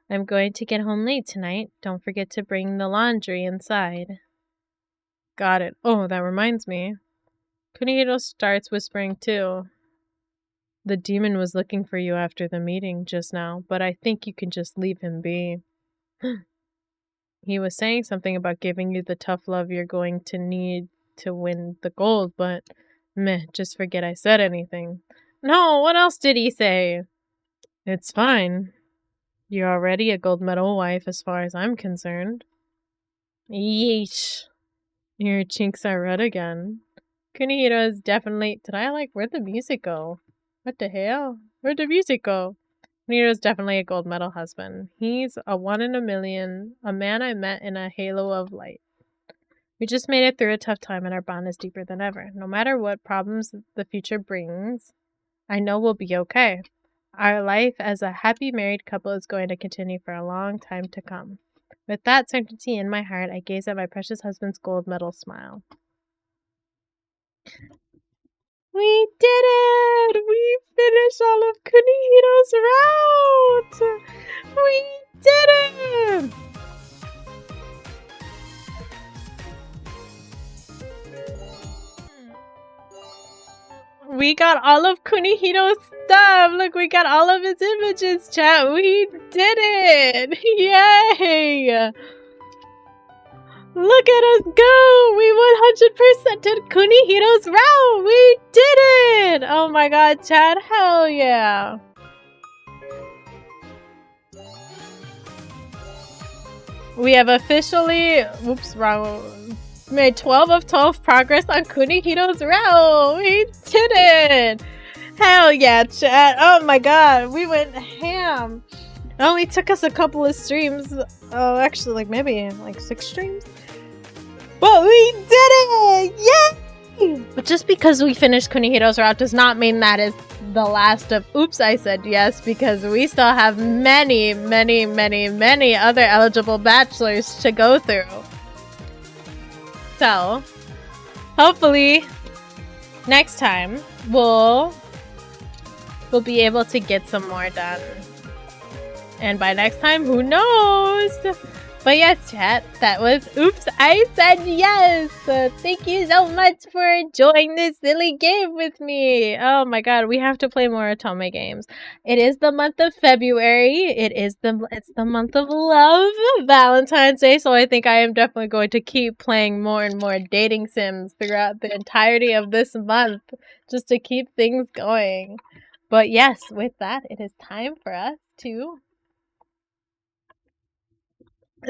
I'm going to get home late tonight. Don't forget to bring the laundry inside. Got it. Oh, that reminds me. Kunihiro starts whispering too. The demon was looking for you after the meeting just now, but I think you can just leave him be. He was saying something about giving you the tough love you're going to need to win the gold, but meh, just forget I said anything. No, what else did he say? It's fine. You're already a gold medal wife as far as I'm concerned. Yeesh. Your cheeks are red again. Kunihiro is definitely... Where'd the music go? What the hell? Where'd the music go? Kunihiro is definitely a gold medal husband. He's a 1 in a million, a man I met in a halo of light. We just made it through a tough time and our bond is deeper than ever. No matter what problems the future brings, I know we'll be okay. Our life as a happy married couple is going to continue for a long time to come. With that certainty in my heart, I gaze at my precious husband's gold medal smile. We did it! We finished all of Kunihiro's route! We did it! we got all of Kunihiro's stuff. Look, we got all of his images, chat. We did it. Yay. Look at us go. We 100% did Kunihiro's route. We did it. Oh my god, chat. Hell yeah. We have officially, made 12 of 12 progress on Kunihiro's route. We did it. Hell yeah, chat. Oh my god, we went ham. It only took us a couple of streams. Oh, actually, like maybe like 6 streams. But we did it! Yay! But just because we finished Kunihiro's route does not mean that is the last of Oops, I Said Yes, because we still have many, many, many, many other eligible bachelors to go through. So, hopefully, next time, we'll be able to get some more done. And by next time, who knows? But yes, chat, that was Oops, I Said Yes! Thank you so much for enjoying this silly game with me! Oh my god, we have to play more Otome games. It is the month of February. It's the month of love, Valentine's Day, so I think I am definitely going to keep playing more and more dating sims throughout the entirety of this month, just to keep things going. But yes, with that, it is time for us to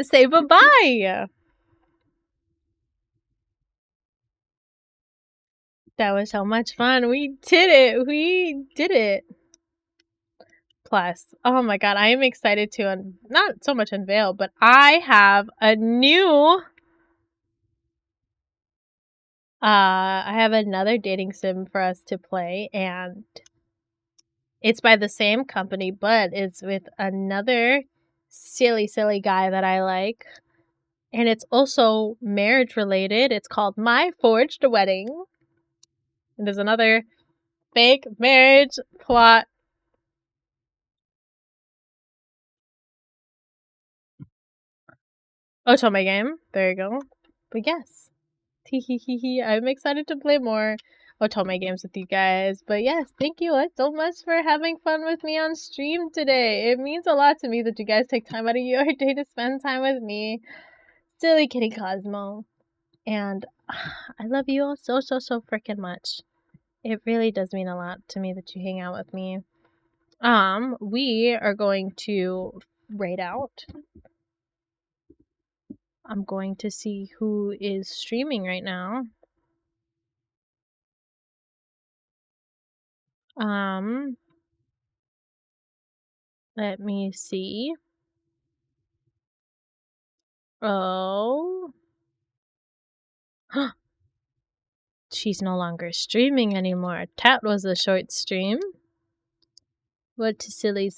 say bye-bye! That was so much fun. We did it! We did it! Plus, oh my god, I am excited to, not so much unveil, but I have a new, I have another dating sim for us to play, and it's by the same company, but it's with another silly, silly guy that I like. And it's also marriage related. It's called My Forged Wedding. And there's another fake marriage plot. Otome game. There you go. But yes. I'm excited to play more Otome games with you guys. But yes, thank you so much for having fun with me on stream today. It means a lot to me that you guys take time out of your day to spend time with me. Silly Kitty Cosmo. And I love you all so freaking much. It really does mean a lot to me that you hang out with me. We are going to raid out. I'm going to see who is streaming right now. Let me see. Oh. She's no longer streaming anymore. That was a short stream. What silly.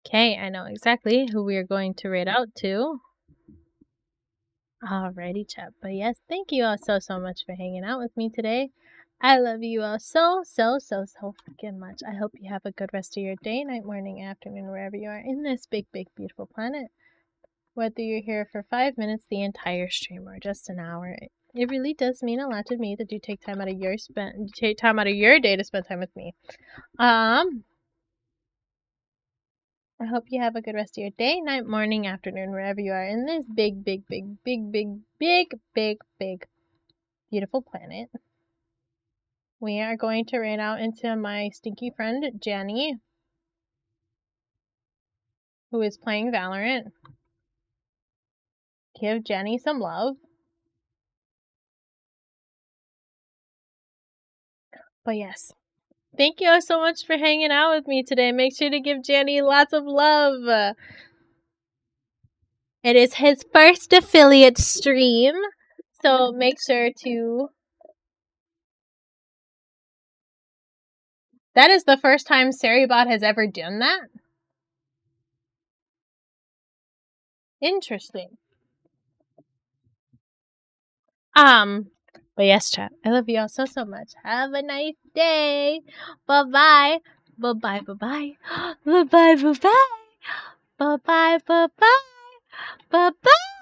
Okay, I know exactly who we are going to raid out to. Alrighty, chat. But yes, thank you all so much for hanging out with me today. I love you all so freaking much. I hope you have a good rest of your day, night, morning, afternoon, wherever you are in this big, beautiful planet. Whether you're here for 5 minutes, the entire stream, or just an hour, it really does mean a lot to me that you take time out of your day to spend time with me. I hope you have a good rest of your day, night, morning, afternoon, wherever you are in this big, beautiful planet. We are going to raid out into my stinky friend, Jenny, who is playing Valorant. Give Jenny some love. But yes, thank you all so much for hanging out with me today. Make sure to give Jenny lots of love. It is his first affiliate stream, so make sure to... That is the first time Seribot has ever done that? Interesting. But yes, chat. I love you all so much. Have a nice day. Bye-bye. Bye-bye. Bye-bye. Bye-bye. Bye-bye. Bye-bye. Bye-bye. Bye-bye.